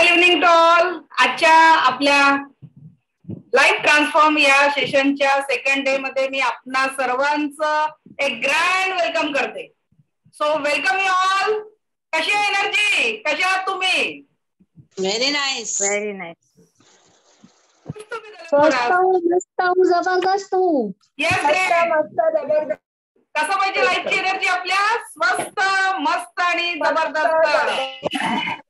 Well evening to all. आजच्या आपल्या life transform या सेशनच्या सेकंड डे मध्ये मी आपणा सर्वांचं एक ग्रँड वेलकम करते. So welcome you all. कशी आहे एनर्जी? कशी आहात तुम्ही? Very nice, very nice. जबरदस्त. येस, जबरदस्त. कसं पाहिजे लाईफची एनर्जी आपल्या? स्वस्त, मस्त आणि जबरदस्त.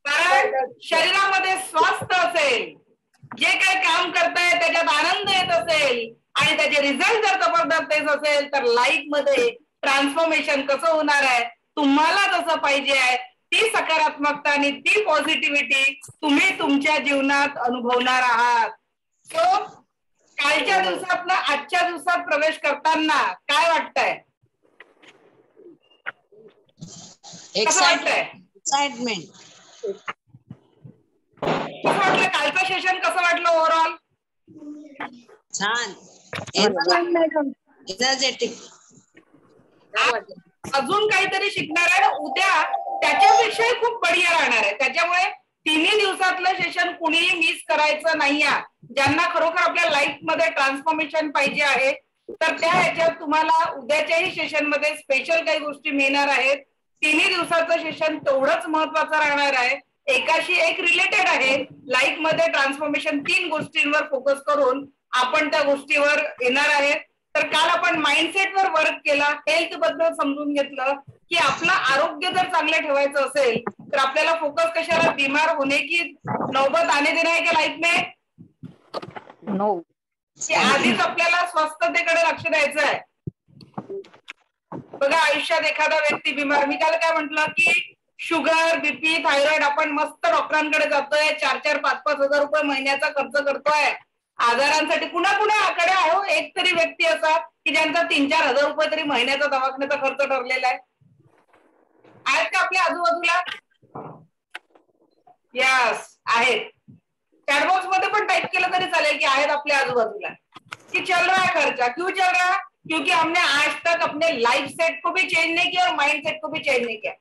कारण शरीरामध्ये स्वास्थ्य असेल, जे काही काम करताय त्याच्यात आनंद येत असेल आणि त्याचे रिझल्ट जर जबरदस्त येत असेल तर लाईफ मध्ये ट्रान्सफॉर्मेशन कसं होणार आहे? तुम्हाला जसं पाहिजे आहे ती सकारात्मकता आणि ती पॉझिटिव्हिटी तुम्ही तुमच्या जीवनात अनुभवणार आहात. सो कालच्या दिवसात आजच्या दिवसात प्रवेश करताना काय वाटतंय? एक्साइटमेंट. कसं वाटलं कालचं सेशन? कसं वाटलं ओव्हरऑल? छान, एनर्जेटिक. अजून काहीतरी शिकणार आहे, उद्या त्याच्यापेक्षाही खूप बढिया राहणार आहे. त्याच्यामुळे तिन्ही दिवसातलं सेशन कुणीही मिस करायचं नाही. ज्यांना खरोखर आपल्या लाईफ मध्ये ट्रान्सफॉर्मेशन पाहिजे आहे तर त्या ह्याच्यात तुम्हाला उद्याच्याही सेशन मध्ये स्पेशल काही गोष्टी मिळणार आहेत. तिन्ही दिवसाचं सेशन तेवढंच महत्वाचं राहणार आहे. एकाशी एक रिलेटेड आहे. लाईफ मध्ये ट्रान्सफॉर्मेशन 3 गोष्टींवर फोकस करून आपण त्या गोष्टीवर येणार आहेत. तर काल आपण माइंडसेटवर वर्क केला, हेल्थ बद्दल समजून घेतलं की आपलं आरोग्य जर चांगलं ठेवायचं असेल तर आपल्याला फोकस कशाला? बीमार होणे की नौबत आने देना है की लाईफ में? नो. आधीच आपल्याला स्वस्थतेकडे लक्ष द्यायचं आहे. बघा, आयुष्यात एखादा व्यक्ती बिमार, मी काल काय म्हंटल की शुगर, बीपी, थायरॉइड, आपण मस्त डॉक्टरांकडे जातोय, 4-4, 5-5 हजार रुपये महिन्याचा खर्च करतोय आजारांसाठी. कुणाकडे आहे एक तरी व्यक्ती असा की ज्यांचा 3-4 हजार रुपये तरी महिन्याचा दवाखान्याचा खर्च ठरलेला आहे? आहेत का आपल्या आजूबाजूला? यस, आहेत. चॅटबॉक्स मध्ये पण टाइप केलं तरी चालेल की आहेत आपल्या आजूबाजूला. कि चल रहा है खर्चा. क्यों चल रहा है? क्योंकि हमने आज तक अपने लाइफ सेट को भी चेंज नहीं किया और माइंड सेट को भी चेंज नहीं किया.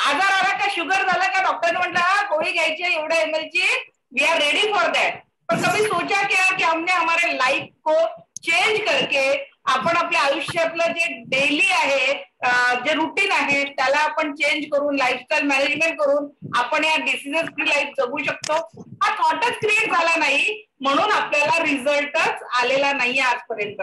आजार आला का, शुगर झाला का, डॉक्टरने म्हटलं हा गोळी घ्यायची है एवढ्या ml ची, we are ready for that. पर कभी सोचा क्या कि हमने हमारे लाइफ को चेंज करके आपण आपल्या आयुष्यातलं जे डेली आहे, जे रुटीन आहे त्याला आपण चेंज करून लाईफस्टाईल मॅनेजमेंट करून आपण या डिसिजन फ्री लाईफ जगू शकतो? हा थॉटच क्रिएट झाला नाही म्हणून आपल्याला रिझल्टच आलेला नाहीये आजपर्यंत.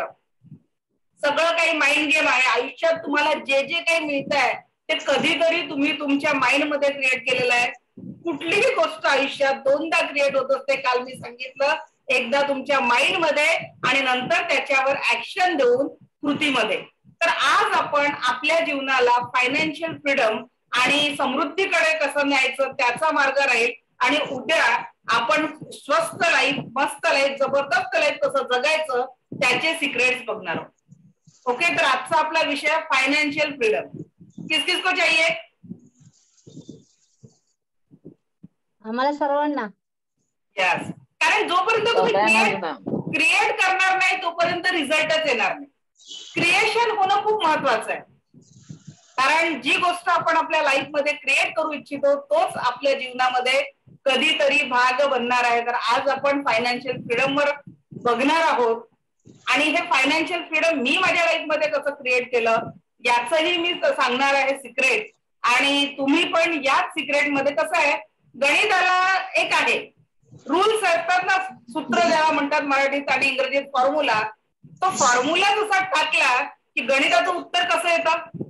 सगळं काही माइंड गेम आहे. आयुष्यात तुम्हाला जे जे काही मिळत आहे ते कधीतरी तुम्ही तुमच्या माइंड मध्ये क्रिएट केलेलं आहे. कुठलीही गोष्ट आयुष्यात 2दा क्रिएट होत असते. काल मी सांगितलं, एकदा तुमच्या माइंड मध्ये आणि नंतर त्याच्यावर ऍक्शन देऊन कृतीमध्ये. तर आज आपण आपल्या जीवनाला फायनान्शियल फ्रीडम आणि समृद्धीकडे कसं न्यायचं त्याचा मार्ग राहील आणि उद्या आपण स्वस्त लाईफ, मस्त लाईफ, जबरदस्त लाईफ कसं जगायचं त्याचे सिक्रेट्स बघणार आहोत. ओके, तर आजचा आपला विषय फायनान्शियल फ्रीडम. किस किस को चाहिए? आम्हाला सर्वांना. यस, कारण जोपर्यंत तुम्ही क्रिएट करणार नाही तोपर्यंत रिझल्टच येणार नाही. क्रिएशन होणं खूप महत्वाचं आहे. कारण जी गोष्ट आपण आपल्या लाईफ मध्ये क्रिएट करू इच्छितो तोच आपल्या जीवनामध्ये कधीतरी भाग बनणार आहे. तर आज आपण फायनान्शियल फ्रीडम वर बघणार आहोत आणि हे फायनान्शियल फ्रीडम मी माझ्या लाईफ मध्ये कसं क्रिएट केलं याचंही मी सांगणार आहे सिक्रेट. आणि तुम्ही पण याच सिक्रेट मध्ये, कसं आहे, गणिताला एक आहे रूल्स असतात ना, सूत्र ज्याला म्हणतात मराठीत आणि इंग्रजीत फॉर्म्युला. तो फॉर्म्युला जसा टाकला की गणिताचं उत्तर कसं येतं?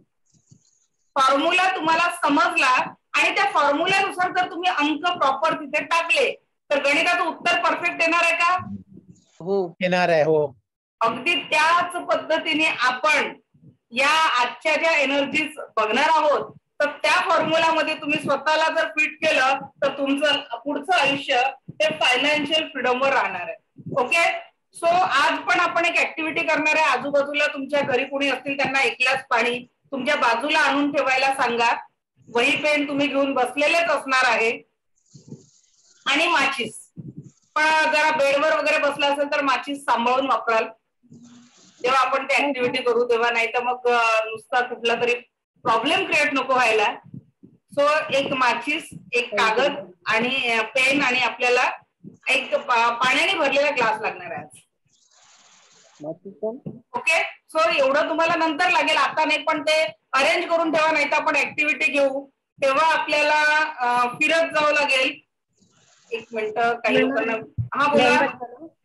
फॉर्म्युला तुम्हाला समजला आणि त्या फॉर्म्युल्यानुसार जर तुम्ही अंक प्रॉपर तिथे टाकले तर गणिताचं उत्तर परफेक्ट येणार आहे का? हो, येणार आहे. हो, अगदी त्याच पद्धतीने आपण या आजच्या ज्या एनर्जीज बघणार आहोत तर त्या फॉर्म्युलामध्ये तुम्ही स्वतःला जर फिट केलं तर तुमचं पुढचं आयुष्य ते फायनान्शियल फ्रीडमवर राहणार आहे. ओके, सो आज पण आपण एक ऍक्टिव्हिटी करणार आहे. आजूबाजूला तुमच्या घरी कोणी असतील त्यांना 1 ग्लास पाणी तुमच्या बाजूला आणून ठेवायला सांगा. वही पेन तुम्ही घेऊन बसलेलेच असणार आहे आणि माचीस. पण जरा बेडवर वगैरे बसला असेल तर माचीस सांभाळून वापराल जेव्हा आपण ते ऍक्टिव्हिटी करू तेव्हा, नाही तर मग नुसता कुठला तरी प्रॉब्लेम क्रिएट नको व्हायला. सो एक माचीस, एक कागद आणि पेन आणि आपल्याला एक पाण्याने भरलेला ग्लास लागणार आहे आज. ओके. सो एवढं तुम्हाला नंतर लागेल, आता नाही, पण ते अरेंज करून ठेवा, नाही तर आपण ऍक्टिव्हिटी घेऊ तेव्हा आपल्याला फिरत जावं लागेल. एक मिनिट, काही लोकांना. हा बोला.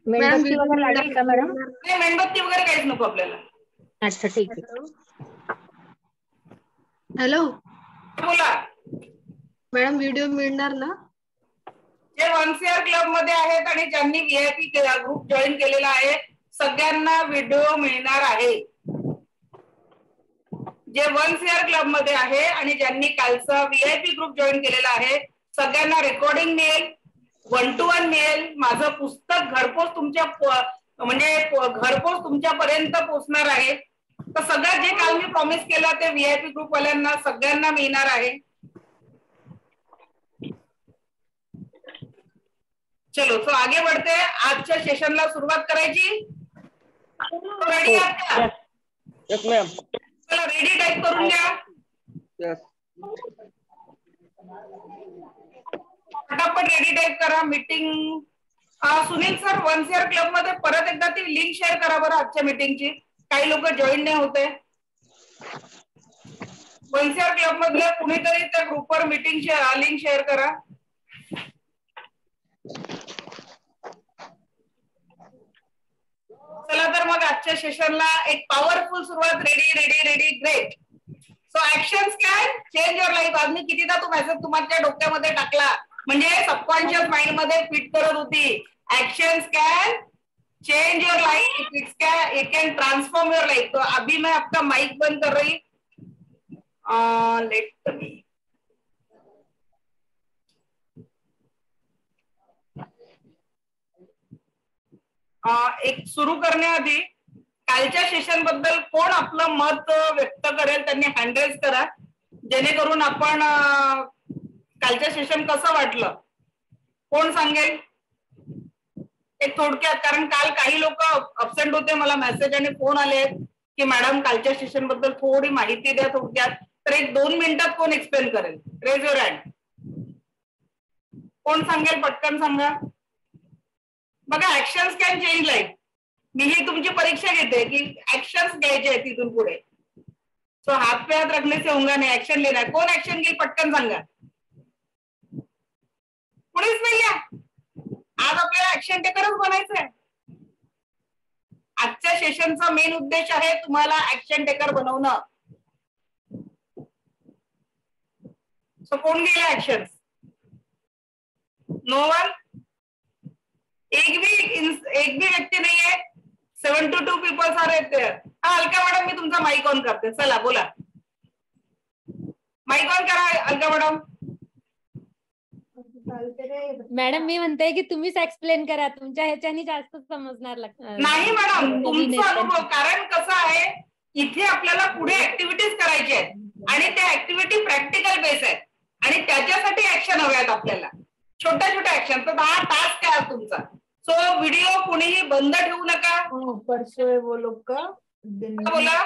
मेणबत्ती वगैरे लागेल का मॅडम? नाही, मेणबत्ती वगैरे काहीच नको आपल्याला. अच्छा ठीक आहे. हॅलो बोला. मॅडम, व्हिडिओ मिळणार ना? जे 1CR क्लब मध्ये आहेत आणि ज्यांनी VIP ग्रुप जॉईन केलेला आहे सगळ्यांना व्हिडिओ मिळणार आहे. जे 1CR क्लब मध्ये आहे आणि ज्यांनी कालचा VIP ग्रुप जॉईन केलेला आहे सगळ्यांना रेकॉर्डिंग मिळेल, 1 to 1 मिळेल. माझं पुस्तक घरपोच तुमच्या म्हणजे घरपोच तुमच्यापर्यंत पोहोचणार आहे. तर सगळं जे काल मी प्रॉमिस केलं ते VIP ग्रुप वाल्यांना सगळ्यांना मिळणार आहे. चलो, तो आगे बढ़ते हैं. आजच्या सेशनला सुरुवात करायची. रेडी आहात का? Yes ma'am. चला, रेडी टाइप करून घ्या. यस. फटाफट रेडी टाइप करा. Meeting Sunil sir, 1CR club मध्ये परत एकदा ती लिंक शेअर करा बरं आजच्या मीटिंगची. काही लोक जॉईन नाही होते. 1CR क्लब मधले कुणीतरी त्या ग्रुपवर मीटिंग लिंक शेअर करा. चला तर मग आजच्या सेशनला एक पॉवरफुल सुरुवात. Ready ready ready, great. So actions can change your life. आज मी कितीदा तो मेसेज तुमच्या डोक्यामध्ये टाकला, म्हणजे सबकॉन्शियस माइंड मध्ये फिट करत होती. Actions can change your life, it can transform your life. तो अभी मैं आपका माइक बंद कर रही. लेट मी एक सुरू करण्याआधी कालच्या सेशन बद्दल कोण आपलं मत व्यक्त करेल त्यांनी हँड रेज करा, जेणेकरून आपण कालच्या सेशन कसं वाटलं कोण सांगेल. एक थोडक्यात, कारण काल काही लोक अब्सेंट होते, मला मेसेज आणि फोन आले की मॅडम कालच्या सेशन बद्दल थोडी माहिती द्या थोडक्यात. तर एक 2 मिनिटात कोण एक्सप्लेन करेल? Raise your hand. कोण सांगेल? पटकन सांगा. बघा, ऍक्शन्स कॅन चेंज लाईफ. मी ही तुमची परीक्षा घेते की ऍक्शन्स घ्यायचे आहेत तिथून पुढे. सो हात पे हात रखने से होगा नाही, ऍक्शन लेना है. कोण ऍक्शन घेईल? पटकन सांगा. कुणीच नाहीये. आज आपल्याला ऍक्शन टेकरच बनायचंय. आजच्या सेशनचा मेन उद्देश आहे तुम्हाला ऍक्शन टेकर बनवणं. सो कोण घेईल ऍक्शन? No one. एक भी व्यक्ती नाहीये. 7 to 2 पीपल्स आर देयर. हा, अलका मॅडम, मी तुमचा माईक ऑन करते. चला बोला. माईक ऑन करा अलका मॅडम. मॅडम, मी म्हणते की तुम्हीच एक्सप्लेन करा, तुमच्या ह्याच्यानी जास्त समजणार. नाही मॅडम, तुमचा अनुभव. कारण कसं आहे, इथे आपल्याला पुढे ऍक्टिव्हिटीज करायच्या आहेत आणि त्या ऍक्टिव्हिटी प्रॅक्टिकल बेस आहेत आणि त्याच्यासाठी ऍक्शन हव्या आहेत आपल्याला, छोट्या छोट्या ऍक्शन. तर हा टास्क आहे तुमचा. सो व्हिडिओ कुणीही बंद ठेवू नका. बोला.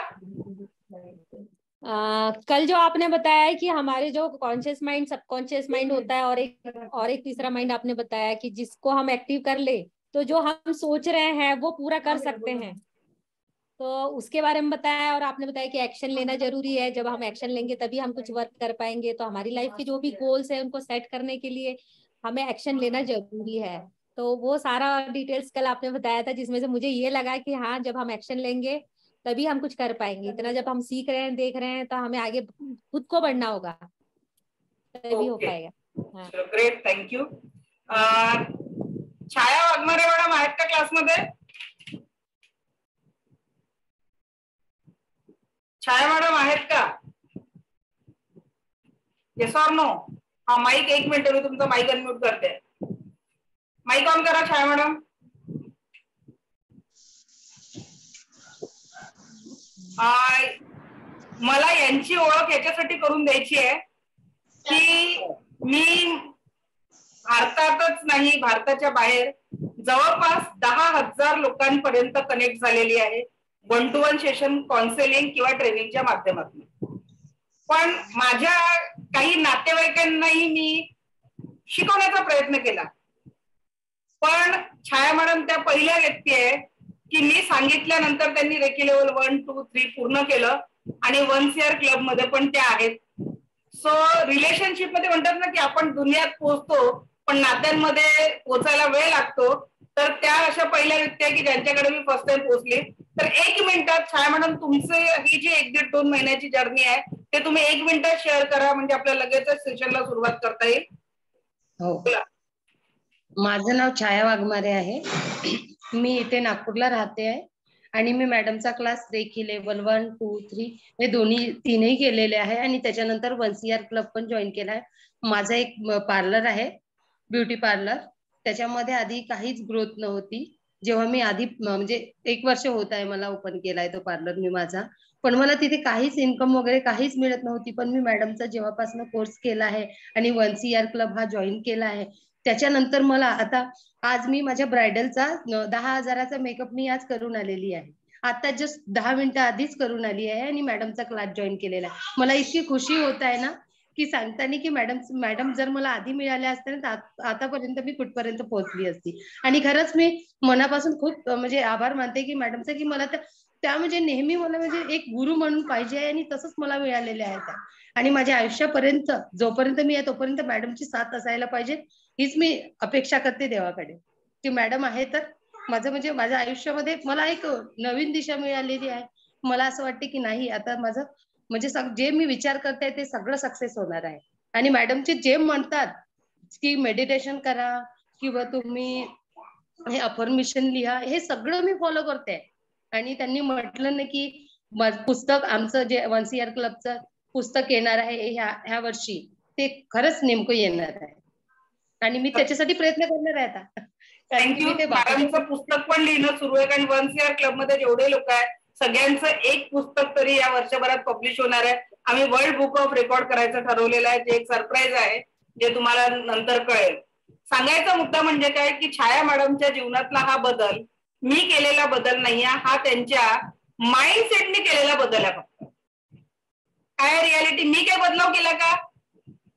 कल जो आपने बताया है कि हमारे जो कॉन्शियस माइंड सबकॉन्शियस माइंड होता है, और एक तीसरा माइंड आपने बताया कि जिसको हम एक्टिव कर ले तो जो हम सोच रहे हैं वो पूरा कर सकते हैं. तो उसके बारे में बताया, और आपने बताया कि एक्शन लेना जरूरी है. जब हम एक्शन लेंगे तभी हम कुछ वर्क कर पाएंगे. तो हमारी लाइफ के जो भी गोल्स है उनको सेट करने के लिए हमें एक्शन लेना जरूरी है. तो वो सारा डिटेल्स कल आपने बताया था, जिसमें से मुझे ये लगा कि हाँ, जब हम एक्शन लेंगे तभी हम कुछ कर पाएंगे. इतना जब हम सीख रहे हैं, देख रहे हैं, तो हमें आगे खुद को बढ़ना होगा, तभी हो पाएगा. Great, thank you. Chhaya Waghmare madam आहेत का क्लासमध्ये? छाया मॅडम आहेत का? Yes or no? हा, माईक 1 मिनिट, मी तुमचा माईक अनम्यूट करते. माईक ऑन करा छाया मॅडम. मला यांची ओळख याच्यासाठी करून द्यायची आहे की मी भारतातच नाही, भारताच्या बाहेर जवळपास 10,000 लोकांपर्यंत कनेक्ट झालेली आहे 1 to 1 सेशन, काउन्सिलिंग किंवा ट्रेनिंगच्या माध्यमातून. पण माझ्या काही नातेवाईकांनाही मी शिकवण्याचा प्रयत्न केला, पण छाया मॅडम त्या पहिल्या व्यक्ती आहे की मी सांगितल्यानंतर त्यांनी रेकी लेवल 1, 2, 3 पूर्ण केलं आणि 1 CR क्लब मध्ये पण त्या आहेत. सो रिलेशनशिप मध्ये म्हणतात ना की आपण दुनियात पोहोचतो पण नात्यांमध्ये पोहोचायला वेळ लागतो, तर त्या अशा पहिल्या व्यक्ती आहे की ज्यांच्याकडे मी फर्स्ट टाइम पोहोचले. तर 1 मिनिटात छाया मॅडम तुमचे ही जी 1-1.5-2 महिन्याची जर्नी आहे ते तुम्ही 1 मिनिटात शेअर करा, म्हणजे आपल्याला लगेच सेशनला सुरुवात करता येईल. हो, माझं नाव छाया वाघमारे आहे. मी इथे नागपूरला राहते आहे आणि मी मॅडमचा क्लास रेकी लेवल 1, 2, 3 हे तीनही केलेले आहे आणि त्याच्यानंतर 1 CR क्लब पण जॉईन केला आहे. माझा एक पार्लर आहे, ब्युटी पार्लर. त्याच्यामध्ये आधी काहीच ग्रोथ नव्हती. जेव्हा मी आधी म्हणजे 1 वर्ष होत आहे मला ओपन केलाय तो पार्लर मी माझा, पण मला तिथे काहीच इन्कम वगैरे काहीच मिळत नव्हती. पण मी मॅडमचा जेव्हापासून कोर्स केला आहे आणि 1 CR क्लब हा जॉईन केला आहे त्याच्यानंतर मला आता आज मी माझ्या ब्रायडलचा 10,000चा मेकअप मी आज करून आलेली आहे. आता जस्ट 10 मिनिटं आधीच करून आली आहे आणि मॅडमचा क्लास जॉईन केलेला आहे. मला इतकी खुशी होत आहे ना की सांगताना की मॅडम जर मला आधी मिळाल्या असत्या ना आतापर्यंत मी कुठपर्यंत पोहोचली असती. आणि खरंच मी मनापासून खूप म्हणजे आभार मानते की मॅडमचा, की मला त्या म्हणजे नेहमी मला म्हणजे एक गुरु म्हणून पाहिजे आणि तसंच मला मिळालेले आहे. आणि माझ्या आयुष्यापर्यंत जोपर्यंत मी आहे तोपर्यंत मॅडमची साथ असायला पाहिजे हीच मी अपेक्षा करते देवाकडे, की मॅडम आहे तर माझं म्हणजे माझ्या आयुष्यामध्ये मला एक नवीन दिशा मिळालेली आहे. मला असं वाटते की नाही आता माझं म्हणजे जे मी विचार करते ते सगळं सक्सेस होणार आहे. आणि मॅडमचे जे म्हणतात की मेडिटेशन करा किंवा तुम्ही हे अफर्मेशन लिहा, हे सगळं मी फॉलो करते. आणि त्यांनी म्हटलं ना की पुस्तक आमचं जे 1 CR क्लबचं पुस्तक येणार आहे ह्या वर्षी, ते खरंच नेमकं येणार आहे आणि मी त्याच्यासाठी प्रयत्न करणार आहे आता. थँक्यू. मॅडमचं पुस्तक पण लिहिणं सुरू आहे, कारण 1 CR क्लब मध्ये जेवढे लोक आहेत सगळ्यांचं एक पुस्तक तरी या वर्षभरात पब्लिश होणार आहे. आम्ही वर्ल्ड बुक ऑफ रेकॉर्ड करायचं ठरवलेलं आहे, जे एक सरप्राईज आहे जे तुम्हाला नंतर कळेल. सांगायचा मुद्दा म्हणजे काय की छाया मॅडमच्या जीवनातला हा बदल मी केलेला बदल नाहीये, हा त्यांच्या माइंडसेटने केलेला बदल आहे. फक्त काय रियालिटी मी काय बदलाव केला का?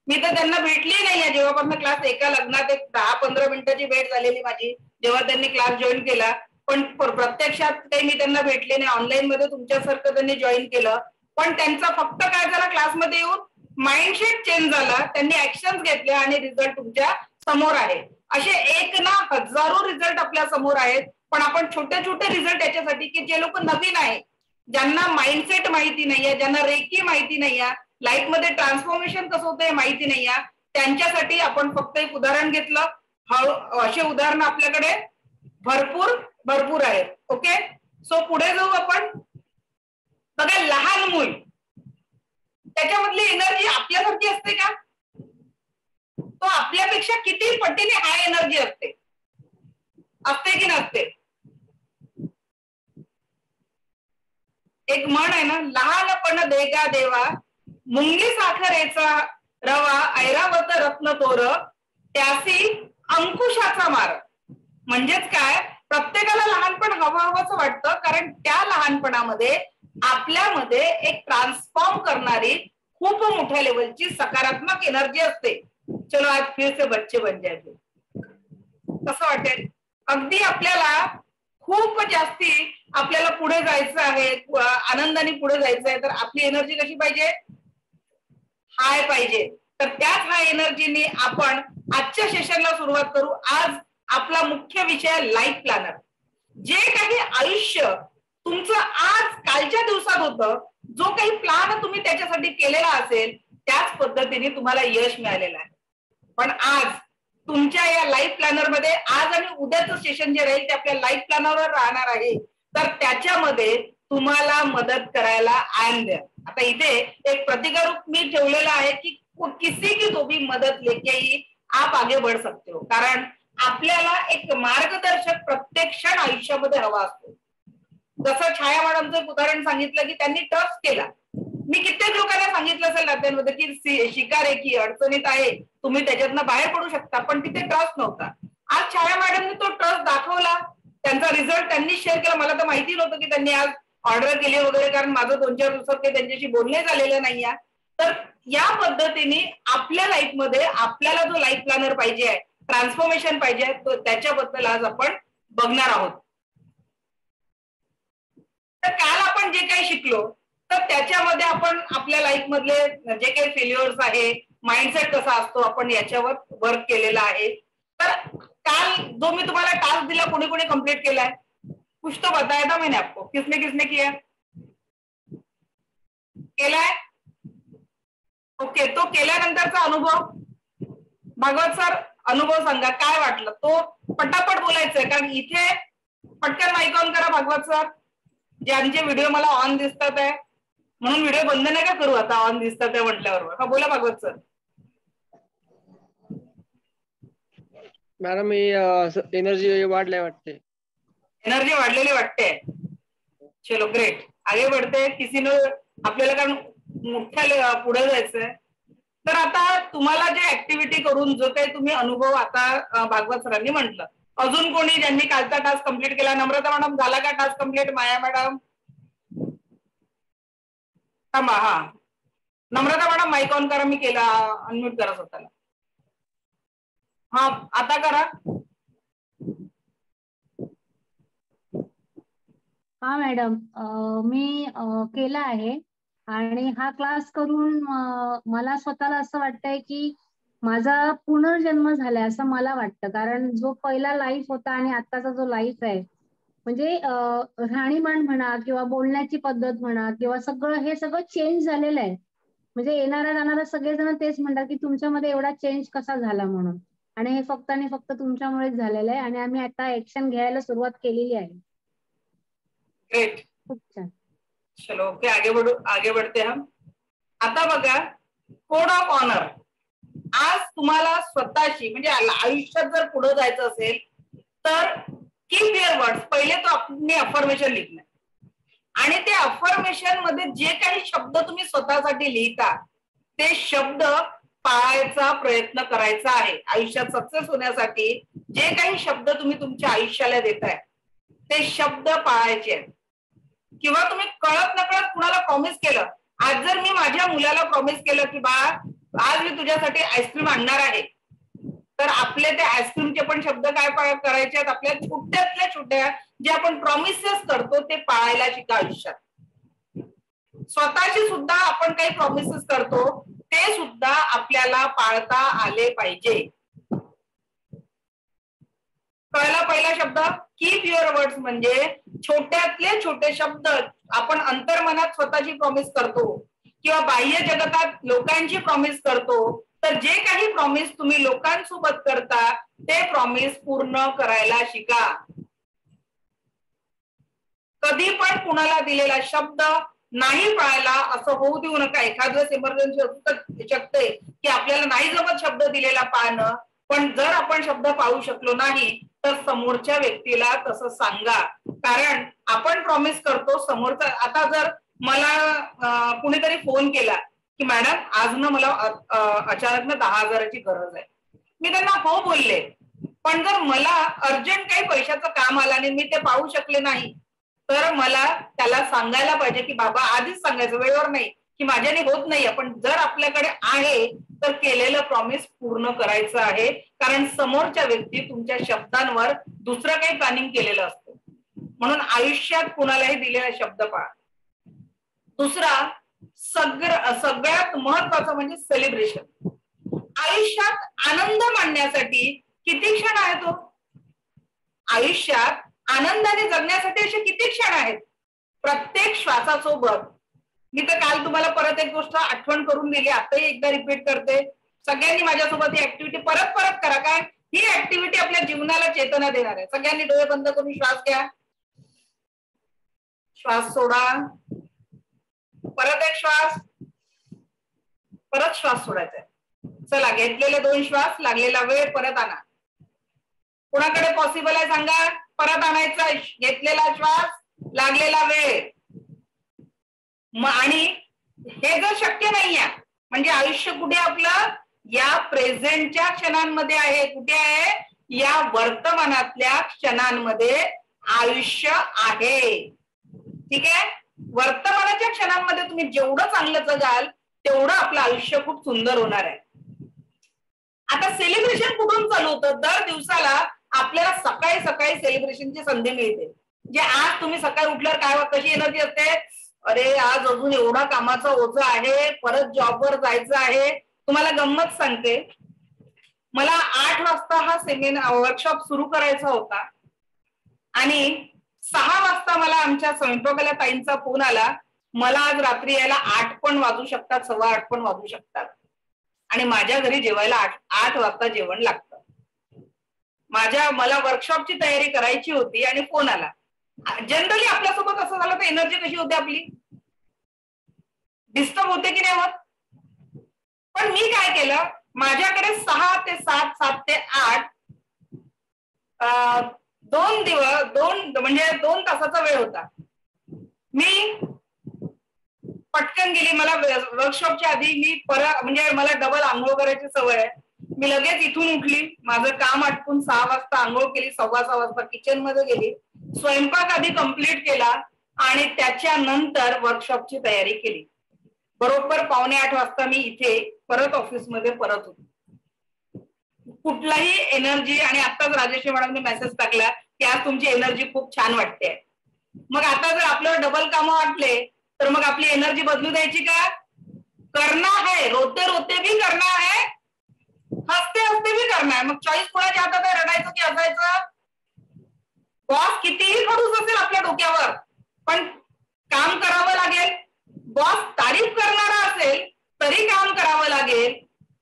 मी तर त्यांना भेटली नाहीये जेव्हापासून क्लास. एका लग्नात एक 10-15 मिनिटाची भेट झालेली माझी जेव्हा त्यांनी क्लास जॉईन केला, पण प्रत्यक्षात काही मी त्यांना भेटले नाही. ऑनलाईन मध्ये तुमच्यासारखं त्यांनी जॉईन केलं, पण त्यांचा फक्त काय झाला क्लासमध्ये येऊन माइंडसेट चेंज झाला, त्यांनी ऍक्शन्स घेतले आणि रिझल्ट तुमच्या समोर आहे. असे 1 ना हजारो रिझल्ट आपल्या समोर आहेत, पण आपण छोटे छोटे रिझल्ट याच्यासाठी की जे लोक नवीन आहेत, ज्यांना माइंडसेट माहिती नाहीये, ज्यांना रेकी माहिती नाहीये, लाईफ मध्ये ट्रान्सफॉर्मेशन कसं होतं हे माहिती नाहीये, त्यांच्यासाठी आपण फक्त एक उदाहरण घेतलं. असे उदाहरण आपल्याकडे भरपूर आहेत. ओके, सो पुढे जाऊ आपण. बघा, लहान मूल त्याच्यामधली एनर्जी आपल्यासारखी असते का? तो आपल्यापेक्षा किती पटीने हाय एनर्जी असते की नसते? एक म्हण आहे ना, लहानपण देगा देवा मुंगी साखरेचा रवा ऐरावत रत्न तोर त्यासी अंकुशाचा मार. म्हणजेच काय, प्रत्येकाला लहानपण हवंसं वाटतं, कारण त्या लहानपणामध्ये आपल्यामध्ये एक ट्रान्सफॉर्म करणारी खूप मोठ्या लेवलची सकारात्मक एनर्जी असते. चलो आज फिर से बच्चे बन जायचे, कसं वाटेल? अगदी आपल्याला खूप जास्ती आपल्याला पुढे जायचं आहे, आनंदाने पुढे जायचं आहे, तर आपली एनर्जी कशी पाहिजे? हाय पाहिजे. तर त्याच हाय एनर्जीने आपण आजच्या सेशनला सुरुवात करू. आज आपला मुख्य विषय लाईफ प्लॅनर. जे काही आयुष्य तुमचं आज कालच्या दिवसात होतं, जो काही प्लॅन तुम्ही त्याच्यासाठी केलेला असेल त्याच पद्धतीने तुम्हाला यश मिळालेलं आहे. पण आज तुमच्या या लाईफ प्लॅनर मध्ये आज आणि उद्याचं सेशन जे राहील ते आपल्या लाईफ प्लॅनरवर राहणार आहे, तर त्याच्यामध्ये तुम्हाला मदत करायला आयन द्या. आता इथे एक प्रतिकारूप मी ठेवलेला आहे की किसी की तो भी मदत लेके ही आप आगे बढ़ सकते हो. कारण आपल्याला एक मार्गदर्शक प्रत्येक क्षण आयुष्यामध्ये हवा असतो. जसं छाया मॅडमचं एक उदाहरण सांगितलं की त्यांनी ट्रस्ट केला. मी कित्येक लोकांना सांगितलं असेल नात्यांमध्ये की शिकार आहे की अडचणीत आहे, तुम्ही त्याच्यातनं बाहेर पडू शकता, पण तिथे ट्रस्ट नव्हता. आज छाया मॅडमने तो ट्रस्ट दाखवला, त्यांचा रिझल्ट त्यांनी शेअर केला. मला तर माहिती नव्हतं की त्यांनी आज ऑर्डर केली वगैरे, कारण माझं 2-4 दिवसात काही त्यांच्याशी बोलणे झालेलं नाहीये. तर या पद्धतीने आपल्या लाईफ मध्ये आपल्याला जो लाईफ प्लॅनर पाहिजे आहे, ट्रान्सफॉर्मेशन पाहिजे आहे, तो त्याच्याबद्दल आज आपण बघणार आहोत. तर काल आपण जे काही शिकलो तर त्याच्यामध्ये आपण आपल्या लाईफ मधले जे काही फेल्युअर्स आहे, माइंडसेट कसा असतो, आपण याच्यावर वर्क केलेला आहे. तर काल जो मी तुम्हाला टास्क दिला कोणी कोणी कंप्लीट केलाय? कुछ तो बताया था मैंने आपको, किसने किसने किया? केलाय? ओके. तो केल्यानंतरचा अनुभव भागवत सर, अनुभव सांगा काय वाटलं. तो पटापट बोलायचंय कारण इथे पटकन माईक ऑन करा भागवत सर. ज्यांचे व्हिडिओ मला ऑन दिसतात आहे म्हणून व्हिडिओ बंद नाही का करू आता, ऑन दिसतात आहे म्हटल्यावर. हा बोला भागवत सर. मॅडम एनर्जी वाढल्या वाटते. एनर्जी वाढलेली वाटते. चलो ग्रेट, आगे बढ़ते. किसीने आपल्याला कारण मोठ्या पुढे जायचंय. तर आता तुम्हाला जे ऍक्टिव्हिटी करून जो काही तुम्ही अनुभव आता भागवत सरांनी म्हटलं, अजून कोणी ज्यांनी कालचा टास्क कंप्लीट केला? नम्रता मॅडम झाला का टास्क कंप्लीट? माया मॅडम थांबा. हा नम्रता मॅडम माईक ऑन करा. मी केला, अनम्यूट करा स्वतःला. हा आता करा. हा मॅडम, मी केला आहे आणि हा क्लास करून मला स्वतःला असं वाटतंय की माझा पुनर्जन्म झालाय असं मला वाटतं. कारण जो पहिला लाईफ होता आणि आत्ताचा जो लाईफ आहे, म्हणजे राहणीमान म्हणा किंवा बोलण्याची पद्धत म्हणा किंवा सगळं हे सगळं चेंज झालेलं आहे. म्हणजे येणाऱ्या जाणाऱ्या सगळेजण तेच म्हणतात की तुमच्यामध्ये एवढा चेंज कसा झाला म्हणून. आणि हे फक्त आणि फक्त तुमच्यामुळेच झालेलं आहे आणि आम्ही आता ऍक्शन घ्यायला सुरुवात केलेली आहे. ग्रेट. खूप छान. चलो ओके, आगे बढ़ते हम. आता बघा, कोड ऑफ ऑनर. आज तुम्हाला स्वतःशी म्हणजे आयुष्यात जर पुढे जायचं असेल तर कीप युअर वर्ड्स. पहिले तो आपण अफर्मेशन लिहिणं आणि ते अफर्मेशन मध्ये जे काही शब्द तुम्ही स्वतःसाठी लिहिता ते शब्द पाळायचा प्रयत्न करायचा आहे. आयुष्यात सक्सेस होण्यासाठी जे काही शब्द तुम्ही तुमच्या आयुष्याला देताय ते शब्द पाळायचे आहेत. किंवा तुम्ही कळत नकळत कुणाला प्रॉमिस केलं. आज जर मी माझ्या मुलाला प्रॉमिस केलं की बाळा आज मी तुझ्यासाठी आईस्क्रीम आणणार आहे, तर आपले ते आईस्क्रीमचे पण शब्द काय करायचे आहेत? आपल्या छोट्यातल्या छोट्या जे आपण प्रॉमिसेस करतो ते पाळायला शिका आयुष्यात. स्वतःशी सुद्धा आपण काही प्रॉमिसेस करतो ते सुद्धा आपल्याला पाळता आले पाहिजे. कळला पहिला शब्द? कीप युअर वर्ड्स म्हणजे छोट्यातले छोटे शब्द आपण अंतर्मनात स्वतःची प्रॉमिस करतो किंवा बाह्य जगतात लोकांची प्रॉमिस करतो. तर जे काही प्रॉमिस तुम्ही लोकांसोबत करता ते प्रॉमिस पूर्ण करायला शिका. कधी पण कुणाला दिलेला शब्द नाही पाळायला असं होऊ देऊ नका. एखाद वेळेस इमर्जन्सी असू शकते की आपल्याला नाही जमत शब्द दिलेला पाळणं, पण जर आपण शब्द पाळू शकलो नाही तर समोरच्या व्यक्तीला तसं सांगा. कारण आपण प्रॉमिस करतो समोरचा. आता जर मला कुणीतरी फोन केला की मॅडम आज ना मला अचानक 10,000ची गरज आहे, मी त्यांना हो बोलले, पण जर मला अर्जंट काही पैशाचं काम आलं आणि मी ते पाहू शकले नाही तर मला त्याला सांगायला पाहिजे की बाबा, आधीच सांगायचं वेळेवर नाही की माझ्याने होत नाहीये, पण जर आपल्याकडे आहे तर केलेलं प्रॉमिस पूर्ण करायचं आहे. कारण समोरच्या व्यक्ती तुमच्या शब्दांवर दुसरं काही प्लॅनिंग केलेलं असतं. म्हणून आयुष्यात कुणालाही दिलेला शब्द पाळा. दुसरा सगळ्यात महत्वाचं म्हणजे सेलिब्रेशन. आयुष्यात आनंद माणण्यासाठी किती क्षण आहेत हो? आयुष्यात आनंदाने जगण्यासाठी असे किती क्षण आहेत? प्रत्येक श्वासासोबत. मी तर काल तुम्हाला परत एक गोष्ट आठवण करून दिली, आताही एकदा रिपीट करते. सगळ्यांनी माझ्यासोबत ही ऍक्टिव्हिटी परत परत करा. काय ही ऍक्टिव्हिटी आपल्या जीवनाला चेतना देणार आहे. सगळ्यांनी डोळे बंद करून श्वास घ्या, श्वास सोडा, परत एक श्वास, परत श्वास सोडायचा आहे. चला, घेतलेले 2 श्वास, लागलेला वेळ परत आणा. कुणाकडे पॉसिबल आहे सांगा? परत आणायचा घेतलेला श्वास, लागलेला वेळ. आणि हे जर शक्य नाहीये म्हणजे आयुष्य कुठे आपलं या प्रेझेंटच्या क्षणांमध्ये आहे. कुठे आहे? या वर्तमानातल्या क्षणांमध्ये आयुष्य आहे. ठीक आहे? वर्तमानाच्या क्षणांमध्ये तुम्ही जेवढं चांगलं जगाल तेवढं आपलं आयुष्य खूप सुंदर होणार आहे. आता सेलिब्रेशन कुठून चालू होतं? दर दिवसाला आपल्याला सकाळी सकाळी सेलिब्रेशनची संधी मिळते. जे आज तुम्ही सकाळी उठल्यावर काय कशी एनर्जी असते, अरे आज अजून एवढा कामाचा ओझं आहे, परत जॉबवर जायचं आहे. तुम्हाला गंमत सांगते, मला 8 वाजता हा वर्कशॉप सुरू करायचा होता आणि 6 वाजता मला आमच्या स्वयंपाकाला ताईंचा फोन आला, मला आज रात्री यायला 8 पण वाजू शकतात, 8:15 पण वाजू शकतात आणि माझ्या घरी जेवायला 8 वाजता जेवण लागतं. मला वर्कशॉपची तयारी करायची होती आणि फोन आला. जनरली आपल्यासोबत असं झालं तर एनर्जी कशी होते आपली, डिस्टर्ब होते की नाही होत. पण मी काय केलं, माझ्याकडे 6 ते 7, 7 ते 8 2 तासाचा वेळ होता. मी पटकन गेली. मला वर्कशॉपच्या आधी मी म्हणजे मला डबल आंघोळ करायची सवय आहे. मी लगेच इथून उठली, माझं काम आटपून 6 वाजता आंघोळ केली, 6:15 वाजता किचन मध्ये गेली, स्वयंपाक आधी कंप्लीट केला आणि त्याच्यानंतर वर्कशॉपची तयारी केली. बरोबर 7:45 वाजता मी इथे परत ऑफिसमध्ये परत होतो. कुठलाही एनर्जी, आणि आताच राजेश्री मॅडमने मेसेज टाकला की आज तुमची एनर्जी खूप छान वाटते. मग आता जर आपल्याला डबल कामं वाटले तर मग आपली एनर्जी बदलू द्यायची का? करना है, रोते रोते भी करना है, हसते हसते भी करना है. मग चॉईस कोणाच्या हातात आहे, रडायचं की हसायचं? बॉस कितीही खडूस असेल आपल्या डोक्यावर पण काम करावं लागेल. बॉस तारीफ करणारा असेल तरी काम करावं लागेल.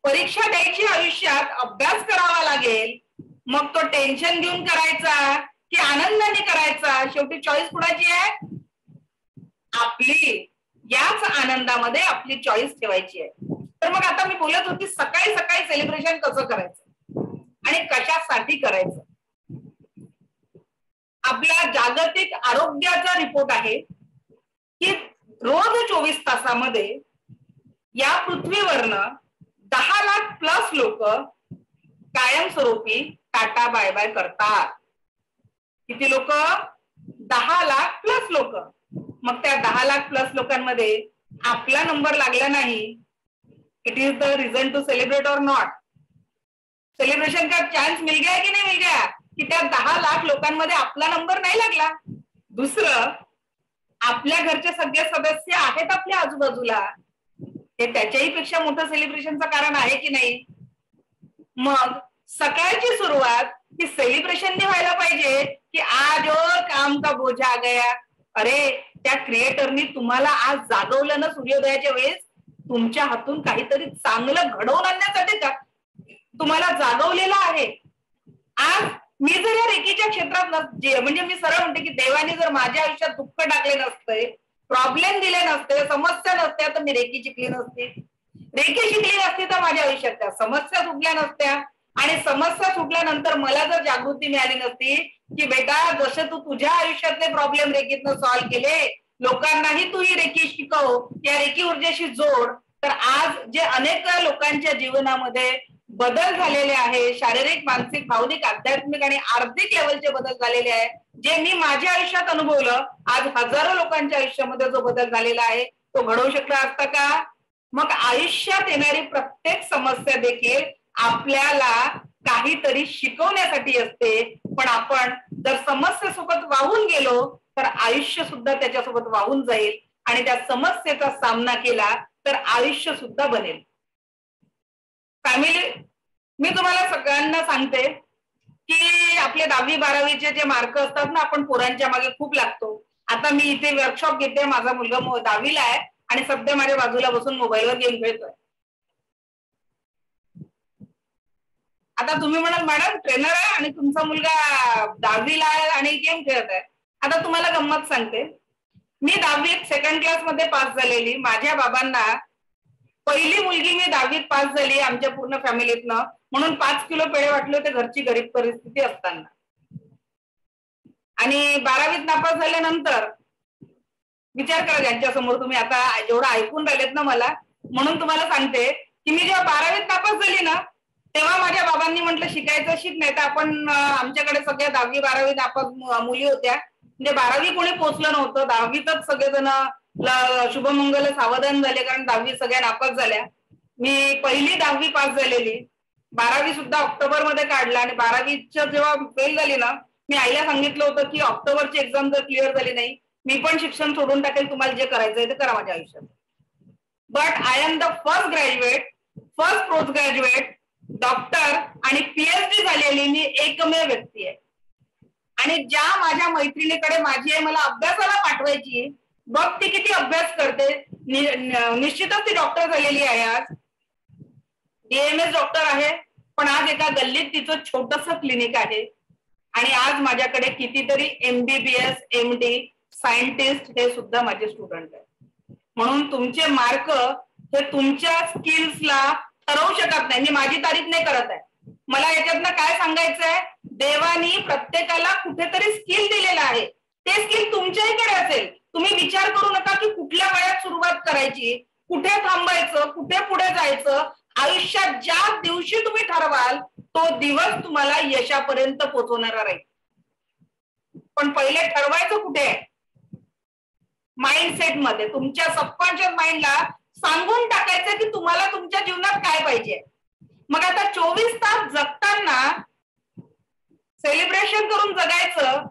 परीक्षा द्यायची आयुष्यात, अभ्यास करावा लागेल. मग तो टेन्शन घेऊन करायचा की आनंदाने करायचा, शेवटी चॉईस कुणाची आहे? आपली. याच आनंदामध्ये आपली चॉईस ठेवायची आहे. तर मग आता मी बोलत होती सकाळी सकाळी सेलिब्रेशन कसं करायचं आणि कशासाठी करायचं. आपल्या जागतिक आरोग्याचा रिपोर्ट आहे की रोज 24 तासामध्ये या पृथ्वीवरनं 10 लाख प्लस लोक कायमस्वरूपी टाटा बाय बाय करतात. किती लोक? 10 लाख प्लस लोक. मग त्या 10 लाख प्लस लोकांमध्ये आपला नंबर लागला नाही, it is the reason to celebrate or not? Celebration का चान्स मिल गया की नाही मिल गया? की त्या 10 लाख लोकांमध्ये आपला नंबर नाही लागला. दुसरं, आपल्या घरचे सगळे सदस्य आहेत आपल्या आजूबाजूला, हे त्याच्याही पेक्षा मोठं सेलिब्रेशनचं कारण आहे की नाही? मग सकाळची सुरुवात ही सेलिब्रेशनने व्हायला पाहिजे की आज काम का बोझा आ गया. अरे त्या क्रिएटरनी तुम्हाला आज जागवलं ना सूर्योदयाच्या वेळेस, तुमच्या हातून काहीतरी चांगलं घडवून आणण्यासाठी का तुम्हाला जागवलेलं आहे. आज मी जर या रेकीच्या क्षेत्रात म्हणजे मी सरळ म्हणते की देवाने जर माझ्या आयुष्यात दुःख टाकले नसते, प्रॉब्लेम दिले नसते, समस्या नसत्या, तर मी रेकी शिकली नसते. रेकी शिकली नसती तर माझ्या आयुष्यात त्या समस्या सुटल्या नसत्या. आणि समस्या सुटल्यानंतर मला जर जागृती मिळाली नसती की बेटा जसे तू तुझ्या आयुष्यातले प्रॉब्लेम रेकीतनं सॉल्व्ह केले, लोकांनाही तू ही रेकी शिकव, या रेकी ऊर्जेशी जोड, तर आज जे अनेक लोकांच्या जीवनामध्ये बदल झालेले आहे, शारीरिक, मानसिक, भावनिक, आध्यात्मिक आणि आर्थिक लेवलचे बदल झालेले आहे, जे मी माझ्या आयुष्यात अनुभवलं, आज हजारो लोकांच्या आयुष्यामध्ये जो बदल झालेला आहे तो घडवू शकला असता का? मग आयुष्यात येणारी प्रत्येक समस्या देखील आपल्याला काहीतरी शिकवण्यासाठी असते. पण आपण जर समस्येसोबत वाहून गेलो तर आयुष्य सुद्धा त्याच्यासोबत वाहून जाईल आणि त्या समस्येचा सामना केला तर आयुष्य सुद्धा बनेल. फॅमिली, मी तुम्हाला सगळ्यांना सांगते की आपले 10वी 12वीचे जे मार्क असतात ना, आपण पोरांच्या मागे खूप लागतो. आता मी इथे वर्कशॉप घेते, माझा मुलगा 10वीला आहे आणि सध्या माझ्या बाजूला बसून मोबाईलवर गेम खेळतोय. आता तुम्ही म्हणाल मॅडम ट्रेनर आहे आणि तुमचा मुलगा 10वीला आहे आणि गेम खेळत आहे. आता तुम्हाला गंमत सांगते, मी 10वीत सेकंड क्लास मध्ये पास झालेली. माझ्या बाबांना पहिली मुलगी मी 10वीत पास झाली आमच्या पूर्ण फॅमिलीतनं, म्हणून 5 किलो पेढे वाटले होते घरची गरीब परिस्थिती असताना. आणि 12वीत नापास झाल्यानंतर विचार करा, ज्यांच्यासमोर तुम्ही आता जेवढं ऐकून राहिलेत ना मला, म्हणून तुम्हाला सांगते की मी जेव्हा 12वीत नापास झाली ना, तेव्हा माझ्या बाबांनी म्हटलं शिकायचं शिक, नाही तर आपण, आमच्याकडे सगळ्या 10वी 12वी नापास मुली होत्या, म्हणजे 12वी कोणी पोचलं नव्हतं, 10वीतच सगळेजण शुभमंगल सावधान झाले, कारण 10वी सगळ्या नापास झाल्या. मी पहिली 10वी पास झालेली, 12वी सुद्धा ऑक्टोबर मध्ये काढला आणि 12वीच्या जेव्हा फेल झाली ना, मी आईला सांगितलं होतं की ऑक्टोबरची एक्झाम जर क्लिअर झाली नाही मी पण शिक्षण सोडून टाकेल, तुम्हाला जे करायचंय ते करा माझ्या आयुष्यात. But I am the first graduate, first post graduate, doctor आणि पीएचडी झालेली मी एकमेव व्यक्ती आहे. आणि ज्या माझ्या मैत्रिणीकडे माझी आई मला अभ्यासाला पाठवायची, बघ ती किती अभ्यास करते. निश्चितच ती डॉक्टर झालेली आहे, आज डीएमएस डॉक्टर आहे, पण आज एका गल्लीत तिचं छोटस क्लिनिक आहे. आणि आज माझ्याकडे कितीतरी MBBS, MD, सायंटिस्ट हे सुद्धा माझे स्टुडंट आहेत. म्हणून तुमचे मार्क हे तुमच्या स्किल्सला ठरवू शकत नाही. मी माझी तारीफ नाही करत आहे, मला याच्यातनं काय सांगायचंय, देवानी प्रत्येकाला कुठेतरी स्किल दिलेलं आहे, ते स्किल तुमच्याकडे असेल. तुम्ही विचार करू नका की कुठल्या वयात सुरुवात करायची, कुठे थांबायचं, कुठे पुढे जायचं. आयुष्यात ज्या दिवशी तुम्ही ठरवाल तो दिवस तुम्हाला यशापर्यंत पोहोचवणारा राहील. पण पहिले ठरवायचं कुठे, माइंडसेट मध्ये. तुमच्या सबकॉन्शियस माइंडला सांगून टाकायचं की तुम्हाला तुमच्या जीवनात काय पाहिजे. मग आता 24 तास जगताना सेलिब्रेशन करून जगायचं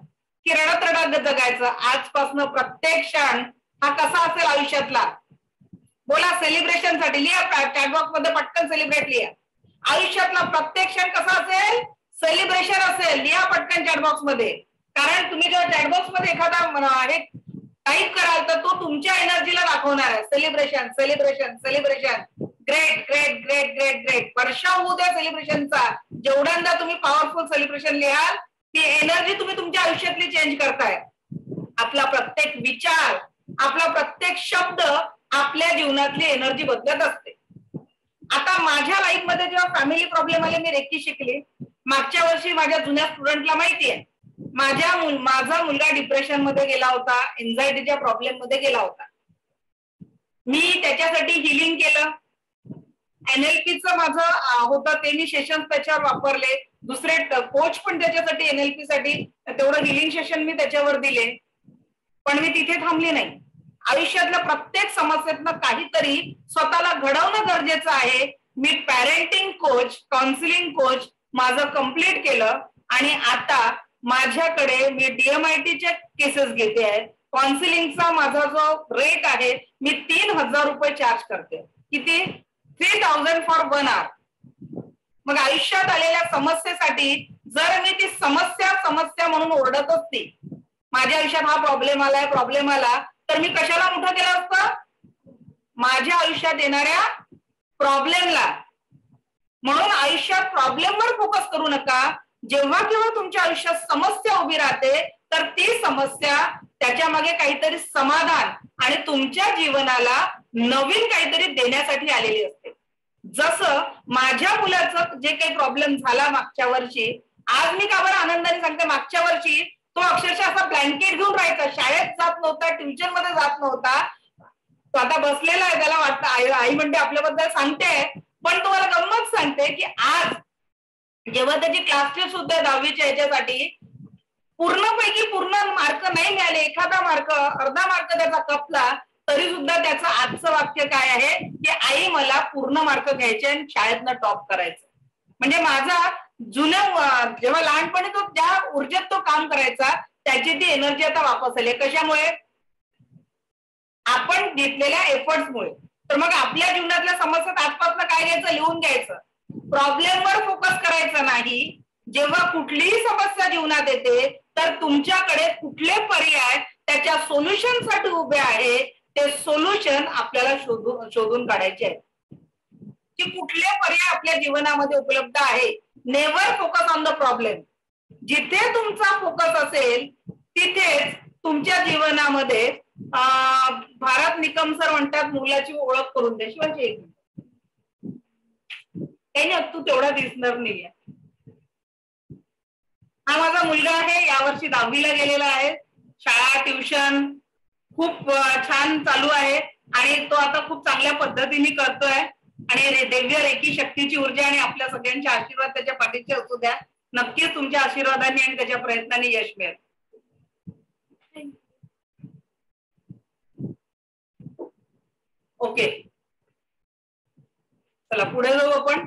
की रडत रडत जगायचं. आजपासून प्रत्येक क्षण हा कसा असेल आयुष्यातला, बोला सेलिब्रेशन साठी लिहा, चॅटबॉक्स मध्ये पटकन सेलिब्रेट लिहा. आयुष्यातला प्रत्येक क्षण कसा असेल, सेलिब्रेशन असेल, लिहा पटकन चॅटबॉक्स मध्ये. कारण तुम्ही जेव्हा चॅटबॉक्स मध्ये एखादा हे टाईप कराल तर तो तुमच्या एनर्जीला दाखवणार आहे. Celebration celebration celebration, great great great great great. वर्षा होऊ द्या सेलिब्रेशनचा. जेवढ्यांदा तुम्ही पॉवरफुल सेलिब्रेशन लिहाल ती एनर्जी तुम्ही तुमच्या आयुष्यातली चेंज करताय. आपला प्रत्येक विचार, आपला प्रत्येक शब्द आपल्या जीवनातली एनर्जी बदलत असते. आता माझ्या लाईफ मध्ये जेव्हा फॅमिली प्रॉब्लेम आले, मी रेकी शिकली. मागच्या वर्षी माझ्या जुन्या स्टुडंटला माहिती आहे माझा मुलगा डिप्रेशन मध्ये गेला होता, एन्झायटीच्या प्रॉब्लेम मध्ये गेला होता. मी त्याच्यासाठी हिलिंग केलं. NLPचं माझं होतं ते मी सेशन त्याच्यावर वापरले. दुसरे कोच पण त्याच्यासाठी NLP साठी तेवढं हिलिंग सेशन मी त्याच्यावर दिले. पण मी तिथे थांबली नाही. आयुष्यातल्या प्रत्येक समस्येतनं काहीतरी स्वतःला घडवणं गरजेचं आहे. मी पॅरेंटिंग कोच, काउन्सिलिंग कोच माझं कम्प्लीट केलं आणि आता माझ्याकडे मी DMITचे केसेस घेते आहे. काउन्सिलिंगचा माझा जो रेट आहे मी 3,000 रुपये चार्ज करते. किती? 3,000 फॉर 1 hour. मग आयुष्यात आलेल्या समस्येसाठी जर मी ती समस्या म्हणून ओरडत असते, माझ्या आयुष्यात हा प्रॉब्लेम आला तर मी कशाला मोठं केलं असतं? माझ्या आयुष्यात येणाऱ्या प्रॉब्लेमला. म्हणून आयुष्यात प्रॉब्लेमवर फोकस करू नका. जेव्हा केव्हा तुमच्या आयुष्यात समस्या उभी राहते तर ती समस्या त्याच्या मागे काहीतरी समाधान आणि तुमच्या जीवनाला नवीन काहीतरी देण्यासाठी आलेली असते. जसं माझ्या मुलाचं जे काही प्रॉब्लेम झाला मागच्या वर्षी, आज मी का बरं आनंदाने सांगते, मागच्या वर्षी तो अक्षरशः असा ब्लँकेट घेऊन राहायचा, शाळेत जात नव्हता, ट्युशन मध्ये जात नव्हता. तो आता बसलेला आहे, त्याला वाटतं आई म्हणते आपल्याबद्दल सांगते, पण तुम्हाला गंमत सांगते की आज जेव्हा त्याची क्लास टेस्ट सुद्धा 10वीच्या याच्यासाठी पूर्णपैकी पूर्ण मार्क नाही मिळाले, एखादा मार्क, अर्धा मार्क त्याचा कपला, तरी सुद्धा त्याचं आजचं वाक्य काय आहे की आई मला पूर्ण मार्क घ्यायचे आणि शाळेतनं टॉप करायचं. म्हणजे माझा जेव्हा लहानपणी तो ज्या ऊर्जेत तो काम करायचा त्याची ती एनर्जी आता वापस आली. कशामुळे? आपण घेतलेल्या एफर्ट्समुळे. तर मग आपल्या जीवनातल्या समस्येत आजपासून काय घ्यायचं, लिहून घ्यायचं. प्रॉब्लेमवर फोकस करायचा नाही. जेव्हा कुठलीही समस्या जीवनात येते तर तुमच्याकडे कुठले पर्याय त्याच्या सोल्युशन साठी उभे आहे ते सोल्युशन आपल्याला शोधून काढायचे आहे की कुठले पर्याय आपल्या जीवनामध्ये उपलब्ध आहे. Never focus on the problem. जिथे तुमचा फोकस असेल तिथेच तुमच्या जीवनामध्ये भारत निकम सर म्हणतात मुलाची ओळख करून दे. शिवाजी एक काही नाही, तू तेवढा दिसणार नाहीये. हा माझा मुलगा आहे, यावर्षी 10वीला गेलेला आहे. शाळा, ट्युशन खूप छान चालू आहे आणि तो आता खूप चांगल्या पद्धतीने करतोय. आणि दिव्य रेकी शक्तीची ऊर्जा आणि आपल्या सगळ्यांचे आशीर्वाद त्याच्या पाठीचे असू द्या. नक्कीच तुमच्या आशीर्वादाने आणि त्याच्या प्रयत्नाने यश मिळेल. ओके, चला पुढे जाऊ आपण.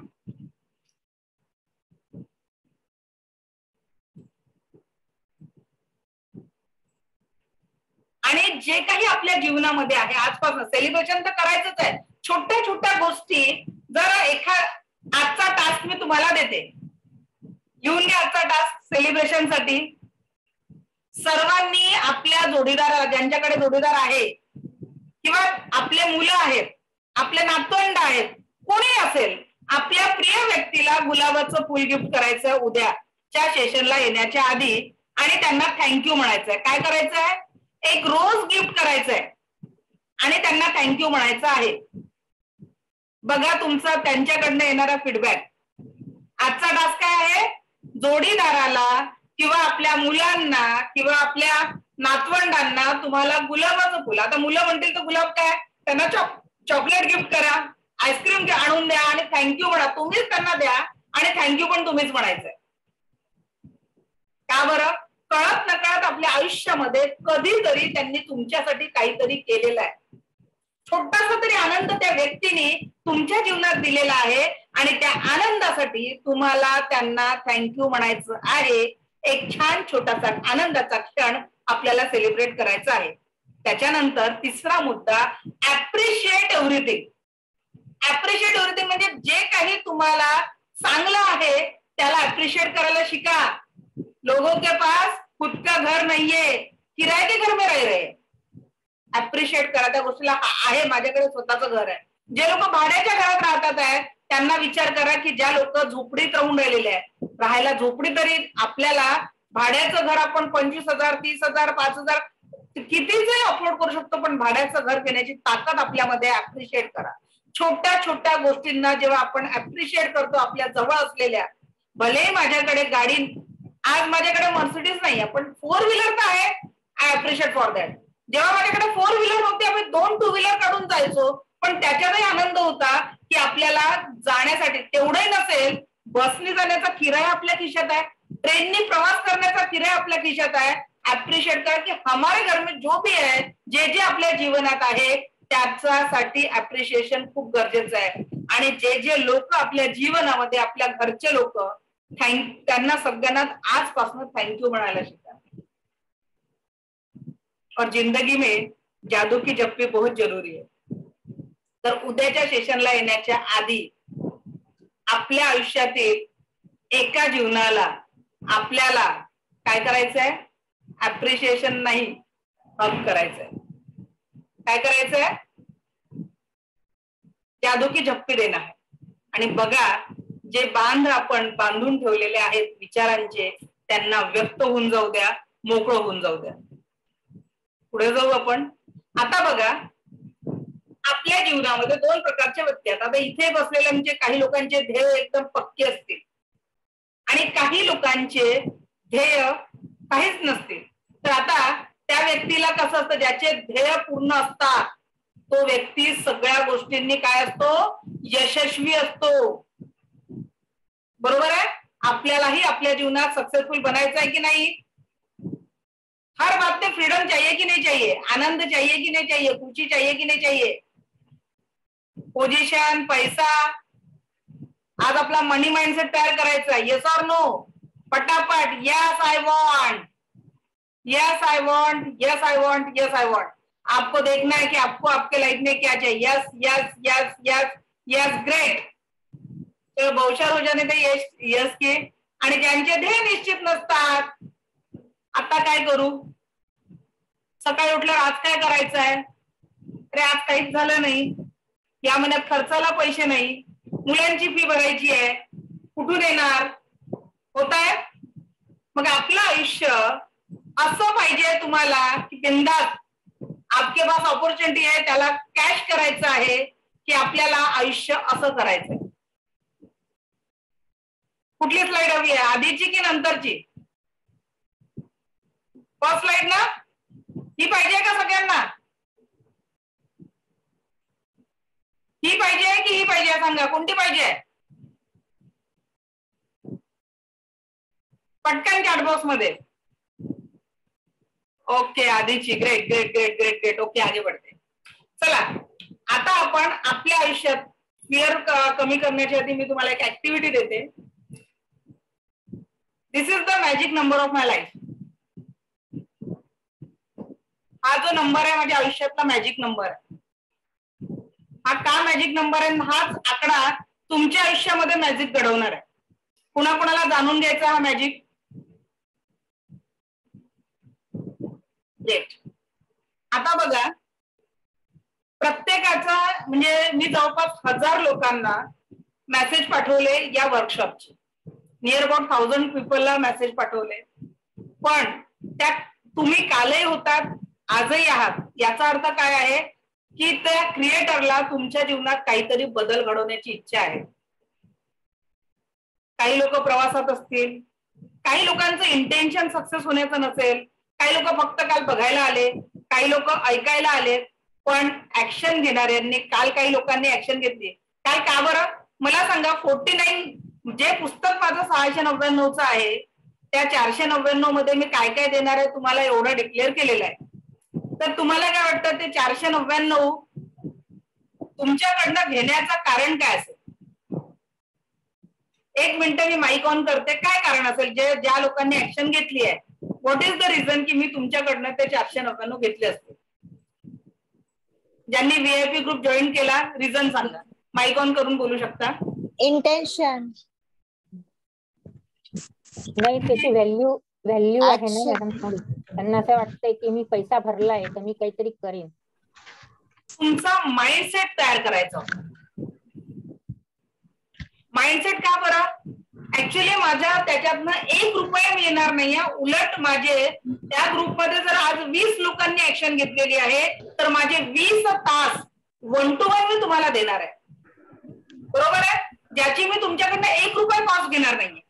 आणि जे काही आपल्या जीवनामध्ये आहे आजपासून सेलिब्रेशन तर करायचंच आहे. छोट्या छोट्या गोष्टी जर आजचा टास्क मी तुम्हाला देते, घेऊन घ्या आजचा टास्क सेलिब्रेशन साठी. सर्वांनी आपल्या जोडीदाराला, ज्यांच्याकडे जोडीदार आहे किंवा आपले मुलं आहेत, आपले नातवंड आहेत, कोणी असेल, आपल्या प्रिय व्यक्तीला गुलाबाचं फुल गिफ्ट करायचं उद्याच्या सेशनला येण्याच्या आधी आणि त्यांना थँक्यू म्हणायचंय. काय करायचंय? एक रोज गिफ्ट करायचंय आणि त्यांना थँक्यू म्हणायचं आहे. बघा तुमचा त्यांच्याकडनं येणारा फीडबॅक. आजचा टास्क काय आहे? जोडीदाराला किंवा आपल्या मुलांना किंवा आपल्या नातवंडांना तुम्हाला गुलाबाचं फुल, आता मुलं म्हणतील तर गुलाब काय, त्यांना चॉकलेट गिफ्ट करा, आईस्क्रीम आणून द्या आणि थँक्यू म्हणा. तुम्हीच त्यांना द्या आणि थँक्यू पण तुम्हीच म्हणायचंय. का बरं? कळत नकळत आपल्या आयुष्यामध्ये कधीतरी त्यांनी तुमच्यासाठी काहीतरी केलेलं आहे. छोटासा तरी आनंद त्या व्यक्तीने तुमच्या जीवनात दिलेला आहे आणि त्या आनंदासाठी तुम्हाला त्यांना थँक्यू म्हणायचं आहे. एक छान छोटासा आनंदाचा क्षण आपल्याला सेलिब्रेट करायचा आहे. त्याच्यानंतर तिसरा मुद्दा, ऍप्रिशिएट एव्हरीथिंग. ऍप्रिशिएट एव्हरीथिंग म्हणजे जे काही तुम्हाला चांगलं आहे त्याला ऍप्रिशिएट करायला शिका. लोगों के पास खुद का घर नाहीये, किराए के घर में रह रहे. ऍप्रिशिएट करा त्या गोष्टीला. आहे माझ्याकडे स्वतःचं घर आहे. जे लोक भाड्याच्या घरात राहतात आहे त्यांना विचार करा की ज्या लोक झोपडीत राहून राहिलेले आहे, राहायला झोपडी तरी आपल्याला भाड्याचं घर आपण 25,000, 30,000, 5,000 कितीही अफोर्ड करू शकतो, पण भाड्याचं घर घेण्याची ताकद आपल्यामध्ये. ऍप्रिशिएट करा छोट्या छोट्या गोष्टींना. जेव्हा आपण ऍप्रिशिएट करतो आपल्या जवळ असलेल्या, भले माझ्याकडे गाडी, आज माझ्याकडे मर्सिडीज नाही आहे पण 4 व्हीलर तर आहे, आय ऍप्रिशिएट फॉर दॅट. जेव्हा माझ्याकडे 4 व्हीलर होते आम्ही 2 2 व्हीलर काढून जायचो, पण त्याच्यातही आनंद होता की आपल्याला जाण्यासाठी तेवढंही नसेल, बसने जाण्याचा किराया आपल्या खिशात आहे, ट्रेननी प्रवास करण्याचा किराया आपल्या खिशात आहे. ऍप्रिशिएट करा की हमारे घर में जो भी है, जे जे आपल्या जीवनात आहे त्याच्यासाठी ऍप्रिशिएशन खूप गरजेचं आहे. आणि जे जे लोक आपल्या जीवनामध्ये, आपल्या घरचे लोक, त्यांना सगळ्यांना आजपासून थँक्यू म्हणायला शिका. और जिंदगी में जादू की जप्पी बहुत जरूरी है. तर उद्याच्या सेशनला येण्याच्या आधी आपल्या आयुष्यातील एका जीवनाला आपल्याला काय करायचंय? ऍप्रिशिएशन नाही, हक करायचंय. काय करायचंय? जादू की झप्पी देणं आहे. आणि बघा जे बांध आपण बांधून ठेवलेले आहेत विचारांचे, त्यांना व्यक्त होऊन जाऊ द्या, मोकळं होऊन जाऊ द्या. पुढे जाऊ आपण. आता बघा आपल्या जीवनामध्ये 2 प्रकारच्या व्यक्ती आहेत. आता इथे बसलेल्यांचे काही लोकांचे ध्येय एकदम पक्के असतील आणि काही लोकांचे ध्येय काहीच नसतील. तर आता त्या व्यक्तीला कसं असतं, ज्याचे ध्येय पूर्ण असतात तो व्यक्ती सगळ्या गोष्टींनी काय असतो? यशस्वी असतो. बरोबर आहे? आपल्यालाही आपल्या जीवनात सक्सेसफुल बनायचं आहे की नाही? हर बात में फ्रीडम चाहिए कि नहीं चाहिए? आनंद चाहिए कि नहीं चाहिए? खुशी चाहिए कि नहीं चाहिए? पोझिशन, पैसा, आज आपला मनी माइंडसेट तयार करायचा आहे. येस और नो? पटापट. Yes I want, yes I want, yes I want, yes I want. आपको देखना है कि आपको आपके लाइफ में क्या चाहिए. Yes yes yes yes yes, great. तर बहुशार हो जाने दे यस यस के. आणि ज्यांचे ध्येय निश्चित नसतात, आता काय करू? सकाळी उठल्यावर आज काय करायचं आहे? अरे आज काहीच झालं नाही, या महिन्यात खर्चाला पैसे नाही, मुलांची फी भरायची आहे, कुठून येणार? होत आहे. मग आपलं आयुष्य असं पाहिजे तुम्हाला की बिंदास, आपके पास ऑपॉर्च्युनिटी आहे, त्याला कॅश करायचं आहे की आपल्याला आयुष्य असं करायचंय. कुठली स्लाइड हवी आहे, आधीची की नंतरची? फर्स्ट स्लाइड ना? ही पाहिजे का सगळ्यांना? ही पाहिजे की ही पाहिजे? सांगा कोणती पाहिजे? पटकन चॅट बॉक्स मध्ये. ओके आधीची. Great great great great great. Okay आगे बढ़ते. चला आता आपण आपल्या आयुष्यात फिअर कमी करण्याच्या आधी मी तुम्हाला एक ऍक्टिव्हिटी देते. This is the magic number of my life. हा जो नंबर आहे माझ्या आयुष्यातला मॅजिक नंबर आहे. हा का मॅजिक नंबर आहे? हाच आकडा तुमच्या आयुष्यामध्ये मॅजिक घडवणार आहे. कुणाकुणाला जाणून घ्यायचा हा मॅजिक? ग्रेट. आता बघा, प्रत्येकाचा म्हणजे मी जवळपास 1000 लोकांना मेसेज पाठवले या वर्कशॉपचे. नियर अबाउट 1000 पीपलला मेसेज पाठवले. पण त्यात तुम्ही कालही होतात, आजही आहात. याचा अर्थ काय आहे की त्या क्रिएटरला तुमच्या जीवनात काहीतरी बदल घडवण्याची इच्छा आहे. काही लोक प्रवासात असतील, काही लोकांचं इंटेन्शन सक्सेस होण्याचं नसेल, काही लोक फक्त काल बघायला आले, काही लोक ऐकायला आले, पण ऍक्शन घेणाऱ्यांनी काल काही लोकांनी ऍक्शन घेतली. काल का बरं मला सांगा? 49 जे पुस्तक माझं 699चं आहे त्या 499 मध्ये मी काय काय देणार आहे तुम्हाला एवढं डिक्लेअर केलेलं आहे. तर तुम्हाला काय वाटतं ते 499 तुमच्याकडनं घेण्याचं कारण काय असेल? एक मिनिट मी माईक ऑन करते. काय कारण असेल जे ज्या लोकांनी ऍक्शन घेतली आहे? व्हॉट इज द रिझन की मी तुमच्याकडनं ते 499 घेतले असते? ज्यांनी व्हीआयपी ग्रुप जॉईन केला रिझन सांगा. माईक ऑन करून बोलू शकता. इंटेन्शन. नाही, त्याची व्हॅल्यू आहे ना मॅडम. थोडी त्यांना असं वाटतंय की मी पैसा भरलाय तर मी काहीतरी करेन. तुमचा माइंडसेट तयार करायचा. माइंडसेट का बरं? ऍक्च्युली माझ्या त्याच्यातनं 1 रुपया मिळणार नाहीये. उलट माझे त्या ग्रुपमध्ये जर आज 20 लोकांनी ऍक्शन घेतलेली आहे तर माझे 20 तास 1 to 1 मी तुम्हाला देणार आहे. बरोबर आहे? ज्याची मी तुमच्याकडनं 1 रुपया कॉस्ट घेणार नाहीये.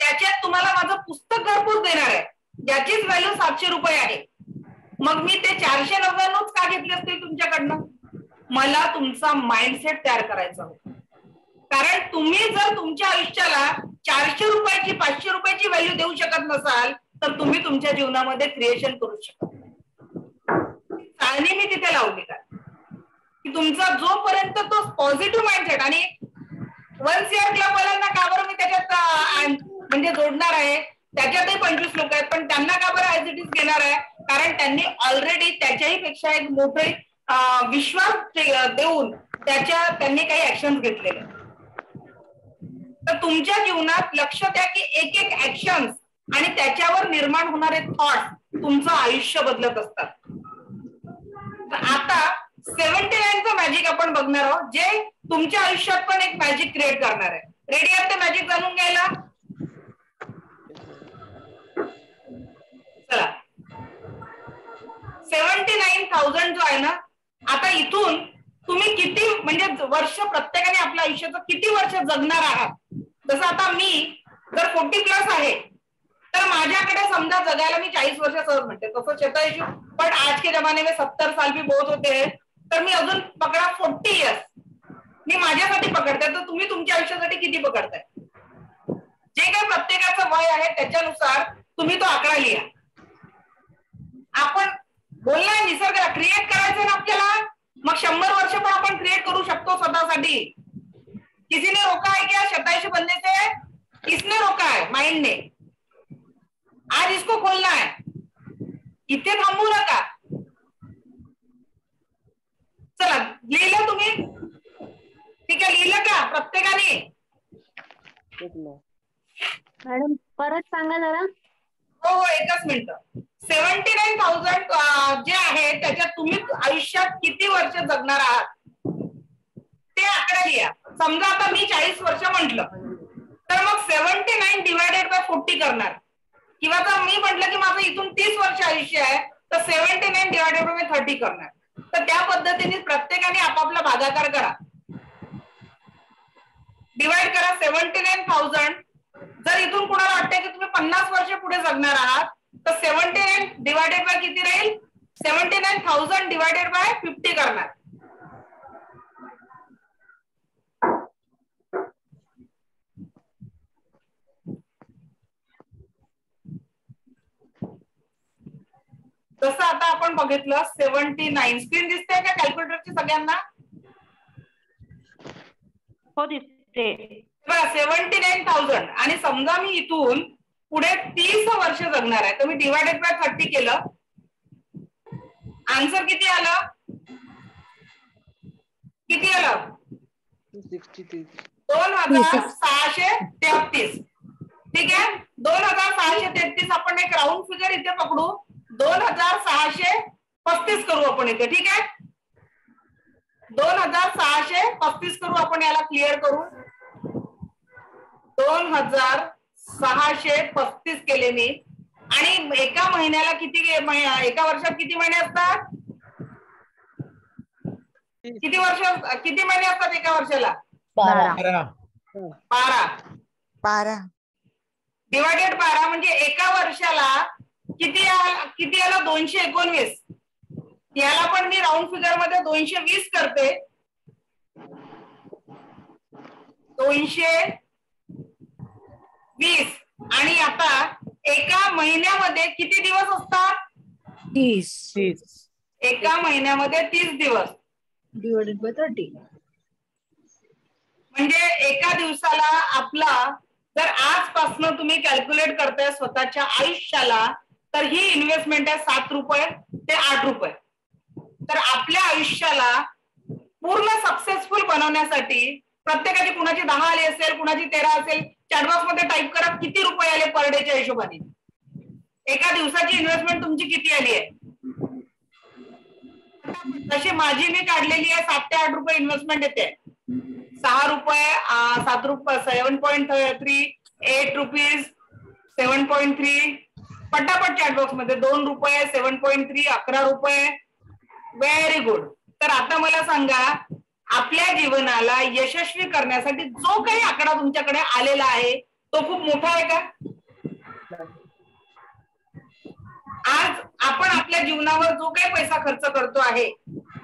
त्याच्यात तुम्हाला माझं पुस्तक घरपोच देणार आहे ज्याचीच व्हॅल्यू 700 रुपये आहे. मग मी ते 499 का घेतले असतील तुमच्याकडनं? मला तुमचा माइंडसेट तयार करायचा होता. कारण तुम्ही जर तुमच्या आयुष्याला 400 रुपयाची 500 रुपयाची व्हॅल्यू देऊ शकत नसाल तर तुम्ही तुमच्या जीवनामध्ये क्रिएशन करू शकता. चाळणी मी तिथे लावली का की तुमचा जोपर्यंत तो पॉझिटिव्ह माइंडसेट. आणि 1 CR क्लबवाल्यांना का बरं मी त्याच्यात म्हणजे जोडणार आहे? त्याच्यातही 25 लोक आहेत, पण त्यांना का बरं ऍज इट इज घेणार आहे? कारण त्यांनी ऑलरेडी त्याच्याही पेक्षा एक मोठे विश्वास देऊन त्यांनी काही ऍक्शन घेतलेले. तर तुमच्या जीवनात लक्ष द्या की एक एक ऍक्शन आणि त्याच्यावर निर्माण होणारे थॉट्स तुमचं आयुष्य बदलत असतात. तर आता 79चं मॅजिक आपण बघणार आहोत जे तुमच्या आयुष्यात पण एक मॅजिक क्रिएट करणार आहे. रेडी आहात ते मॅजिक जाणून घ्यायला? चला, 79,000 जो आहे ना, आता इथून तुम्ही किती म्हणजे वर्ष प्रत्येकाने आपल्या आयुष्याचं किती वर्ष जगणार आहात? जसं आता मी जर 40+ आहे तर माझ्याकडे समजा जगायला मी 40 वर्ष सहज म्हणते, तसं 47 पण आज के जमाने में 70 साल भी बहुत होते हैं. तर मी अजून पकडा 40 इयर्स मी माझ्यासाठी पकडते. तर तुम्ही तुमच्या आयुष्यासाठी किती पकडताय? जे काही प्रत्येकाचं वय आहे त्याच्यानुसार तुम्ही तो आकडा लिहा. आपण बोलणार निसर्गाला क्रिएट करायचं ना आपल्याला, मग 100 वर्ष पण आपण क्रिएट करू शकतो स्वतःसाठी. किसी ने रोका है क्या 27 बनने से? किसने रोका है? माइंड ने. आज इसको खोलना है. इथे थांबू नका. चला, लिहिलं तुम्ही? ठीक आहे, लिहिलं का प्रत्येकाने? मॅडम परत सांगा जरा. हो, एकच मिनिट. 79,000 जे आहे त्याच्यात तुम्ही आयुष्यात किती वर्ष जगणार आहात ते आकडा लिहा. समजा आता मी 40 वर्ष म्हटलं तर मग 79 डिवायडेड बाय 40 करणार. किंवा तर मी म्हटलं की माझं इथून 30 वर्ष आयुष्य आहे तर 79 डिवायडेड बाय 30 करणार. तर त्या पद्धतीने प्रत्येकाने आपापला भागाकार करा. डिवाइड करा 79,000. जर इथून कुणाला वाटतंय की तुम्ही 50 वर्ष पुढे जगणार आहात तर 79 डिवायडेड बाय किती राहील? 79,000 डिवायडेड बाय 50 करणार. जसं आता आपण बघितलं 79 स्क्रीन दिसते का कॅल्क्युलेटरची सगळ्यांना? हो दिसते. 79,000 आणि समजा मी इथून पुढे 30 वर्ष जगणार आहे तर मी डिवायडेड बाय 30 केलं, आन्सर किती आलं? किती आलं? 2633. ठीक आहे, 2633 आपण एक राऊंड फिगर इथे पकडू, 2635 करू आपण इथे. ठीक आहे, 2635 करू आपण, याला क्लिअर करू. 2635 केले मी. आणि एका महिन्याला किती, एका वर्षात किती महिने असतात? किती महिने असतात एका वर्षाला? 12 डिवायडेड 12 म्हणजे एका वर्षाला किती आलं? 219. याला पण मी राऊंड फिगर मध्ये 220 करते. 220. आणि आता एका महिन्यामध्ये किती दिवस असतात? 30. एका महिन्यामध्ये 30 दिवस डिवायडेड बाय 30. म्हणजे एका दिवसाला आपला, जर आजपासून तुम्ही कॅल्क्युलेट करताय स्वतःच्या आयुष्याला, तर ही इन्व्हेस्टमेंट आहे 7 रुपये ते 8 रुपये. तर आपल्या आयुष्याला पूर्ण सक्सेसफुल बनवण्यासाठी प्रत्येकाची, कुणाची 10 आली असेल, कुणाची 13 असेल, चॅटबॉक्स मध्ये टाईप करा किती रुपये आले पर डेच्या हिशोबाने. एका दिवसाची इन्व्हेस्टमेंट तुमची किती आली आहे? तशी माझी मी काढलेली आहे 7 ते 8 रुपये इन्व्हेस्टमेंट येते. 6 रुपये, 7 रुपये, 7.3, 8 रुपीज, 7.3. पटापट चॅटबॉक्स मध्ये 2 रुपये, 7.3, 11 रुपये. Very good. तर आता मला सांगा, आपल्या जीवनाला यशस्वी करण्यासाठी जो काही आकडा तुमच्याकडे आलेला आहे तो खूप मोठा आहे का? आज आपण आपल्या जीवनावर जो काही पैसा खर्च करतो आहे,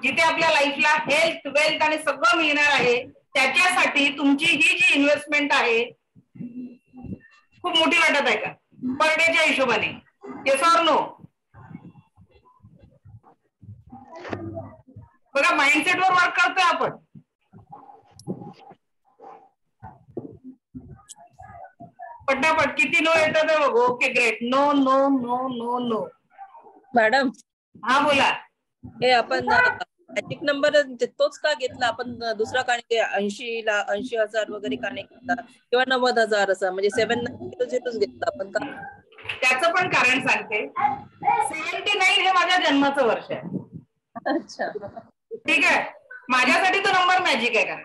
जिथे आपल्या लाईफला हेल्थ, वेल्थ आणि सगळं मिळणार आहे, त्याच्यासाठी तुमची ही जी इन्व्हेस्टमेंट आहे खूप मोठी वाटत आहे का पर डेच्या हिशोबाने? Yes or no? बघा, माइंडसेटवर वर्क करतोय आपण. पटापट किती नो येतात आहे बघ. Okay, great. No no no no no. Madam, हा बोला. हे आपण मॅजिक नंबर तोच का घेतला आपण? दुसरा का 80,000 वगैरे का नाही घेतला, किंवा 90,000 असा, म्हणजे 790 घेतला आपण का? त्याचं पण कारण सांगते. 79 हे माझ्या जन्माचं वर्ष आहे. अच्छा, ठीक आहे, माझ्यासाठी तो नंबर मॅजिक आहे. कारण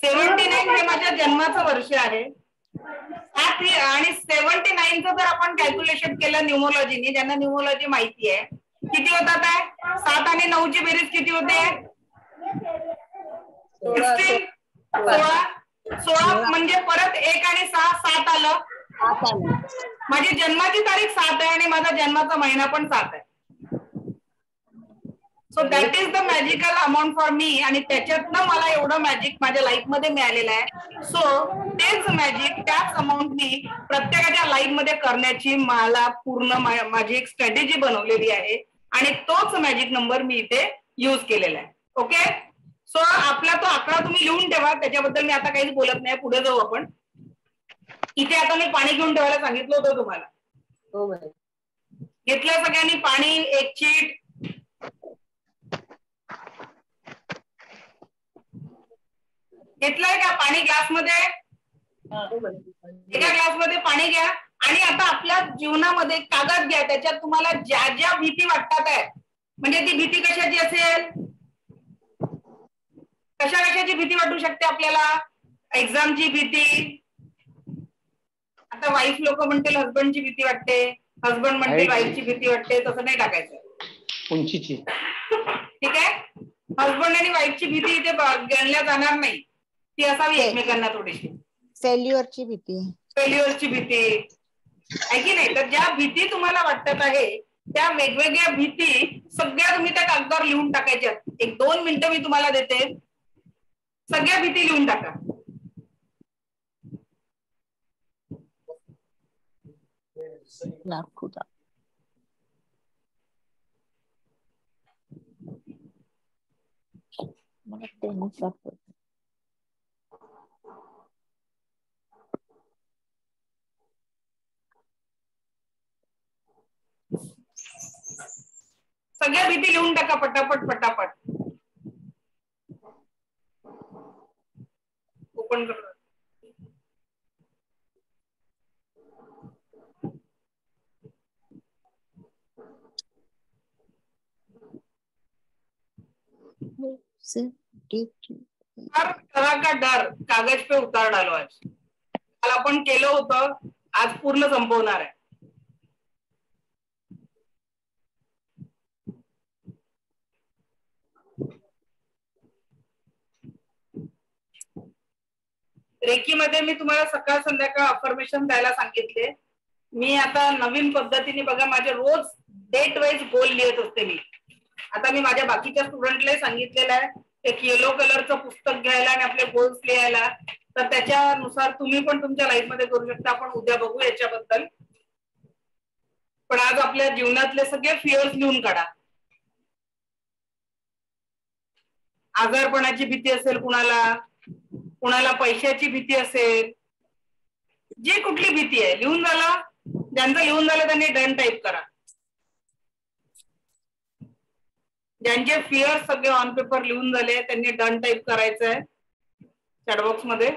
79 हे माझ्या जन्माचं वर्ष आहे. आणि 79चं जर आपण कॅल्क्युलेशन केलं न्यूमरोलॉजीने, ज्यांना न्यूमरोलॉजी माहिती आहे, किती होतात आहे? 7 आणि 9ची बेरीज किती होते? 16 म्हणजे परत 1 आणि 6, 7 आलं. माझी जन्माची तारीख 7 आहे आणि माझा जन्माचा महिना पण 7 आहे. So that is the magical amount for me. आणि त्याच्यातनं मला एवढं मॅजिक माझ्या लाईफ मध्ये मिळालेलं आहे. सो तेच मॅजिक, त्याच अमाऊंटनी प्रत्येकाच्या लाईफ मध्ये करण्याची मला पूर्ण माझी एक स्ट्रॅटेजी बनवलेली आहे. आणि तोच मॅजिक नंबर मी इथे यूज केलेला आहे. ओके, सो आपला तो आकडा तुम्ही लिहून ठेवा. त्याच्याबद्दल मी आता काहीच बोलत नाही, पुढे जाऊ आपण. इथे आता मी पाणी घेऊन ठेवायला सांगितलं होतं तुम्हाला. हो, घेतलं सगळ्यांनी पाणी? एक चीट. घेतलंय का पाणी ग्लासमध्ये? एका ग्लासमध्ये पाणी घ्या. आणि आता आपल्या जीवनामध्ये कागद घ्या. त्याच्यात तुम्हाला ज्या ज्या भीती वाटतात आहे, म्हणजे ती भीती कशाची असेल? कशाची भीती वाटू शकते आपल्याला? एक्झामची भीती. आता वाईफ लोक म्हणतील हसबंडची भीती वाटते, हसबंड म्हणतील वाईफची भीती वाटते. तसं नाही टाकायचं. उंचीची. ठीक आहे, हसबंड आणि वाईफची भीती इथे गणल्या जाणार नाही. ती असावी एकमेकांना थोडीशी. फेल्युअरची भीती. फेल्युअरची भीती आहे की नाही? तर ज्या भीती तुम्हाला वाटत आहे, त्या वेगवेगळ्या भीती सगळ्या तुम्ही त्या कागदावर लिहून टाकायच्या. 1-2 मिनिटं मी तुम्हाला देते. सगळ्या भीती लिहून टाका. मला टेनिस दाखव. सगळ्या भीती लिहून टाका पटापट पटापट. ओपन कर. हर तरह का डर कागज पे उतार डालो. आज काल आपण केलं होतं, आज पूर्ण संपवणार आहे. रेकीमध्ये मी तुम्हाला सकाळ संध्याकाळ अफर्मेशन द्यायला सांगितले. मी आता नवीन पद्धतीने बघा, माझे रोज डेट वाईज गोल लिहित असते मी. आता मी माझ्या बाकीच्या स्टुडंटला सांगितलेलं आहे एक येलो कलरचं पुस्तक घ्यायला आणि आपले गोल्स लिहायला. तर त्याच्यानुसार तुम्ही पण तुमच्या लाईफ मध्ये करू शकता. आपण उद्या बघू याच्याबद्दल. पण आज आपल्या जीवनातले सगळे फिअर्स लिहून काढा. आजारपणाची भीती असेल कुणाला, कुणाला पैशाची भीती असेल, जी कुठली भीती आहे लिहून झाला. ज्यांचं लिहून झालं त्यांनी डन टाईप करा. ज्यांचे फिअर सगळे ऑन पेपर लिहून झाले त्यांनी डन टाईप करायचं आहे चॅटबॉक्स मध्ये.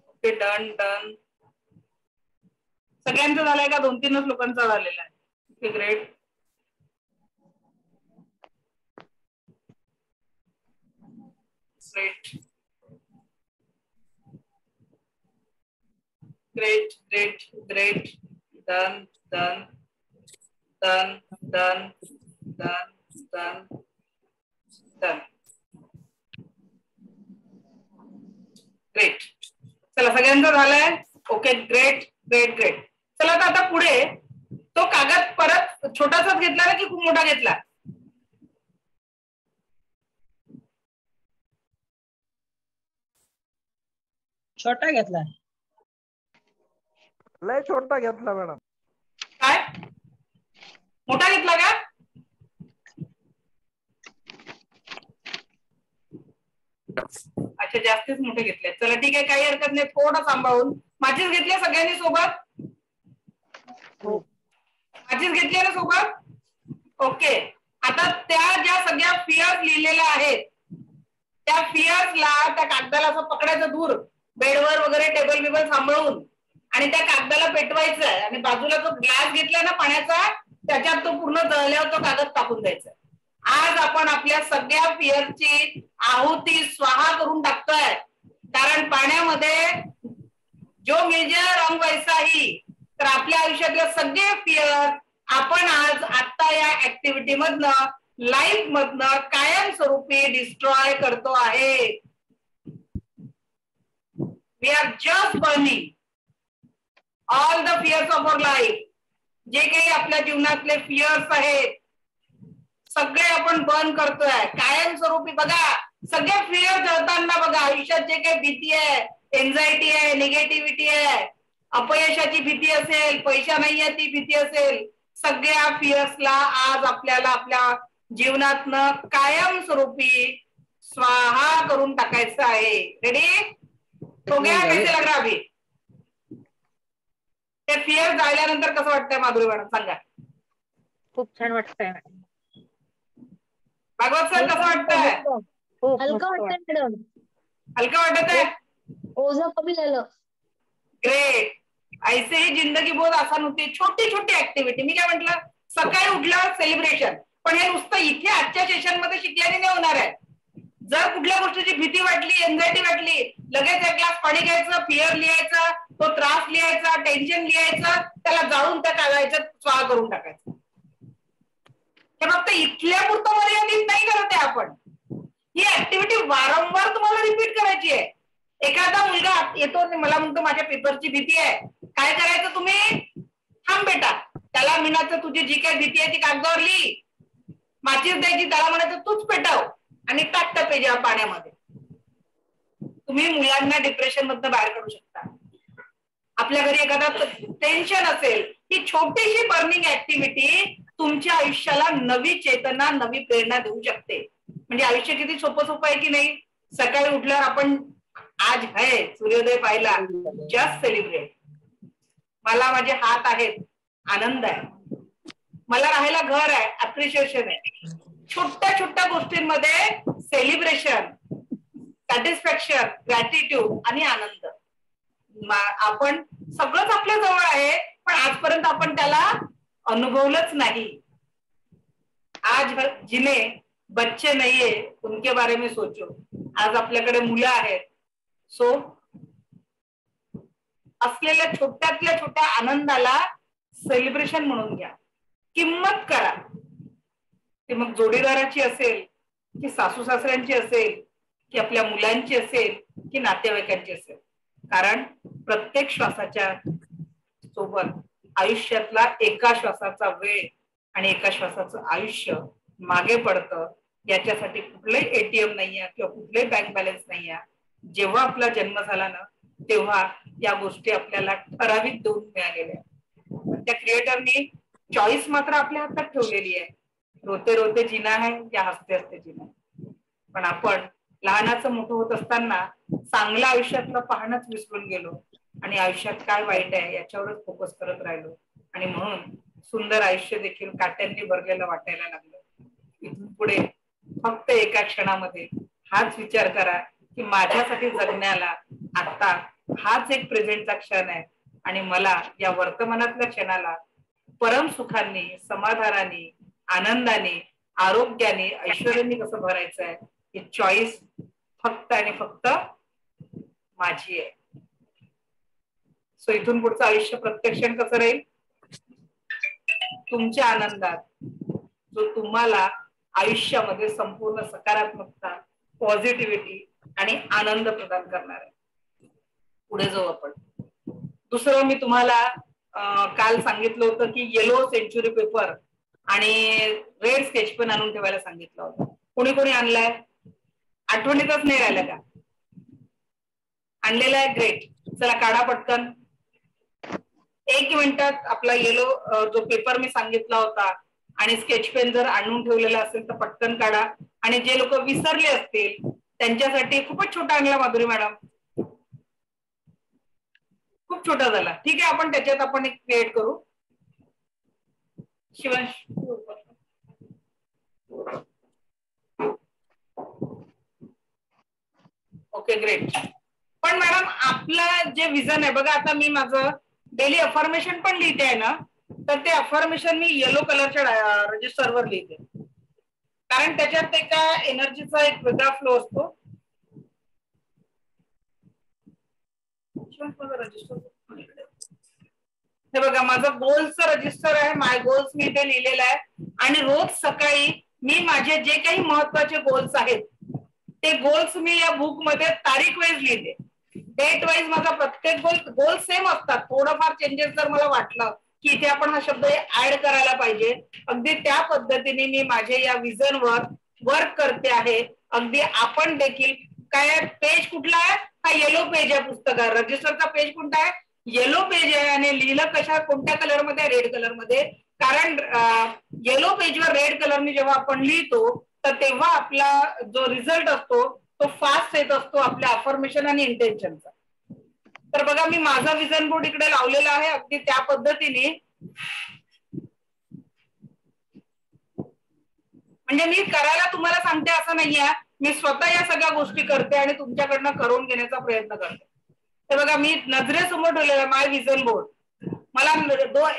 Okay, done done. सगळ्यांचं झालंय का? 2-3 लोकांचा झालेला आहे. Okay, great. Great great great great. Done done done done done done done. Great. चला सगळ्यांचं झालंय. Okay, great great great. चला आता पुढे तो कागद परत छोटासाच घेतला ना की खूप मोठा घेतला? छोटा घेतला. लय छोटा घेतला मॅडम. काय मोठा घेतला का? अच्छा, जास्तीच मोठे घेतले. चला ठीक आहे, काही हरकत नाही. थोडं सांभाळून. माझीच घेतले सगळ्यांनी सोबत? माझीच घेतली ना सोबत? ओके. आता त्या ज्या सगळ्या फिअर्स लिहिलेल्या आहेत त्या फिअर्सला त्या कागदाला असं पकडायचं दूर, बेडवर वगैरे टेबल बिबल सांभाळून, आणि त्या कागदाला पेटवायचं आहे. आणि बाजूला जो ग्लास घेतला ना पाण्याचा, त्याच्यात तो पूर्ण जळल्यावर तो कागद टाकून द्यायचा. आज आपण आपल्या सगळ्या फिअरची आहुती स्वाहा करून टाकतोय. कारण पाण्यामध्ये जो मेजर रंग वैसा ही. तर आपल्या आयुष्यातले सगळे फिअर आपण आज आता या ऍक्टिव्हिटी मधनं, लाईफ मधनं कायमस्वरूपी डिस्ट्रॉय करतो आहे. We are just burning all the fears of our life. जे काही आपल्या जीवनातले फिअर्स आहेत सगळे आपण बर्न करतोय कायमस्वरूपी. बघा सगळे फिअर जळताना बघा. आयुष्यात जे काही भीती आहे, एन्झायटी आहे, निगेटिव्हिटी आहे, अपयशाची भीती असेल, पैसा नाहीये ती भीती असेल, सगळ्या फिअर्सला आज आपल्याला आपल्या जीवनातनं कायमस्वरूपी स्वाहा करून टाकायचं आहे. रेडी? तो गया कैसे लग रहा अभी? ते फिअर जाळल्यानंतर कसं वाटतंय माधुरी मॅडम सांगा? खूप छान वाटतंय. भागवत सर कसं वाटतंय? हलका वाटतंय मॅडम. हलका वाटत आहे? ओझं कमी झालं. ग्रेट. ऐसे ही जिंदगी बहुत आसान होती. छोटी छोटी ऍक्टिव्हिटी. मी काय म्हटलं, सकाळी उठल्यावर सेलिब्रेशन. पण हे नुसतं इथे आजच्या सेशन मध्ये शिकल्याने नाही होणार आहे. जर कुठल्या गोष्टीची भीती वाटली, एन्झायटी वाटली, लगेच एक ग्लास पाणी घ्यायचं, फिअर लिहायचा, तो त्रास लिहायचा, टेन्शन लिहायचं, त्याला जाळून त्या कागदाच्यात स्वाहा करून टाकायचं. हे फक्त इथल्या पुरतं मर्यादित नाही करत आहे आपण. ही ऍक्टिव्हिटी वारंवार तुम्हाला रिपीट करायची आहे. एखादा मुलगा येतो, मला म्हणतो माझ्या पेपरची भीती आहे, काय करायचं तुम्ही? थांब बेटा, त्याला म्हणायचं तुझी जी काही भीती आहे ती कागदावर लिही, माचीस द्यायची, त्याला म्हणायचं तूच पेटाव आणि टाक त्या पेजावर पाण्यामध्ये. तुम्ही मुलांना डिप्रेशन मधनं बाहेर काढू शकता. आपल्या घरी एखादा टेन्शन असेल, ही छोटीशी बर्निंग ऍक्टिव्हिटी तुमच्या आयुष्याला नवी चेतना, नवी प्रेरणा देऊ शकते. म्हणजे आयुष्य किती सोपं सोपं आहे की नाही. सकाळी उठल्यावर आपण आज आहे सूर्योदय पाहिला, जस्ट सेलिब्रेट. मला माझे हात आहेत, आनंद आहे. मला राहायला घर आहे, अप्रिशिएशन आहे. छोट्या छोट्या गोष्टींमध्ये सेलिब्रेशन, सॅटिस्फॅक्शन, ग्रॅटिट्यूड आणि आनंद. आपण सगळंच आपल्या जवळ आहे, पण आजपर्यंत आपण त्याला अनुभवलंच नाही. आज जिन्हें बच्चे नाहीये उनके बारे में सोचो. आज आपल्याकडे मुलं आहेत. सो असलेल्या छोट्यातल्या छोट्या आनंदाला सेलिब्रेशन म्हणून घ्या, किंमत करा. ते मग जोडीदाराची असेल की सासू सासऱ्यांची असेल की आपल्या मुलांची असेल की नातेवाईकांची असेल. कारण प्रत्येक श्वासाच्या सोबत आयुष्यातला एका श्वासाचा वेळ आणि एका श्वासाचं आयुष्य मागे पडतं. याच्यासाठी कुठलंही एटीएम नाहीये किंवा कुठलंही बँक बॅलन्स नाहीये. जेव्हा आपला जन्म झाला ना तेव्हा या गोष्टी आपल्याला ठराविक देऊन मिळालेल्या. त्या क्रिएटरनी चॉईस मात्र आपल्या हातात ठेवलेली आहे. रोते रोते जिना है या हसते हसते जिना. पण आपण लहानाचं मोठं होत असताना चांगल्या आयुष्यातलं पाहणंच विसरून गेलो आणि आयुष्यात काय वाईट आहे याच्यावरच फोकस करत राहिलो. आणि म्हणून सुंदर आयुष्य देखील काट्यांनी भरलेलं वाटायला लागलं. इथून पुढे फक्त एका क्षणामध्ये हाच विचार करा की माझ्यासाठी जगण्याला आता हाच एक प्रेझेंटचा क्षण आहे आणि मला या वर्तमानातल्या क्षणाला परम सुखांनी, समाधानाने, आनंदाने, आरोग्याने, ऐश्वर्याने कसं भरायचं आहे ही चॉईस फक्त आणि फक्त माझी आहे. सो इथून पुढचं आयुष्य प्रत्येक क्षण कसं राहील, तुमच्या आनंदात, जो तुम्हाला आयुष्यामध्ये संपूर्ण सकारात्मकता, पॉझिटिव्हिटी आणि आनंद प्रदान करणार आहे. पुढे जाऊ आपण. दुसरं मी तुम्हाला काल सांगितलं होतं की येलो सेंचुरी पेपर आणि रेड स्केच पेन आणून ठेवायला सांगितलं होतं. कोणी कोणी आणलाय? आठवणीतच नाही राहिलं का? आणलेला आहे, ग्रेट. चला काढा पटकन. 1 मिनिटात आपला येलो जो पेपर मी सांगितला होता आणि स्केच पेन जर आणून ठेवलेला असेल तर पटकन काढा. आणि जे लोक विसरले असतील त्यांच्यासाठी खूपच छोटा आणला माधुरी मॅडम, खूप छोटा झाला. ठीक आहे, आपण त्याच्यात आपण एक क्रिएट करू. Shivansh, okay great. पण मॅडम आपलं जे विजन आहे बघा, आता मी माझं डेली अफर्मेशन पण लिहिते आहे ना, तर ते अफर्मेशन मी येलो कलरच्या रजिस्टरवर लिहिते. कारण त्याच्यात एका एनर्जीचा एक वेगळा फ्लो असतो. हे बघा माझं गोल्सचं रजिस्टर आहे, माय गोल्स मी इथे लिहिलेलं आहे. आणि रोज सकाळी मी माझे जे काही महत्वाचे गोल्स आहेत ते गोल्स मी या बुक मध्ये तारीख वाईज लिहिते. डेट वाईज माझा प्रत्येक गोल सेम असतात. थोडंफार चेंजेस जर मला वाटलं की इथे आपण हा शब्द ऍड करायला पाहिजे, अगदी त्या पद्धतीने मी माझे या विजनवर वर्क करते आहे. अगदी आपण देखील काय, पेज कुठला आहे? हा येलो पेज आहे पुस्तकात. रजिस्टरचा पेज कोणता आहे? येलो पेज आहे. आणि लिहिलं कशा, कोणत्या कलर मध्ये? रेड कलर मध्ये. कारण येलो पेजवर रेड कलरने जेव्हा आपण लिहितो तर तेव्हा आपला जो रिझल्ट असतो तो फास्ट येत असतो आपल्या अफर्मेशन आणि इंटेन्शनचा. तर बघा मी माझा विजन बोर्ड इकडे लावलेला आहे अगदी त्या पद्धतीने. म्हणजे मी करायला तुम्हाला सांगते असं नाहीये, मी स्वतः या सगळ्या गोष्टी करते आणि तुमच्याकडनं करून घेण्याचा प्रयत्न करते. हे बघा मी नजरेसमोर ठेवलेला माय विजन बोर्ड. मला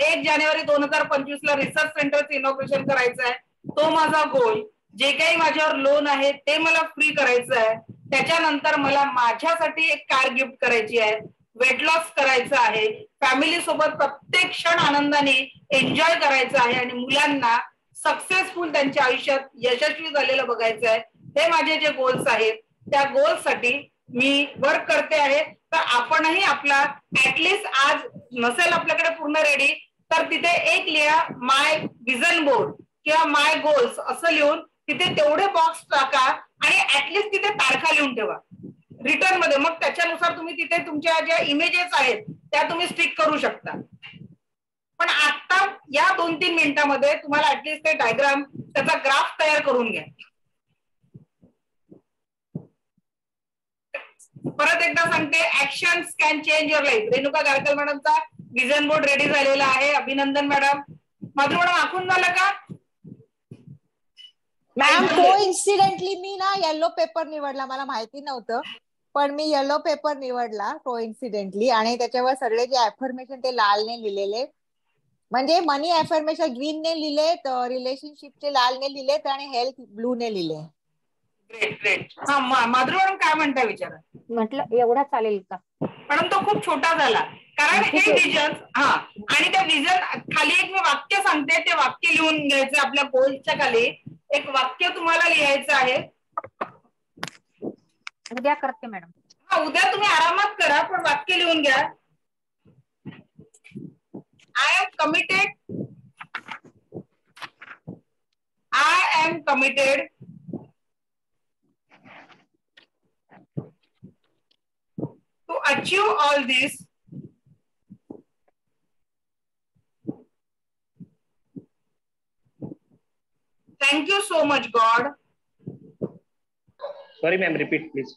1 जानेवारी 2025 ला रिसर्च सेंटरचं इनॉग्रेशन करायचं आहे. तो माझा गोल. जे काही माझ्यावर लोन आहे ते मला फ्री करायचं आहे. त्याच्यानंतर मला माझ्यासाठी एक कार गिफ्ट करायची आहे. वेट लॉस करायचं आहे. फॅमिली सोबत प्रत्येक क्षण आनंदाने एन्जॉय करायचं आहे. आणि मुलांना सक्सेसफुल त्यांच्या आयुष्यात यशस्वी झालेलं बघायचं आहे. हे माझे जे गोल्स आहेत त्या गोल्ससाठी मी वर्क करते आहे. तर आपणही आपला ऍटलिस्ट आज नसेल आपल्याकडे पूर्ण रेडी तर तिथे एक लिहा माय विजन बोर्ड किंवा माय गोल्स असं लिहून तिथे तेवढे बॉक्स टाका आणि ऍटलिस्ट तिथे तारखा लिहून ठेवा रिटर्न मध्ये. मग त्याच्यानुसार तुम्ही तिथे तुमच्या ज्या इमेजेस आहेत त्या तुम्ही स्टिक करू शकता. पण आता या 2-3 मिनिटांमध्ये तुम्हाला ऍटलिस्ट ते डायग्राम त्याचा ग्राफ तयार करून घ्या. परत एकदा सांगते, actions can change your life. Renuka Garkar मॅडमचा विजन बोर्ड रेडी झालेला आहे. अभिनंदन मॅडम. माधुरी मॅडम आखून झालं का? मॅम कोइन्सिडेंटली मी ना येलो पेपर निवडला, मला माहिती नव्हतं पण मी येलो पेपर निवडला कोइन्सिडेंटली आणि त्याच्यावर सगळे जे अफर्मेशन ते लालने लिहिलेले, म्हणजे मनी अफर्मेशन ग्रीनने लिहिलेत, रिलेशनशिपचे लालने लिहिलेत आणि हेल्थ ब्लूने लिहिले. Great great. हा माधुरी मॅडम काय म्हणताय विचारा. म्हटलं एवढा चालेल का? मॅडम तो खूप छोटा झाला कारण हे विजन, हा, आणि त्या विजन खाली एक मी वाक्य सांगते, ते वाक्य लिहून घ्यायचं. आपल्या गोल्सच्या खाली एक वाक्य तुम्हाला लिहायचं आहे. उद्या करते मॅडम. हा, उद्या तुम्ही आरामात करा पण वाक्य लिहून घ्या. I am committed, I am committed to achieve all this thank you so much God. Sorry ma'am, repeat please.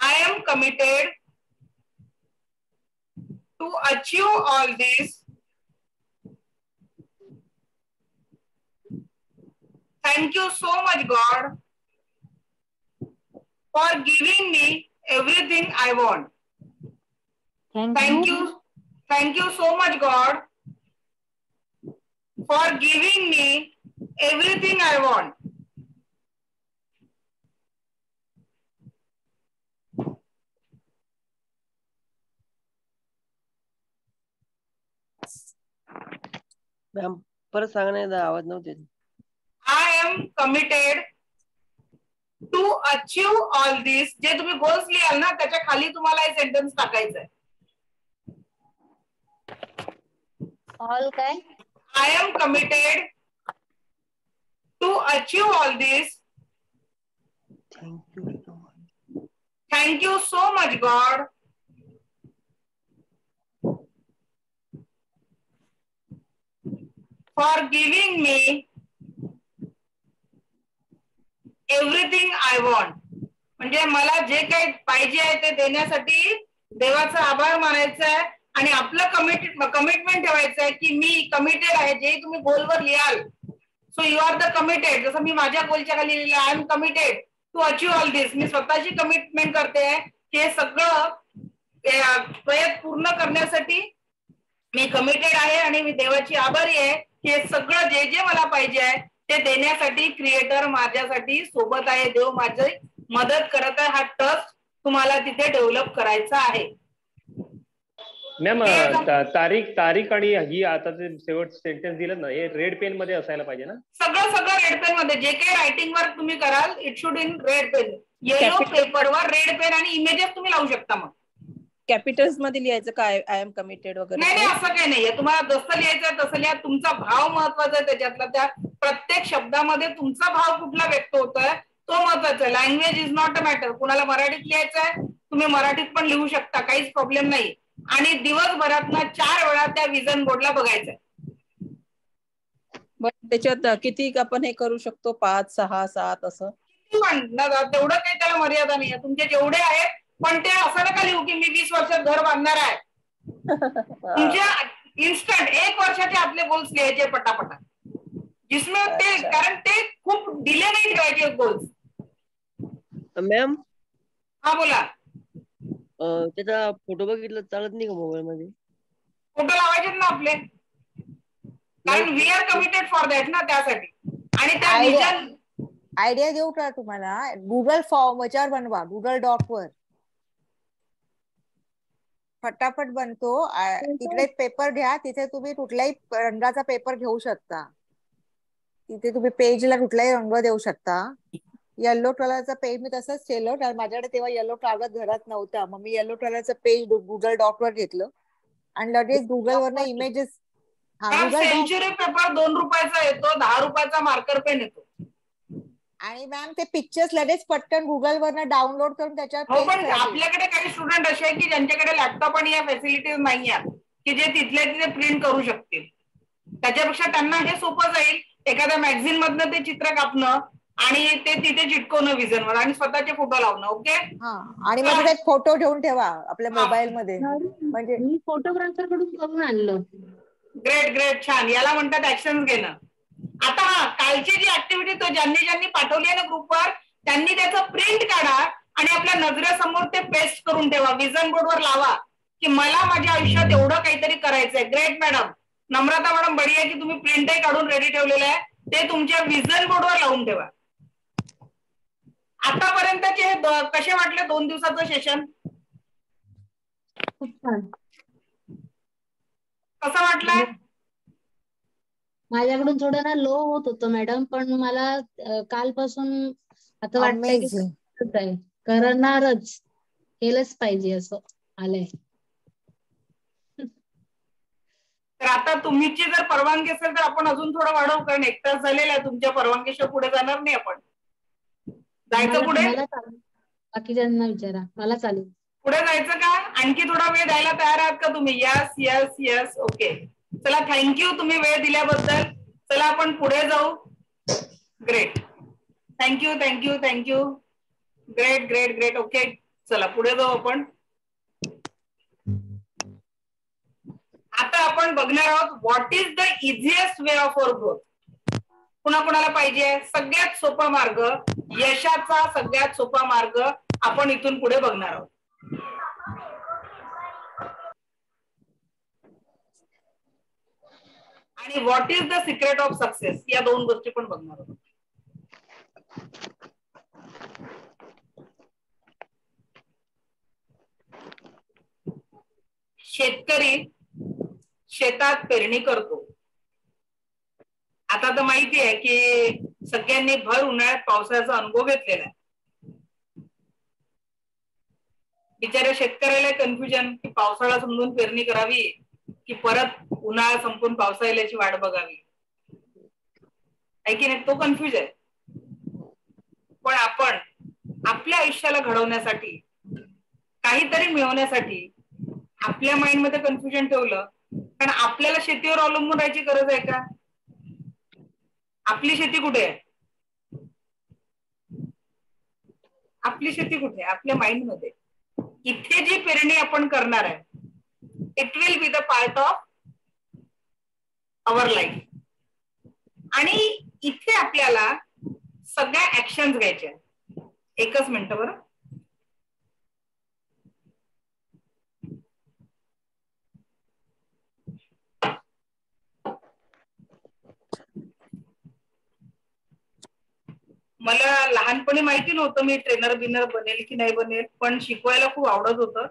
I am committed to achieve all this. Thank you so much God for giving me everything I want. Thank you so much God for giving me everything I want. Ma'am परत सांगा ना, आवाज नव्हते. I am committed to achieve all this. जे तुम्ही goals लिहाल ना त्याच्या खाली तुम्हाला हे सेंटेन्स टाकायचं आहे. ऑल काय? I am committed to achieve all this. Thank you so much God for giving me everything I want. म्हणजे मला जे काही पाहिजे आहे ते देण्यासाठी देवाचा आभार मानायचा आहे आणि आपलं कमिटमेंट ठेवायचं आहे की मी कमिटेड आहे. जे तुम्ही गोलवर लिहाल, so you are the committed. जसं मी माझ्या गोलच्या खाली लिहिलं, I am committed to achieve all this. मी स्वतःची कमिटमेंट करते की हे सगळं प्रयत्न पूर्ण करण्यासाठी मी कमिटेड आहे आणि मी देवाची आभारी आहे की हे सगळं जे जे मला पाहिजे आहे ते देण्यासाठी क्रिएटर माझ्यासाठी सोबत आहे. देव माझी मदत करत आहे. हा ट्रस्ट तुम्हाला तिथे डेव्हलप करायचा आहे. मॅम तारीख आणि ही आता ते शेवट सेंटेन्स दिलं ना, हे रेड पेन मध्ये असायला पाहिजे ना? सगळं रेड पेन मध्ये जे काही रायटिंग वर्क तुम्ही कराल it should in red pen. Yellow पेपरवर रेड पेन आणि इमेजेस तुम्ही लावू शकता. मग कॅपिटल्स मध्ये लिहायचं काय, आय एम कमिटेड वगैरे? नाही, असं काही नाहीये. तुम्हाला जसं लिहायचं तसं लिहा. तुमचा भाव महत्वाचा आहे त्याच्यातला. त्या प्रत्येक शब्दामध्ये तुमचा भाव कुठला व्यक्त होतोय तो महत्वाचा आहे. Language is not a matter. कुणाला मराठीत लिहायचं आहे तुम्ही मराठीत पण लिहू शकता, काहीच प्रॉब्लेम नाही. आणि दिवसभरात 4 वेळा त्या विजन बोर्डला बघायचंय. त्याच्यात किती आपण हे करू शकतो? 5, 6, 7 असं पण तेवढं काही त्याला मर्यादा नाही. तुमचे जेवढे आहेत, पण ते असं नका लिहू की मी 20 वर्षात घर बांधणार आहे. तुमच्या इन्स्टंट 1 वर्षाचे आपले गोल्स लिहायचे पटापटा. जिसमें ते, कारण ते खूप डिले नाही ठेवायचे गोल्स. मॅम हा बोला. त्याचा फोटो बघितलं चालत नाही का मोबाईल मध्ये? फोटो लावायचे ना आपले, कारण we are committed for that ना, त्यासाठी. आणि त्या विजन आयडिया देऊ का तुम्हाला? गुगल फॉर्म याच्यावर बनवा, गुगल डॉक वर फटाफट बनतो. तिकडे पेपर घ्या, तिथे तुम्ही कुठल्याही रंगाचा पेपर घेऊ शकता. तिथे तुम्ही पेजला कुठलाही रंग देऊ शकता. येलो कलरचा पेज मी तसंच केलं कारण माझ्याकडे तेव्हा येलो कागद घरात नव्हता. मग मी येलो कलरचं पेज गुगल डॉक वर घेतलं आणि लगेच गुगल वरनं इमेजेस. सेंचुरी पेपर 2 रुपयाचा येतो, 10 रुपयाचा मार्कर पेन येतो. आणि मॅम ते पिक्चर्स लगेच पटकन गुगल वरनं डाउनलोड करून त्याच्यावर. हो, पण आपल्याकडे काही स्टुडंट असे आहेत की ज्यांच्याकडे लॅपटॉप आणि या फॅसिलिटीज नाही आहेत. की जे तिथल्या तिथे प्रिंट करू शकतील. त्याच्यापेक्षा त्यांना हे सोपं जाईल एखाद्या मॅगझिन मधनं ते चित्र कापणं आणि ते तिथे चिटकवणं विजनवर आणि स्वतःचे फोटो लावणं. ओके. आणि मग तिथे एक फोटो ठेवून ठेवा आपल्या मोबाईल मध्ये. म्हणजे मी फोटोग्राफर कडून करून आणलं. ग्रेट ग्रेट, छान. याला म्हणतात ऍक्शन घेणं. आता हा कालची जी ऍक्टिव्हिटी तो ज्यांनी पाठवली आहे ना ग्रुपवर, त्यांनी त्याचं प्रिंट काढा आणि आपल्या नजरेसमोर ते पेस्ट करून ठेवा, विजन बोर्डवर लावा की मला माझ्या आयुष्यात एवढं काहीतरी करायचंय. Great madam. नम्रता मॅडम बढिया की तुम्ही प्रिंटही काढून रेडी ठेवलेलं आहे, ते तुमच्या विजन बोर्डवर लावून ठेवा. आतापर्यंतचे हे कसे वाटले 2 दिवसाचं सेशन? खूप छान. कसं वाटलंय? माझ्याकडून थोडं ना लो होत होतं मॅडम, पण मला कालपासून आता वाटतंय की करणारच, केलंच पाहिजे असं आलंय. तर आता तुमची जर परवानगी असेल तर आपण अजून थोडं वाढवू, कारण 1 तास झालेला आहे. तुमच्या परवानगीशिवाय पुढे जाणार नाही आपण. जायचं पुढे? बाकीच्यांना विचारा, मला चालेल. पुढे जायचं का? आणखी थोडा वेळ द्यायला तयार आहात का तुम्ही? Yes yes yes. ओके, चला, थँक्यू तुम्ही वेळ दिल्याबद्दल. चला आपण पुढे जाऊ. Great, thank you thank you thank you. Great great great. Okay, चला पुढे जाऊ आपण. आता आपण बघणार आहोत what is the easiest way of our growth. कुणाला पाहिजे सगळ्यात सोपा मार्ग, यशाचा सगळ्यात सोपा मार्ग आपण इथून पुढे बघणार आहोत. आणि what is the secret of success, या 2 गोष्टी पण बघणार आहोत. शेतकरी शेतात पेरणी करतो. आता तर माहिती आहे की सगळ्यांनी भर उन्हाळ्यात पावसाचा अनुभव घेतलेला आहे. बिचाऱ्या शेतकऱ्याला कन्फ्युजन की पावसाळा समजून पेरणी करावी की परत उन्हाळा संपून पावसाळा येण्याची वाट बघावी, आहे की नाही? तो कन्फ्युज आहे. पण आपण आपल्या आयुष्याला घडवण्यासाठी, काहीतरी मिळवण्यासाठी आपल्या माइंड मध्ये कन्फ्युजन ठेवलं, कारण आपल्याला शेतीवर अवलंबून राहायची गरज आहे का? आपली शेती कुठे आहे? आपली शेती कुठे आहे? आपल्या माइंड मध्ये. इथे जी पेरणी आपण करणार आहे, it will be the part of our life. आणि इथे आपल्याला सगळ्या ऍक्शन्स घ्यायच्या. एकच मिनिट बरं. मला लहानपणी माहिती नव्हतं मी ट्रेनर बिनर बनेल की नाही बनेल, पण शिकवायला खूप आवडत होतं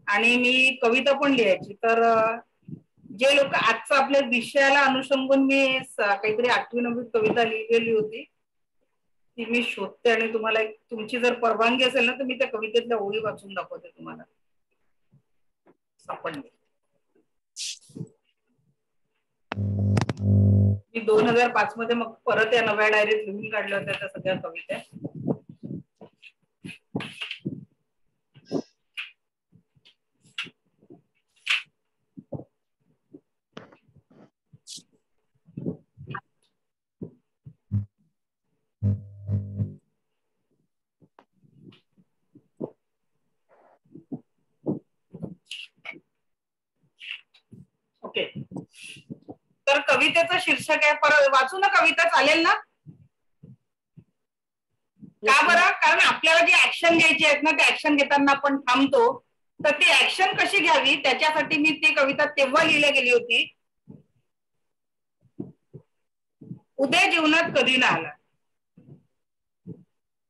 आणि मी कविता पण लिहायची. तर जे लोक आजचा आपल्या विषयाला अनुषंगून मी काहीतरी 8वी-9वीत कविता लिहिलेली होती, ती मी शोधते आणि तुम्हाला, तुमची जर परवानगी असेल ना तर मी त्या कवितेतल्या ओळी वाचून दाखवते तुम्हाला. सापडली. मी 2005 मध्ये मग परत या नव्या डायरीत लिहून काढल्या होत्या त्या सगळ्या कविता. ओके, तर कवितेचं शीर्षक आहे, परत वाचू ना कविता, चालेल ना? का बरं? कारण आपल्याला जी ऍक्शन घ्यायची आहेत ना, त्या ऍक्शन घेताना आपण थांबतो. तर ती ऍक्शन कशी घ्यावी त्याच्यासाठी मी ती कविता तेव्हा लिहिली गेली होती. उद्या जीवनात कधी ना आला.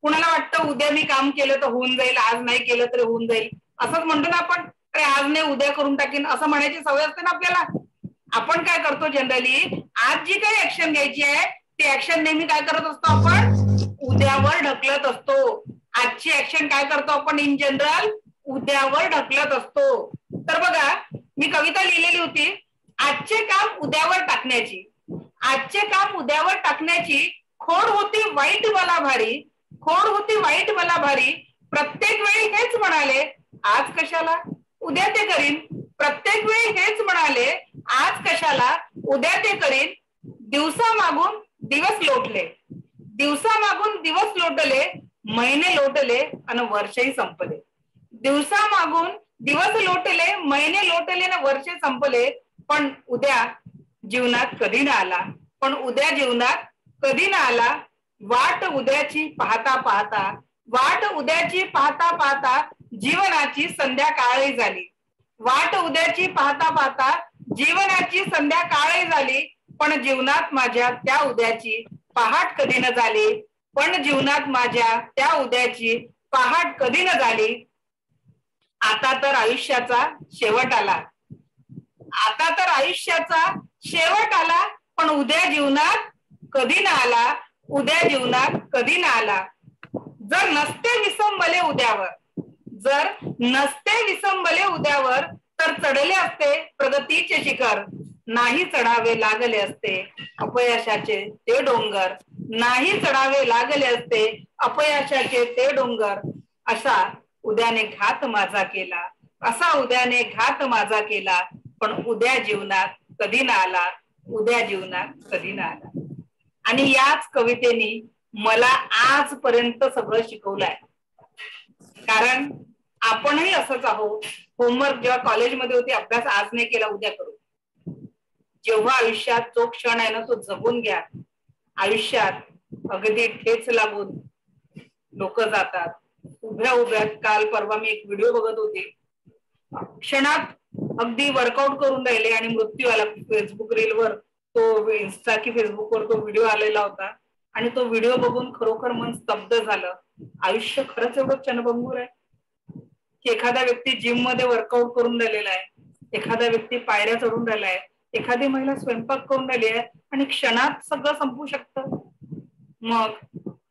कुणाला वाटतं उद्या मी काम केलं तर होऊन जाईल, आज नाही केलं तर होऊन जाईल, असंच म्हणतो ना आपण. अरे आज नाही उद्या करून टाकीन असं म्हणायची सवय असते ना आपल्याला. आपण काय करतो जनरली, आज जी काही ऍक्शन घ्यायची आहे ती ऍक्शन नेहमी काय करत असतो आपण? उद्यावर ढकलत असतो. आजची ऍक्शन काय करतो आपण इन जनरल? उद्यावर ढकलत असतो. तर बघा, मी कविता लिहिलेली होती, आजचे काम उद्यावर टाकण्याची, आजचे काम उद्यावर टाकण्याची खोड होती वाईट मला भारी, खोड होती वाईट मला भारी, प्रत्येक वेळी हेच म्हणाले आज कशाला, उद्या ते करीन, प्रत्येक वेळी हेच आज कशाला उद्या ते करीन, दिवसा मागून दिवस लोटले, दिवसा मागून दिवस लोटले, महिने लोटले आणि वर्षही संपले. दिवसा मागून दिवस लोटले, महिने लोटले ना वर्षे संपले, पण उद्या जीवनात कधी ना आला, पण उद्या जीवनात कधी ना आला. वाट उद्याची पाहता पाहता, वाट उद्याची पाहता पाहता जीवनाची संध्याकाळही झाली. वाट उद्याची पाहता पाहता जीवनाची संध्याकाळही झाली, पण जीवनात माझ्या त्या उद्याची पहाट कधी न झाली, पण जीवनात माझ्या त्या उद्याची पहाट कधी न झाली. आता तर आयुष्याचा शेवट आला, आता तर आयुष्याचा शेवट आला, पण उद्या जीवनात कधी ना आला, उद्या जीवनात कधी ना आला. जर नसते विसंबले उद्यावर, जर नसते विसंबले उद्यावर, तर चढले असते प्रगतीचे शिखर. नाही चढावे लागले असते अपयशाचे ते डोंगर, नाही चढावे लागले असते अपयशाचे ते डोंगर. असा उद्याने घात माझा केला, असा उद्याने घात माझा केला, पण उद्या जीवनात कधी ना आला, उद्या जीवनात कधी ना आला. आणि याच कवितेनी मला आजपर्यंत सगळं शिकवलंय. कारण आपणही असंच आहोत. होमवर्क जेव्हा कॉलेजमध्ये होती, अभ्यास आज नाही केला उद्या करू. जेव्हा आयुष्यात जो क्षण आहे ना तो जगून घ्या. आयुष्यात अगदी ठेच लागून लोक जातात उभ्या उभ्या. काल परवा मी एक व्हिडिओ बघत होते, क्षणात अगदी वर्कआउट करून राहिले आणि मृत्यू आला. फेसबुक रीलवर तो, इन्स्टा की फेसबुकवर तो व्हिडिओ आलेला होता आणि तो व्हिडिओ बघून खरोखर मन स्तब्ध झालं. आयुष्य खरंच एवढं क्षणभंगूर आहे की एखादा व्यक्ती जिम मध्ये वर्कआउट करून राहिलेला आहे, एखादा व्यक्ती पायऱ्या चढून राहिला आहे, एखादी महिला स्वयंपाक करून राहिली आहे आणि क्षणात सगळं संपू शकतं. मग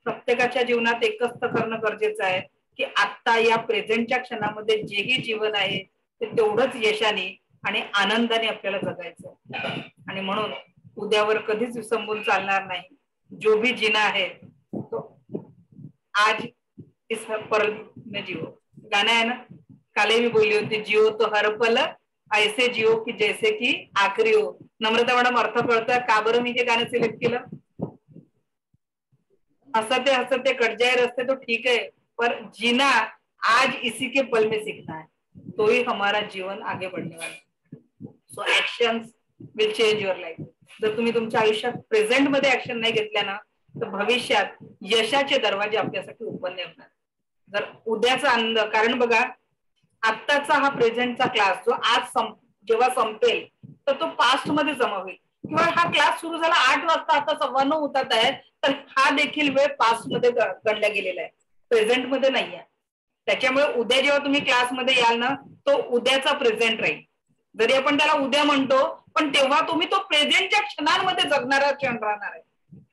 प्रत्येकाच्या जीवनात एकच तर करणं गरजेचं आहे की आता या प्रेझेंटच्या क्षणामध्ये जेही जीवन आहे ते तेवढंच यशाने आणि आनंदाने आपल्याला जगायचं. आणि म्हणून उद्यावर कधीच विसंबून चालणार नाही. जो भी जीना है तो आज इस पल में जियो. गाणं आहे ना, काले मी बोलली होती, जियो तो हर पल ऐसे जियो की जैसे की आखरी हो. नम्रता मॅडम अर्थ कळतं का बरं मी हे गाणं सिलेक्ट केलं? हंसते कट जाए रास्ते तो ठीक है, पर जीना आज इसी के पल में सीखना है, तो ही हमारा जीवन आगे बढ़ने वाला है. So actions will change your life. जर तुम्ही तुमच्या आयुष्यात प्रेझेंट मध्ये ऍक्शन नाही घेतल्या ना तर भविष्यात यशाचे दरवाजे आपल्यासाठी ओपन नाही होणार. जर उद्याचा आनंद, कारण बघा आत्ताचा हा प्रेझेंटचा क्लास जो आज जेव्हा संपेल तर तो पास्ट मध्ये जमा होईल. किंवा हा क्लास सुरू झाला 8 वाजता, आता 9:15 होतात आहे, तर हा देखील वेळ पास्ट मध्ये गणला गेलेला आहे, प्रेझेंट मध्ये नाही आहे. त्याच्यामुळे उद्या जेव्हा तुम्ही क्लासमध्ये याल ना तो उद्याचा प्रेझेंट राहील. जरी आपण त्याला उद्या म्हणतो पण तेव्हा तुम्ही तो प्रेझेंटच्या क्षणांमध्ये जगणारा क्षण राहणार आहे.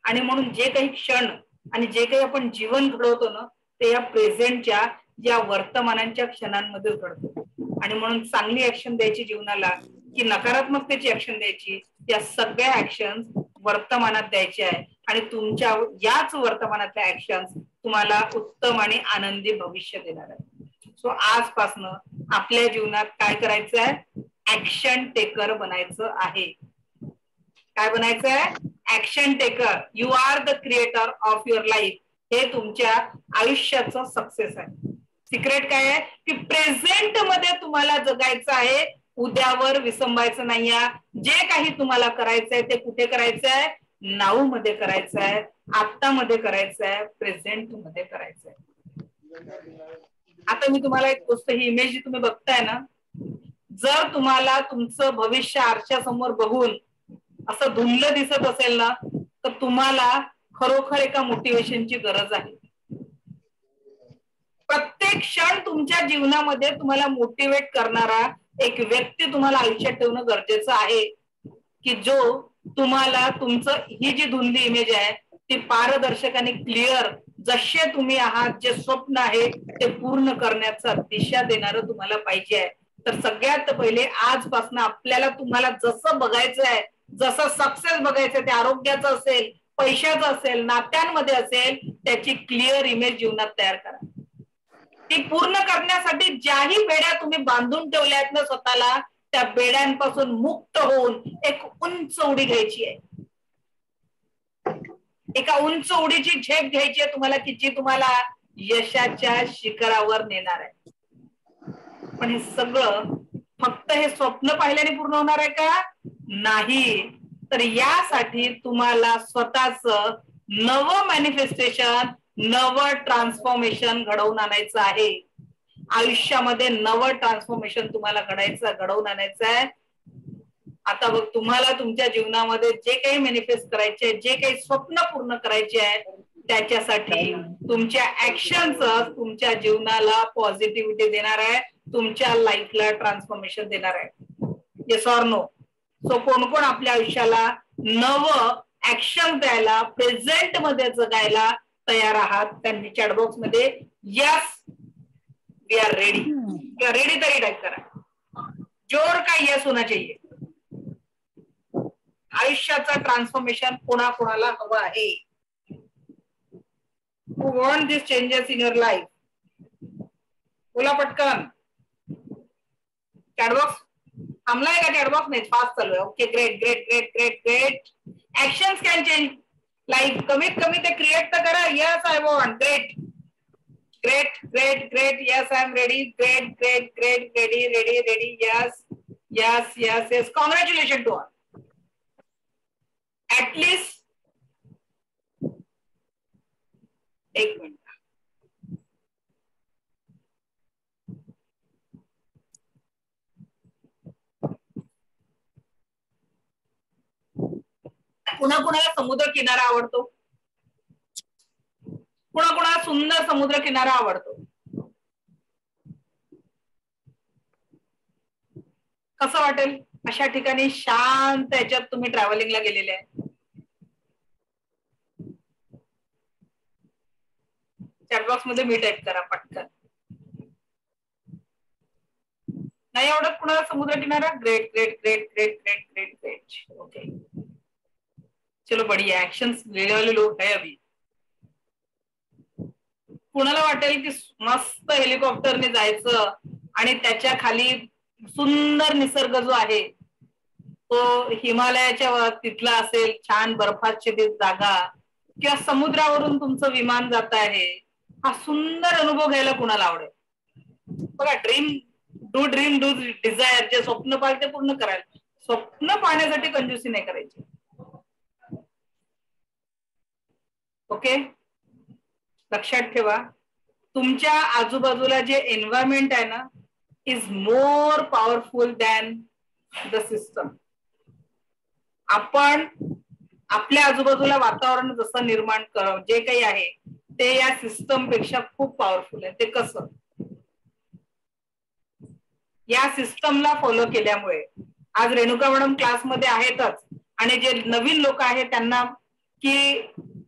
आणि म्हणून जे काही क्षण आणि जे काही आपण जीवन घडवतो ना ते या प्रेझेंटच्या या वर्तमानांच्या क्षणांमध्ये घडतो. आणि म्हणून चांगली ऍक्शन द्यायची जीवनाला की नकारात्मकतेची ऍक्शन द्यायची, या सगळ्या ऍक्शन वर्तमानात द्यायच्या आहे. आणि तुमच्या याच वर्तमानातल्या ऍक्शन तुम्हाला उत्तम आणि आनंदी भविष्य देणार आहे. सो आजपासनं आपल्या जीवनात काय करायचं आहे? ऍक्शन टेकर बनायचं आहे. काय बनायचं आहे? Action taker. You are the creator of your life. हे तुमच्या आयुष्याचं सक्सेस आहे. सिक्रेट काय आहे की प्रेझेंट मध्ये तुम्हाला जगायचं आहे, उद्यावर विसंबायचं नाहीये. जे काही तुम्हाला करायचंय ते कुठे करायचं आहे? नाऊ मध्ये करायचं आहे, आत्ता मध्ये करायचं आहे, प्रेझेंट मध्ये करायचं आहे. आता मी तुम्हाला एक गोष्ट, ही इमेज जी तुम्ही बघताय ना, जर तुम्हाला तुमचं भविष्य आरशासमोर बघून असं धुंदलं दिसत असेल ना तर तुम्हाला खरोखर एका मोटिवेशनची गरज आहे. प्रत्येक क्षण तुमच्या जीवनामध्ये तुम्हाला मोटिवेट करणारा एक व्यक्ती तुम्हाला आयुष्यात ठेवणं गरजेचं आहे की जो तुम्हाला तुमचं, ही जी धुंदली इमेज आहे ती पारदर्शक आणि क्लिअर, जसे तुम्ही आहात, जे स्वप्न आहे ते पूर्ण करण्याचा दिशा देणारं तुम्हाला पाहिजे आहे. तर सगळ्यात पहिले आजपासून आपल्याला तुम्हाला जसं बघायचं आहे, जसं सक्सेस बघायचं ते आरोग्याचं असेल, पैशाचं असेल, नात्यांमध्ये असेल, त्याची क्लिअर इमेज जीवनात तयार करा. ती पूर्ण करण्यासाठी ज्याही वेळा तुम्ही बांधून ठेवल्या आहेत ना स्वतःला, त्या बेड्यांपासून मुक्त होऊन एक उंच उडी घ्यायची आहे. एका उंच उडीची झेप घ्यायची आहे तुम्हाला की जी तुम्हाला यशाच्या शिखरावर नेणार आहे. पण हे सगळं फक्त हे स्वप्न पाहिल्याने पूर्ण होणार आहे का? नाही. तर यासाठी तुम्हाला स्वतःच नवं मॅनिफेस्टेशन, नवं ट्रान्सफॉर्मेशन घडवून आणायचं आहे. आयुष्यामध्ये नवं ट्रान्सफॉर्मेशन तुम्हाला घडवून आणायचं आहे. आता बघ, तुम्हाला तुमच्या जीवनामध्ये जे काही मॅनिफेस्ट करायचे, जे काही स्वप्न पूर्ण करायचे आहे, त्याच्यासाठी तुमच्या ऍक्शन्स तुमच्या जीवनाला पॉझिटिव्हिटी देणार आहे, तुमच्या लाईफला ट्रान्सफॉर्मेशन देणार आहे. Yes or no? सो कोण कोण आपल्या आयुष्याला नवं ऍक्शन द्यायला, प्रेझेंट मध्ये जगायला तयार आहात? त्यांनी चॅटबॉक्स मध्ये yes we are ready, ready तरी टाईप करा. जोर का यस होना चाहिए. आयुष्याचं ट्रान्सफॉर्मेशन कोणाकोणाला हवं आहे? Who want these changes in your life? बोला पटकन. चॅटबॉक्स थांबलाय का? चॅटबॉक्स नाही, फास्ट चालू आहे. Okay, great great great great great. Actions can change life. कमीत कमी ते क्रिएट तर करा. Yes I want. Great great great great. Yes I am ready. Great great great. Ready ready ready. Yes yes yes yes. Congratulation to all. At least एक minute. कुणा कुणाला समुद्र किनारा आवडतो? कुणा कुणाला सुंदर समुद्र किनारा आवडतो? कसं वाटेल अशा ठिकाणी शांत याच्यात तुम्ही ट्रॅव्हलिंगला गेलेले आहे? चॅटबॉक्स मध्ये मी टाईप करा पटकन. नाही आवडत कुणाला समुद्र किनारा? Great great great great great great great. Okay, चलो बढ़िया. एक्शंस लेने वाले लोग है अभी. कुणाला वाटेल की मस्त हेलिकॉप्टरने जायचं आणि त्याच्या खाली सुंदर निसर्ग जो आहे तो हिमालयाच्या तिथला असेल, छान बर्फाच्छादित जागा, किंवा समुद्रावरून तुमचं विमान जात आहे, हा सुंदर अनुभव घ्यायला कुणाला आवडेल? बघा, डू डिझायर. जे स्वप्न पाहिजे ते पूर्ण करायला. स्वप्न पाहण्यासाठी कंजूसी नाही करायची. ओके, लक्षात ठेवा, तुमच्या आजूबाजूला जे एन्व्हायरमेंट आहे ना, is more powerful than the system. आपण आपल्या आजूबाजूला वातावरण जसं निर्माण करावं, जे काही आहे ते या सिस्टम पेक्षा खूप पॉवरफुल आहे. ते कसं? या सिस्टमला फॉलो केल्यामुळे आज रेणुका मॅडम क्लासमध्ये आहेतच, आणि जे नवीन लोक आहेत त्यांना की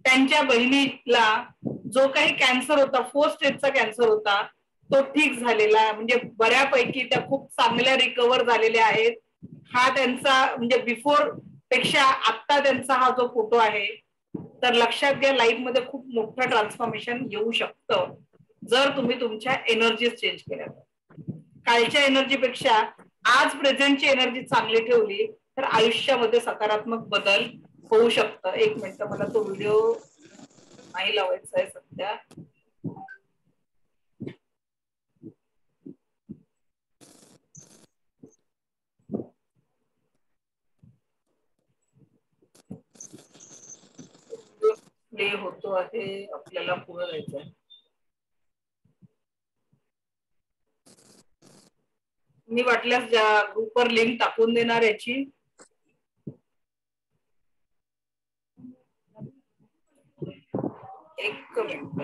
त्यांच्या बहिणीला जो काही कॅन्सर होता, 4 स्टेजचा कॅन्सर होता, तो ठीक झालेला, म्हणजे बऱ्यापैकी त्या खूप चांगल्या रिकवर झालेल्या आहेत. हा त्यांचा म्हणजे बिफोर पेक्षा आता त्यांचा हा जो फोटो आहे, तर लक्षात घ्या, लाईफ मध्ये खूप मोठं ट्रान्सफॉर्मेशन येऊ शकतं जर तुम्ही तुमच्या एनर्जी चेंज केल्या. कालच्या एनर्जीपेक्षा आज प्रेझेंटची एनर्जी चांगली ठेवली तर आयुष्यामध्ये सकारात्मक बदल होऊ शकतं. एक मिनिट, मला तो व्हिडिओ नाही लावायचा आहे सध्या. प्ले होतो आहे, आपल्याला पुढे जायचं आहे. मी वाटल्यास ज्या ग्रुपवर लिंक टाकून देणार याची. एक मिनिट,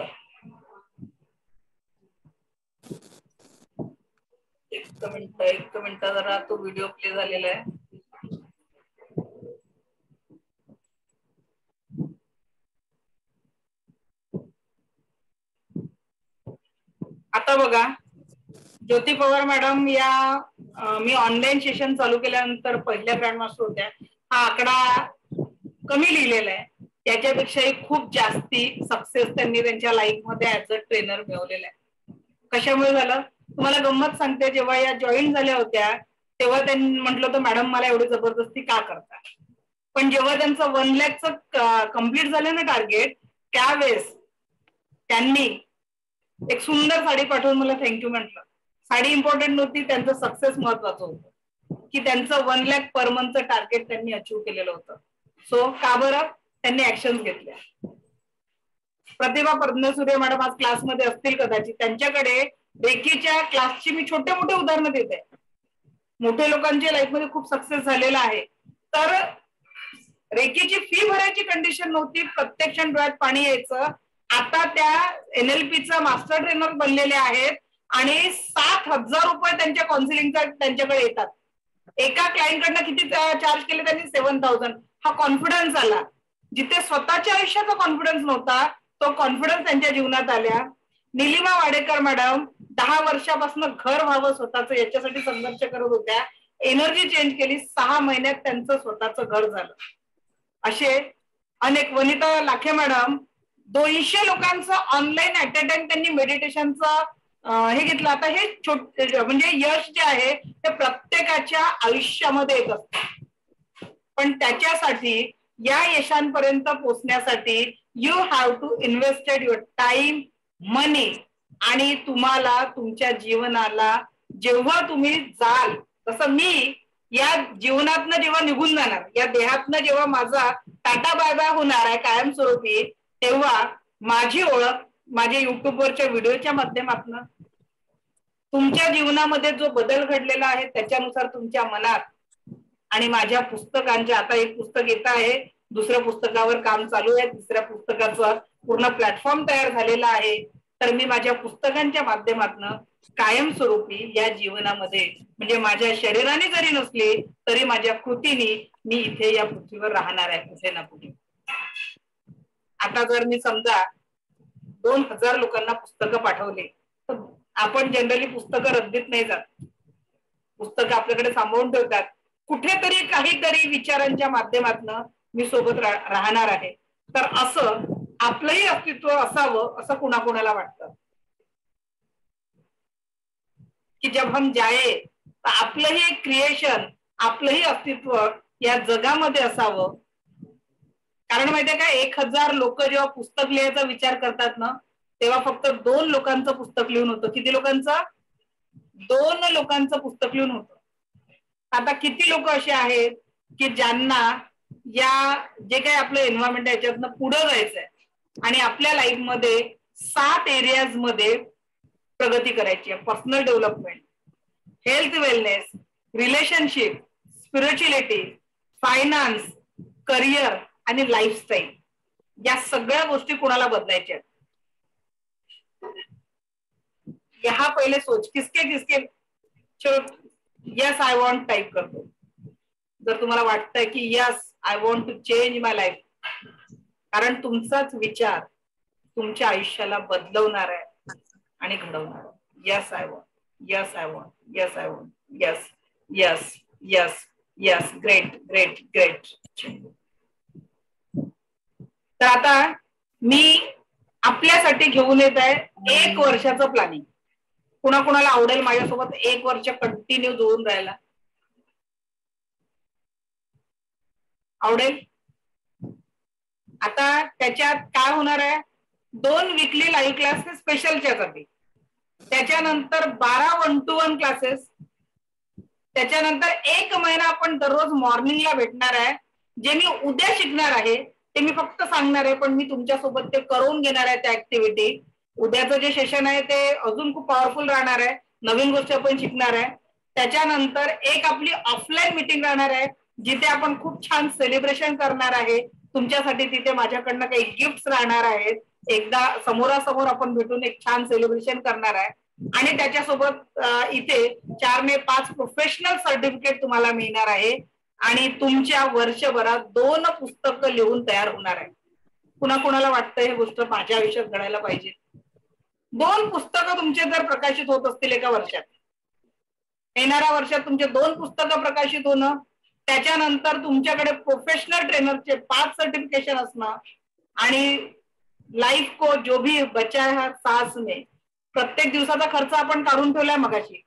एक मिनिट जरा तो व्हिडिओ प्ले झालेला आहे. आता बघा, ज्योती पवार मॅडम या मी ऑनलाईन सेशन चालू केल्यानंतर पहिल्या ग्रँड मास्टर होत्या. हा आकडा कमी लिहिलेला आहे, याच्यापेक्षाही खूप जास्ती सक्सेस त्यांनी त्यांच्या लाईफ मध्ये ऍज अ ट्रेनर मिळवलेला आहे. कशामुळे झालं तुम्हाला गंमत सांगते. जेव्हा या जॉईन झाल्या होत्या तेव्हा त्यांनी म्हटलं होतं मॅडम मला एवढी जबरदस्ती का करता. पण जेव्हा त्यांचं 1 लाखचं कम्प्लीट झालं ना टार्गेट, त्यावेळेस त्यांनी एक सुंदर साडी पाठवून मला थँक्यू म्हटलं. साडी इम्पॉर्टंट नव्हती, त्यांचं सक्सेस महत्वाचं होतं की त्यांचं 1 लाख पर मंथचं टार्गेट त्यांनी अचीव्ह केलेलं होतं. सो का बरं, त्यांनी ऍक्शन घेतल्या. प्रतिभा पद्मसूर्य मॅडम आज क्लासमध्ये असतील कदाचित, त्यांच्याकडे रेकीच्या क्लासची मी छोटे मोठे उदाहरणं देते. मोठे लोकांच्या लाईफमध्ये खूप सक्सेस झालेला आहे. तर रेकीची फी भरायची कंडिशन नव्हती, प्रत्यक्ष डोळ्यात पाणी यायचं. आता त्या NLPचा मास्टर ट्रेनर बनलेले आहेत आणि 7,000 रुपये त्यांच्या काउन्सिलिंगचा त्यांच्याकडे येतात. एका क्लायंटकडनं किती चार्ज केले त्यांनी? 7,000. हा कॉन्फिडन्स आला. जिथे स्वतःच्या आयुष्याचा कॉन्फिडन्स नव्हता, तो कॉन्फिडन्स त्यांच्या जीवनात आल्या. निलिमा वाडेकर मॅडम 10 वर्षापासून घर व्हावं स्वतःचं याच्यासाठी संघर्ष करत होत्या. एनर्जी चेंज केली, 6 महिन्यात त्यांचं स्वतःचं घर झालं. असे अनेक. वनिता लाखे मॅडम 200 लोकांचं ऑनलाईन ऍट अ टाइम त्यांनी मेडिटेशनचं हे घेतलं. आता हे छोटे म्हणजे यश जे आहे ते प्रत्येकाच्या आयुष्यामध्ये येत असतं, पण त्याच्यासाठी या यशांपर्यंत पोहोचण्यासाठी you have to invested your time, money. आणि तुम्हाला तुमच्या जीवनाला जेव्हा तुम्ही जाल, तसं मी या जीवनातनं जेव्हा निघून जाणार, या देहातनं जेव्हा माझा टाटा बाय बाय होणार आहे कायमस्वरूपी, तेव्हा माझी ओळख माझ्या युट्यूबवरच्या व्हिडिओच्या माध्यमातून तुमच्या जीवनामध्ये जो बदल घडलेला आहे त्याच्यानुसार तुमच्या मनात आणि माझ्या पुस्तकांच्या, आता एक पुस्तक येत आहे, दुसऱ्या पुस्तकावर काम चालू आहे, तिसऱ्या पुस्तकाचं पूर्ण प्लॅटफॉर्म तयार झालेला आहे. तर मी माझ्या पुस्तकांच्या माध्यमातून कायमस्वरूपी या जीवनामध्ये म्हणजे माझ्या शरीराने जरी नसली तरी माझ्या कृतीने मी इथे या पृथ्वीवर राहणार आहे कुठे ना कुठे. आता जर मी समजा 2,000 लोकांना पुस्तकं पाठवले तर आपण जनरली पुस्तकं रद्दीत नाही जात, पुस्तकं आपल्याकडे सांभाळून ठेवतात. कुठेतरी काहीतरी विचारांच्या माध्यमातून मी सोबत राहणार आहे. तर असं आपलंही अस्तित्व असावं असं कुणाकुणाला वाटतं की जब हम जाए तर आपलंही एक क्रिएशन, आपलंही अस्तित्व या जगामध्ये असावं. कारण माहितीये का, 1,000 लोक जेव्हा पुस्तक लिहायचा विचार करतात ना, तेव्हा फक्त 2 लोकांचं पुस्तक लिहून होतं. किती लोकांचं? 2 लोकांचं पुस्तक लिहून होतं. आता किती लोक असे आहेत की ज्यांना या जे काही आपलं एन्व्हायरमेंट आहे याच्यातनं पुढे जायचंय आणि आपल्या लाईफ मध्ये 7 एरियाज मध्ये प्रगती करायची आहे. Personal development, health wellness, relationship, spirituality, finance, career आणि लाईफस्टाईल. या सगळ्या गोष्टी कुणाला बदलायच्या आहेत. यहाँ पहिले सोच किसके किसके यस आय वॉन्ट टाइप करतो. जर तुम्हाला वाटतंय की yes I want to change my life, कारण तुमचाच विचार तुमच्या आयुष्याला बदलवणार आहे आणि घडवणार आहे. Yes I want, yes I want, yes I want, yes yes yes yes. Great great great. तर आता मी आपल्यासाठी घेऊन येत आहे 1 वर्षाचं प्लॅनिंग. कुणाकुणाला आवडेल माझ्यासोबत 1 वर्ष कंटिन्यू जोडून राहायला? आवडेल? आता त्याच्यात काय होणार आहे, 2 वीकली लाईव्ह क्लासेस स्पेशलच्यासाठी, त्याच्यानंतर 12 1-to-1 क्लासेस, त्याच्यानंतर 1 महिना आपण दररोज मॉर्निंगला भेटणार आहे. जे मी उद्या शिकणार आहे ते मी फक्त सांगणार आहे, पण मी तुमच्यासोबत ते करून घेणार आहे. त्या ऍक्टिव्हिटी उद्याचं जे सेशन आहे ते अजून खूप पॉवरफुल राहणार आहे. नवीन गोष्टी आपण शिकणार आहे. त्याच्यानंतर एक आपली ऑफलाईन मीटिंग राहणार आहे जिथे आपण खूप छान सेलिब्रेशन करणार आहे तुमच्यासाठी. तिथे माझ्याकडनं काही गिफ्ट राहणार आहेत. एकदा समोरासमोर आपण भेटून एक छान सेलिब्रेशन करणार आहे. आणि त्याच्यासोबत इथे 4 ने 5 प्रोफेशनल सर्टिफिकेट तुम्हाला मिळणार आहे. आणि तुमच्या वर्षभरात 2 पुस्तकं लिहून तयार होणार आहे. कुणाकुणाला वाटतं हे गोष्ट माझ्या आयुष्यात घडायला पाहिजे? 2 पुस्तकं तुमचे जर प्रकाशित होत असतील एका वर्षात, येणाऱ्या वर्षात तुमचे 2 पुस्तकं प्रकाशित होणं, त्याच्यानंतर तुमच्याकडे प्रोफेशनल ट्रेनरचे 5 सर्टिफिकेशन असणं आणि लाईफ को जो भी बचा है सास में, प्रत्येक दिवसाचा खर्च आपण काढून ठेवलाय मगाशी.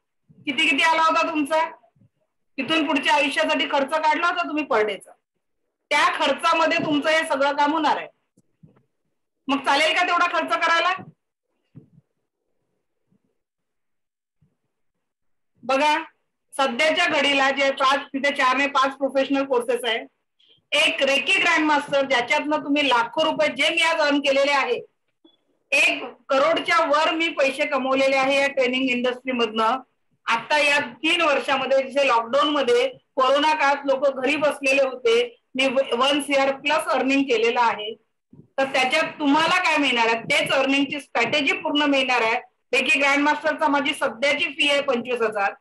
किती किती आला होता तुमचा? तिथून पुढच्या आयुष्यासाठी खर्च काढला होता तुम्ही पर डेचा, त्या खर्चामध्ये तुमचं हे सगळं काम होणार आहे. मग चालेल का तेवढा खर्च करायला? बघा सध्याच्या घडीला जे तिथे 4 ते 5 प्रोफेशनल कोर्सेस आहे. एक रेकी ग्रँड मास्टर ज्याच्यातनं तुम्ही लाखो रुपये जे मी आज अर्न केलेले आहे, 1 करोडच्या वर मी पैसे कमवलेले आहे या ट्रेनिंग इंडस्ट्री मधनं. आता या 3 वर्षामध्ये जसे लॉकडाऊन मध्ये कोरोना काळात लोक घरी बसलेले होते, मी 1 CR प्लस अर्निंग केलेलं आहे. तर त्याच्यात तुम्हाला काय मिळणार आहे? तेच अर्निंगची स्ट्रॅटेजी पूर्ण मिळणार आहे. रेकी ग्रँड मास्टरचा माझी सध्याची फी आहे 25,000,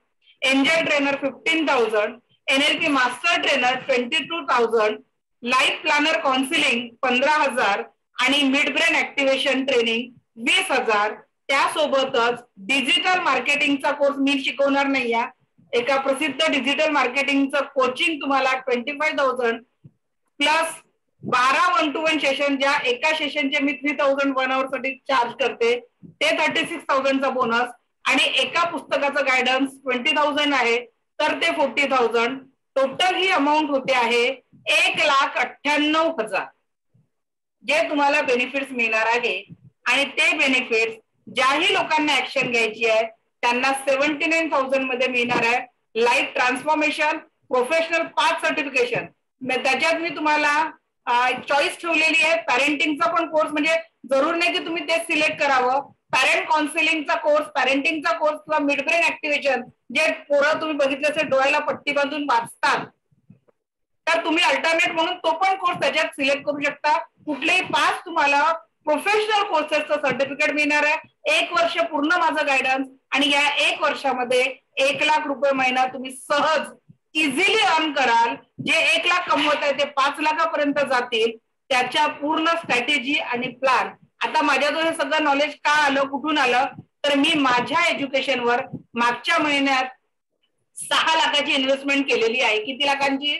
angel trainer 15,000, NLP master trainer 22,000, life planner counselling 15,000 आणि मिड ब्रेन ऍक्टिव्हेशन ट्रेनिंग 20,000. त्यासोबतच डिजिटल मार्केटिंगचा कोर्स मी शिकवणार नाही आहे, एका प्रसिद्ध डिजिटल मार्केटिंगचं कोचिंग तुम्हाला 25,000 प्लस 12 1-to-1 सेशन, ज्या एका सेशनचे मी 3,000 1 hour साठी चार्ज करते, ते 36,000 चा बोनस, आणि एका पुस्तकाचं गायडन्स 20,000 आहे तर ते 40,000. टोटल ही अमाऊंट होते आहे 1,98,000 जे तुम्हाला बेनिफिट्स मिळणार आहे. आणि ते बेनिफिट्स ज्याही लोकांना ऍक्शन घ्यायची आहे त्यांना 79,000 मध्ये मिळणार आहे. Life transformation, professional path certification, त्याच्यात मी तुम्हाला चॉईस ठेवलेली आहे. पॅरेंटिंगचा पण कोर्स, म्हणजे जरूर नाही की तुम्ही तेच सिलेक्ट करावं. पॅरेंट काउन्सिलिंगचा कोर्स, पॅरेंटिंगचा कोर्स किंवा मिड ब्रेन ऍक्टिव्हेशन, जे पोरं तुम्ही बघितले असेल डोळ्याला पट्टी बांधून वाचतात, तर तुम्ही अल्टरनेट म्हणून तो पण कोर्स त्याच्यात सिलेक्ट करू शकता. कुठलेही 5 तुम्हाला प्रोफेशनल कोर्सेसचं सर्टिफिकेट मिळणार आहे. 1 वर्ष पूर्ण माझं गायडन्स, आणि या 1 वर्षामध्ये 1 लाख रुपये महिना तुम्ही सहज इझिली अर्न कराल. जे 1 लाख कमवत आहे ते 5 लाखापर्यंत जातील. त्याच्या पूर्ण स्ट्रॅटेजी आणि प्लॅन. आता माझ्याजवळ हे सगळं नॉलेज का आलं, कुठून आलं, तर मी माझ्या एज्युकेशनवर मागच्या महिन्यात 6 लाखाची इन्व्हेस्टमेंट केलेली आहे. किती लाखांची?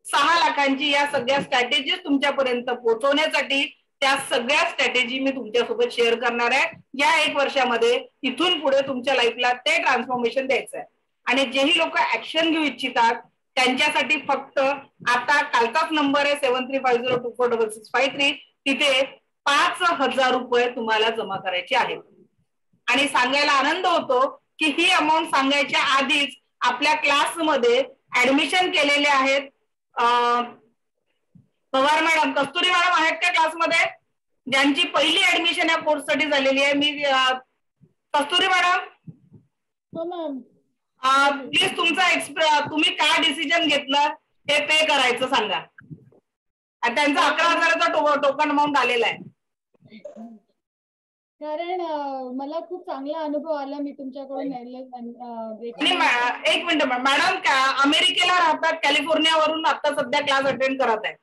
6 लाखांची. या सगळ्या स्ट्रॅटेजीज तुमच्यापर्यंत पोहोचवण्यासाठी त्या सगळ्या स्ट्रॅटेजी मी तुमच्यासोबत शेअर करणार आहे या 1 वर्षामध्ये. इथून पुढे तुमच्या लाईफला ते ट्रान्सफॉर्मेशन द्यायचं आहे. आणि जेही लोक ऍक्शन घेऊ इच्छितात त्यांच्यासाठी फक्त आता कालचाच नंबर आहे 7350246653, तिथे 5,000 रुपये तुम्हाला जमा करायचे आहेत. आणि सांगायला आनंद होतो की ही अमाऊंट सांगायच्या आधीच आपल्या क्लासमध्ये ऍडमिशन केलेले आहेत पवार मॅडम, कस्तुरी मॅडम आहेत का क्लासमध्ये, ज्यांची पहिली ऍडमिशन या कोर्ससाठी झालेली आहे. मी कस्तुरी मॅडम, प्लीज तुमचा तुम्ही काय डिसिजन घेतलं ते पे करायचं सांगा. त्यांचा 11,000चा टोकन अमाऊंट आलेला आहे. कारण मला खूप चांगला अनुभव आला. मी तुमच्याकडून 1 मिनिट मॅडम, अमेरिकेला राहतात, कॅलिफोर्नियावरून आता सध्या क्लास अटेंड करत आहे.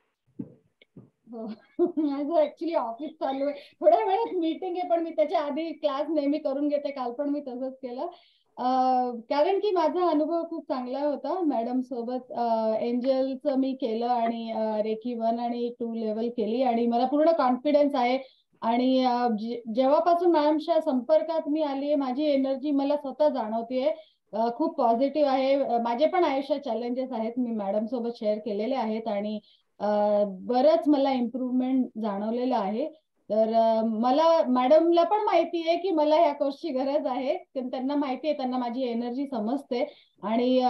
माझं ऍक्च्युली ऑफिस चालू आहे, थोड्या वेळात मीटिंग आहे, पण मी त्याच्या आधी क्लास नेहमी करून घेते. काल पण मी तसंच केलं, कारण की माझा अनुभव खूप चांगला होता. मॅडम सोबत एंजलचं मी केलं आणि रेकी 1 आणि 2 लेवल केली, आणि मला पूर्ण कॉन्फिडन्स आहे. आणि जेव्हापासून मॅडमच्या संपर्कात मी आली आहे, माझी एनर्जी मला स्वतः जाणवते, खूप पॉझिटिव्ह आहे. माझे पण आयुष्यात चॅलेंजेस आहेत, मी मॅडम सोबत शेअर केलेले आहेत, आणि बरंच मला इम्प्रूव्हमेंट जाणवलेलं आहे. तर मला मॅडमला पण माहिती आहे की मला ह्या कोर्सची गरज आहे. त्यांना माहिती आहे, त्यांना माझी एनर्जी समजते, आणि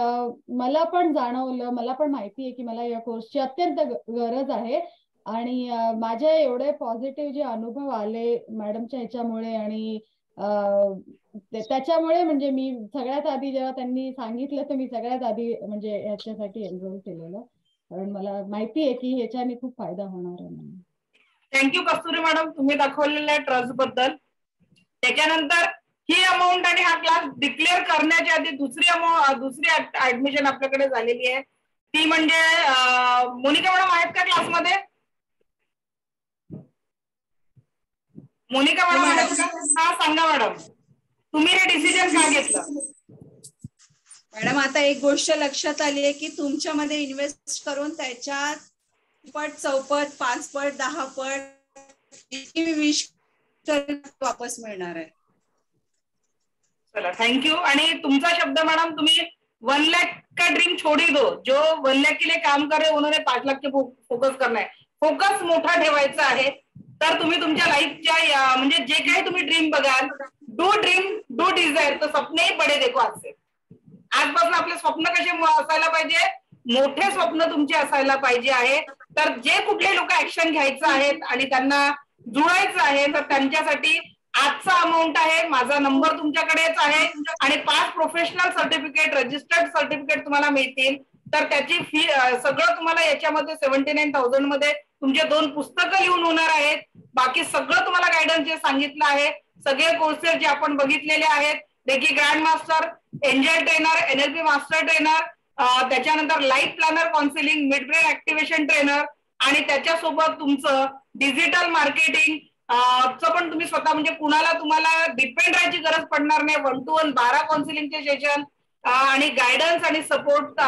मला पण जाणवलं, मला पण माहिती आहे की मला या कोर्सची अत्यंत गरज आहे. आणि माझे एवढे पॉझिटिव्ह जे अनुभव आले मॅडमच्या ह्याच्यामुळे, आणि त्याच्यामुळे म्हणजे मी सगळ्यात आधी जेव्हा त्यांनी सांगितलं तर मी सगळ्यात आधी म्हणजे ह्याच्यासाठी एनरोल केलेलं, कारण मला माहिती आहे की ह्याच्याने खूप फायदा होणार आहे. थँक्यू कस्तुरी मॅडम, तुम्ही दाखवलेल्या ट्रस्ट बद्दल. त्याच्यानंतर ही अमाऊंट आणि हा क्लास डिक्लेअर करण्याच्या आधी दुसरी ऍडमिशन आपल्याकडे झालेली आहे, ती म्हणजे मोनिका मॅडम आहेत का क्लासमध्ये? मोनिका मॅडम आहेत का? हा सांगा मॅडम, तुम्ही हे डिसिजन का घेतलं? मॅडम, आता एक गोष्ट लक्षात आली आहे की तुमच्यामध्ये इन्व्हेस्ट करून त्याच्यात पट, चौपट, 5 पट, 10 पट विश वापस मिळणार आहे. चला थँक्यू. आणि तुमचा शब्द मॅडम, तुम्ही 1 लाख का ड्रीम छोड़ ही दो. जो 1 लाख के लिए काम कर रहे उन्होंने 5 लाख के फोकस करना है. फोकस मोठा ठेवायचा आहे. तर तुम्ही तुमच्या लाईफच्या म्हणजे जे काही तुम्ही ड्रीम बघाल, डू ड्रीम डू डिझायर, तर स्वप्नही बडे देखो आजचे. आजपासून आपले स्वप्न कसे असायला पाहिजे, मोठे स्वप्न तुमचे असायला पाहिजे आहे. तर जे कुठले लोक ऍक्शन घ्यायचं आहेत आणि त्यांना जुळायचं आहे तर त्यांच्यासाठी आजचा अमाऊंट आहे. माझा नंबर तुमच्याकडेच आहे आणि 5 प्रोफेशनल सर्टिफिकेट, रजिस्टर्ड सर्टिफिकेट तुम्हाला मिळतील. तर त्याची फी सगळं तुम्हाला याच्यामध्ये 79,000 मध्ये तुमचे 2 पुस्तकं लिहून होणार आहेत. बाकी सगळं तुम्हाला गायडन्स जे सांगितलं आहे, सगळे कोर्सेस जे आपण बघितलेले आहेत, reiki grand master, angel trainer, NLP master trainer, त्याच्यानंतर life planner counselling, mid brain activation trainer आणि त्याच्यासोबत तुमचं डिजिटल मार्केटिंग चं पण तुम्ही स्वतः म्हणजे कुणाला तुम्हाला डिपेंड राहायची गरज पडणार नाही. 1 to 1 12 काउन्सिलिंगचे सेशन आणि गायडन्स आणि सपोर्ट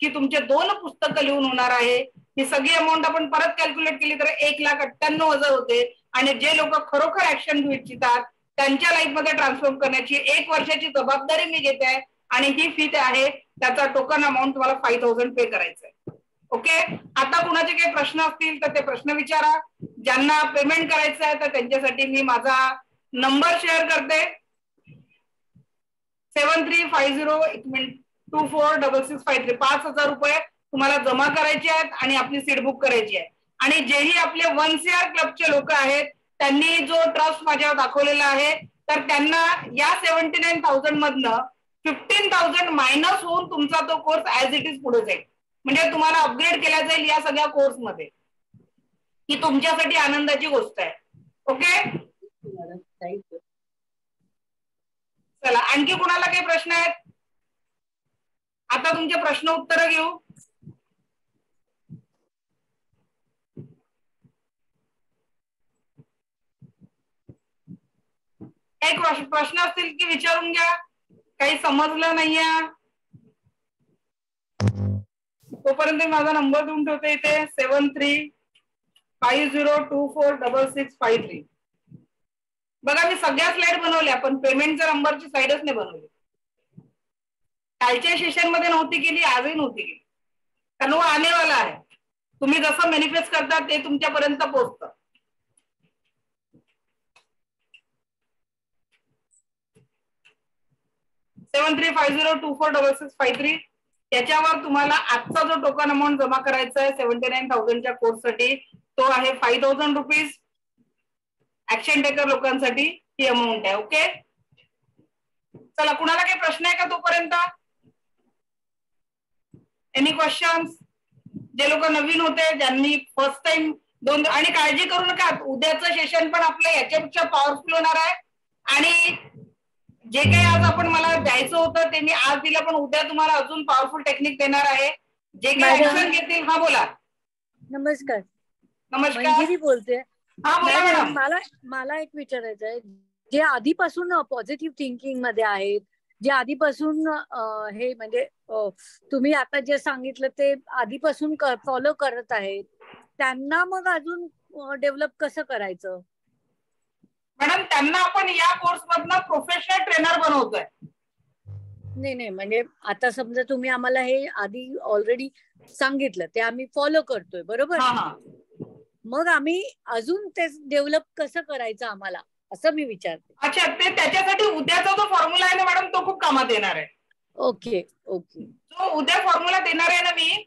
की तुमचे 2 पुस्तकं लिहून होणार आहे. ही सगळी अमाऊंट आपण परत कॅल्क्युलेट केली तर 1,98,000 होते. आणि जे लोक खरोखर ऍक्शन घेऊ इच्छितात त्यांच्या लाईफ मध्ये ट्रान्सफॉर्म करण्याची 1 वर्षाची जबाबदारी मी घेते आहे आणि ही फी आहे. त्याचा टोकन अमाऊंट तुम्हाला 5,000 पे करायचं आहे. ओके. आता कुणाचे काही प्रश्न असतील तर ते प्रश्न विचारा. ज्यांना पेमेंट करायचं आहे तर त्यांच्यासाठी मी माझा नंबर शेअर करते. 7350 5,000 रुपये तुम्हाला जमा करायचे आहेत आणि आपली सीट बुक करायची आहे. आणि जेही आपले 1CR क्लबचे लोक आहेत त्यांनी जो ट्रस्ट माझ्यावर दाखवलेला आहे तर त्यांना या 79,000 मधनं 15,000 मायनस होऊन तुमचा तो कोर्स ऍज इट इज पुढे जाईल. म्हणजे तुम्हाला अपग्रेड केला जाईल या सगळ्या कोर्समध्ये. ही तुमच्यासाठी आनंदाची गोष्ट आहे. ओके. चला आणखी कुणाला काही प्रश्न आहेत? आता तुमचे प्रश्न उत्तर घेऊ. काही प्रश्न असतील की विचारून घ्या. काही समजलं नाहीये तोपर्यंत माझा नंबर देऊन ठेवते इथे 7350246653. बघा मी सगळ्या स्लाइड बनवल्या पण पेमेंटच्या नंबरची साईडच नाही बनवली. कालच्या सेशन मध्ये नव्हती केली, आजही नव्हती केली, कारण वो आने वाला आहे. तुम्ही जसं मॅनिफेस्ट करता ते तुमच्यापर्यंत पोहोचतं. (7350246653) त्याच्यावर तुम्हाला आजचा जो टोकन अमाऊंट जमा करायचा आहे 79,000च्या कोर्ससाठी तो आहे 5,000 रुपीज. ऍक्शन टेकर लोकांसाठी ही अमाऊंट आहे. ओके. चला कुणाला काही प्रश्न आहे का तोपर्यंत? Any questions? जे लोक नवीन होते, ज्यांनी फर्स्ट टाइम आणि काळजी करू नका, उद्याचं सेशन पण आपलं याच्यापेक्षा पॉवरफुल होणार आहे. आणि जे काही आज आपण मला द्यायचं होतं ते मी आज दिलं, पण उद्या तुम्हाला अजून पॉवरफुल टेक्निक देणार आहे. जे काही ऍक्शन घेतील. हा बोला. नमस्कार. नमस्कार. मंजिरी बोलते. हा बोला मॅडम. मला एक विचारायचं आहे, जे आधीपासून पॉझिटिव्ह थिंकिंग मध्ये आहेत, जे आधीपासून हे म्हणजे तुम्ही आता जे सांगितलं ते आधीपासून फॉलो करत आहेत, त्यांना मग अजून डेव्हलप कसं करायचं? मॅडम त्यांना आपण या कोर्स मधनं प्रोफेशनल ट्रेनर बनवतोय. नाही म्हणजे आता समजा तुम्ही आम्हाला हे आधी ऑलरेडी सांगितलं ते आम्ही फॉलो करतोय बरोबर. मग आम्ही अजून ते डेव्हलप कसं करायचं आम्हाला असं मी विचारते. अच्छा, ते त्याच्यासाठी उद्याचा जो फॉर्म्युला आहे ना मॅडम तो खूप कामात येणार आहे. ओके. जो उद्या फॉर्म्युला देणार आहे ना मी,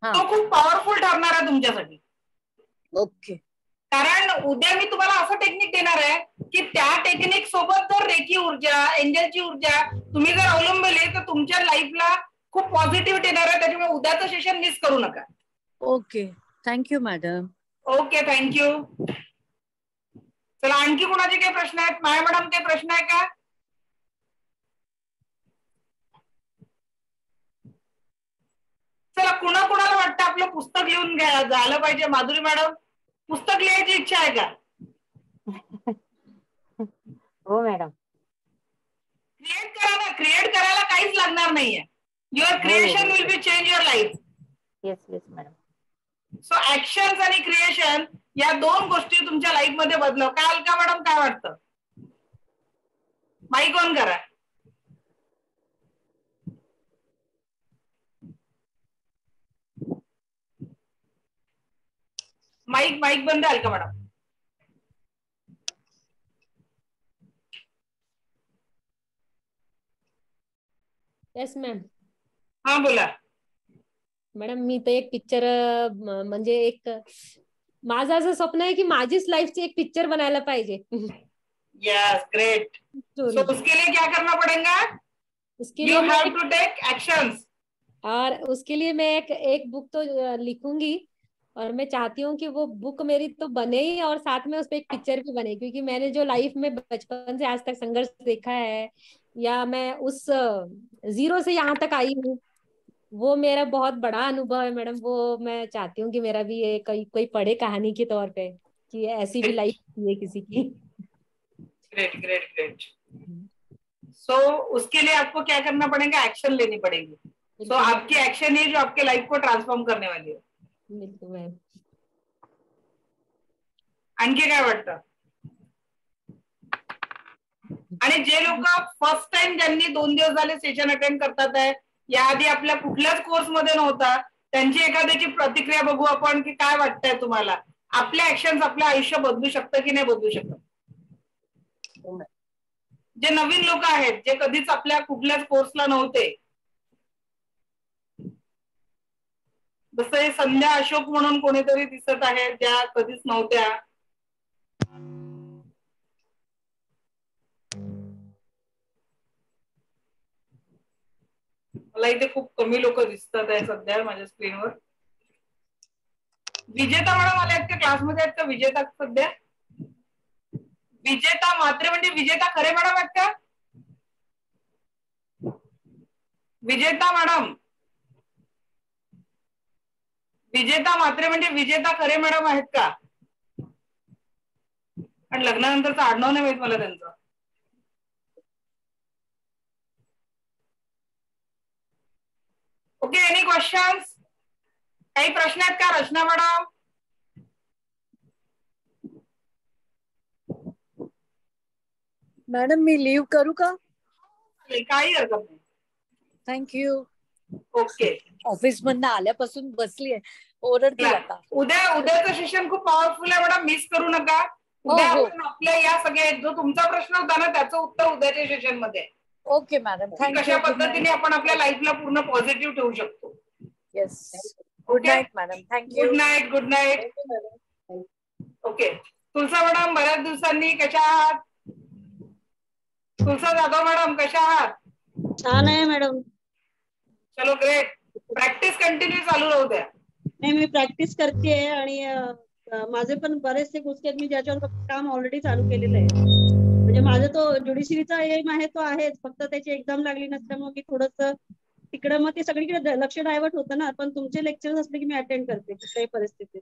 तो खूप पॉवरफुल ठरणार आहे तुमच्यासाठी. ओके. कारण उद्या मी तुम्हाला असं टेक्निक देणार आहे की त्या टेक्निक सोबत जर रेकी ऊर्जा, एंजलची ऊर्जा तुम्ही जर अवलंबले तर तुमच्या लाईफला खूप पॉझिटिव्हिटी येणार आहे. त्याच्यामुळे उद्याचं सेशन मिस करू नका. Okay. Thank you madam. Okay, thank you. चला आणखी कोणाचे काही प्रश्न आहेत? माया मॅडम काही प्रश्न आहे का? चला कुणाला वाटतं आपलं पुस्तक लिहून झालं पाहिजे? माधुरी मॅडम, पुस्तक लिहायची इच्छा आहे का? हो मॅडम. क्रिएट करा ना. क्रिएट करायला काहीच लागणार नाहीये. Your creation will be change your life. Yes madam. So action आणि क्रिएशन या 2 गोष्टी तुमच्या लाईफ मध्ये बदलव. काल का मॅडम काय वाटतं? माईक ऑन करा. माईक बंद आहे का मॅडम? Yes ma'am. हा बोला मॅडम. मी तर एक पिक्चर म्हणजे एक माझं असं स्वप्न आहे की माझीच लाईफची एक पिक्चर बनायला पाहिजे. Yes great. सो उसके लिए क्या करना पड़ेगा? उसके यू लिए हैव टू टेक एक्शंस. और उसके लिए मैं एक बुक तो लिखूंगी और मैं चाहती हूँ कि वो बुक मेरी तो बने ही और साथ में उस पर एक पिक्चर भी बने, क्योंकि मैंने जो लाइफ में बचपन से आज तक संघर्ष देखा है या मैं उस जीरो से यहाँ तक आई हूँ, वो मेरा बहुत बड़ा अनुभव है मैडम। वो मैं चाहती हूँ कि मेरा भी ये कोई पढ़े कहानी के तौर पे कि ऐसी भी लाइफ है किसी की। Great great great. सो उसके लिए आपको क्या करना पड़ेगा? एक्शन लेनी पड़ेगी. सो आपकी एक्शन है जो आपके लाइफ को ट्रान्सफॉर्म करने वाली है. बिल्कुल मॅम. आणखी काय वाटतं? आणि जे लोक फर्स्ट टाइम ज्यांनी 2 दिवस झाले सेशन अटेंड करतात आहे, याआधी आपल्या कुठल्याच कोर्स मध्ये नव्हता, त्यांची एखाद्याची प्रतिक्रिया बघू आपण की काय वाटतंय तुम्हाला. आपले ऍक्शन्स आपलं आयुष्य बदलू शकतं की नाही बदलू शकत? जे नवीन लोक आहेत, जे कधीच आपल्या कुठल्याच कोर्सला नव्हते, जसं हे संध्या अशोक म्हणून कोणीतरी दिसत आहे, ज्या कधीच नव्हत्या. मला इथे खूप कमी लोक दिसतात आहे सध्या माझ्या स्क्रीनवर. विजेता मॅडम आल्या आहेत का क्लासमध्ये? आहेत का विजेता सध्या? विजेता म्हात्रे म्हणजे विजेता खरे मॅडम आहेत का? विजेता मॅडम, विजेता म्हात्रे म्हणजे विजेता खरे मॅडम आहेत का? आणि लग्नानंतरचं आडनाव नाही माहित मला त्यांचं. Okay, any questions? काही प्रश्न आहेत का रचना मॅडम? मॅडम मी लीव करू का? काही हरकत नाही. थँक्यू. ओके. ऑफिस मधनं आल्यापासून बसली आहे, ओरडतील आता. उद्याचं सेशन खूप पॉवरफुल आहे मॅडम, मिस करू नका. उद्या आपण आपल्या या सगळ्या जो तुमचा प्रश्न होता ना त्याचं उत्तर उद्याच्या सेशन मध्ये. Okay madam, thank you. कशा पद्धतीने आपण आपल्या लाईफला पूर्ण पॉझिटिव्ह ठेवू शकतो. Yes. Good night madam. Thank you. Good night. Good night. Okay. Tulsa madam बऱ्याच दिवसांनी कशा आहात? तुलसा जाधव मॅडम कशा आहात? छान आहे मॅडम. चलो ग्रेट. प्रॅक्टिस कंटिन्यू चालू राहू द्या. नाही मी प्रॅक्टिस करतेय आणि माझे पण बरेचसे गोष्टी आहेत मी ज्याच्यावर काम ऑलरेडी चालू केलेलं आहे. म्हणजे माझा तो ज्युडिशरीचा एम आहे तो आहेच, फक्त त्याची एक्झाम लागली नसल्यामुळे मी थोडंसं तिकडे मग ते सगळीकडे लक्ष डायव्हर्ट होतं ना. पण तुमचे लेक्चर्स असले की मी अटेंड करते कुठल्याही परिस्थितीत.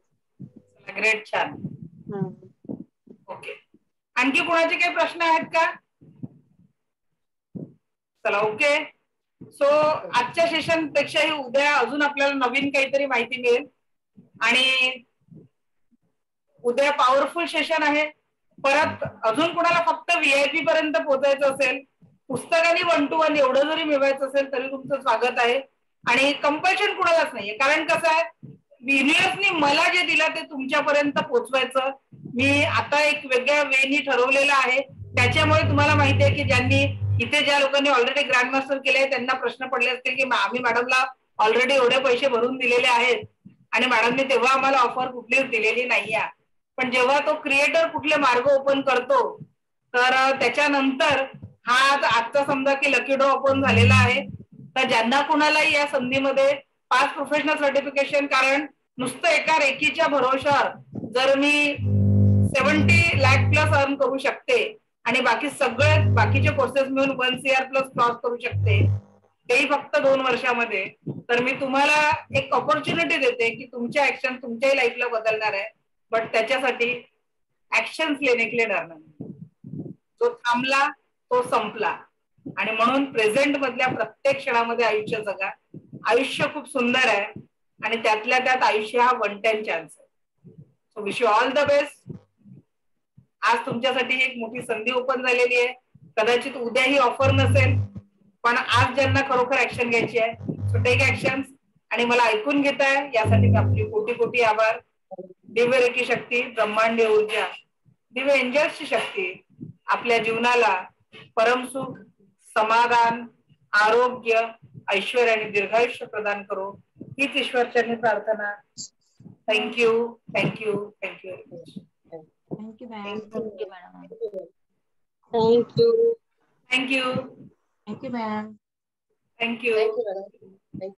ग्रेट. छान. ओके. आणखी कोणाचे काही प्रश्न आहेत का? चला ओके. सो आजच्या सेशन पेक्षाही उद्या अजून आपल्याला नवीन काहीतरी माहिती मिळेल आणि उद्या पॉवरफुल सेशन आहे. परत अजून कोणाला फक्त VIP पर्यंत पोहोचायचं असेल, पुस्तकाने 1 to 1 एवढं जरी मिळवायचं असेल तरी तुमचं स्वागत आहे. आणि कंपल्शन कुणालाच नाहीये, कारण कसं आहे युनिव्हर्सनी मला जे दिलं ते तुमच्यापर्यंत पोहोचवायचं मी आता एक वेगळ्या वेनी ठरवलेलं आहे. त्याच्यामुळे तुम्हाला माहिती आहे की ज्यांनी इथे ज्या लोकांनी ऑलरेडी ग्रँड मास्टर केले त्यांना प्रश्न पडले असतील की आम्ही मॅडमला ऑलरेडी एवढे पैसे भरून दिलेले आहेत आणि मॅडमने तेव्हा आम्हाला ऑफर कुठलीच दिलेली नाहीये. पण जेव्हा तो क्रिएटर कुठले मार्ग ओपन करतो तर त्याच्यानंतर हा आजचा समजा की लकी ड्रॉ ओपन झालेला आहे. तर ज्यांना कुणालाही या संधीमध्ये 5 प्रोफेशनल सर्टिफिकेशन, कारण नुसतं एका रेकीच्या भरोशावर जर मी 70 लाख प्लस अर्न करू शकते आणि बाकी सगळे बाकीचे कोर्सेस मिळून 1 CR प्लस क्रॉस करू शकते तेही फक्त 2 वर्षामध्ये, तर मी तुम्हाला एक ऑपॉर्च्युनिटी देते की तुमच्या ऍक्शन तुमच्याही लाईफला बदलणार आहे. बट त्याच्यासाठी ऍक्शन्स लेने के लिए डरना नहीं. जो थांबला तो संपला. आणि म्हणून प्रेझेंट मधल्या प्रत्येक क्षणामध्ये आयुष्य जगा. आयुष्य खूप सुंदर आहे आणि त्यातल्या त्यात आयुष्य हा 1 टाइम चान्स आहे. So wish you all the best. आज तुमच्यासाठी एक मोठी संधी ओपन झालेली आहे. कदाचित उद्या ही ऑफर नसेल, पण आज ज्यांना खरोखर ऍक्शन घ्यायची आहे सो टेक ऍक्शन. आणि मला ऐकून घेताय यासाठी आपली कोटी कोटी आभार. दिव्य रेखी शक्ती, ब्रह्मांडीय ऊर्जा, दिव्य एंजल्सची शक्ती आपल्या जीवनाला परमसुख, समाधान, आरोग्य, ऐश्वर्य आणि दीर्घायुष्य प्रदान करो, हीच ईश्वरचरणी प्रार्थना. Thank you, thank you, thank you. Thank you ma'am. Thank you. Thank you. Thank you ma'am. Thank you.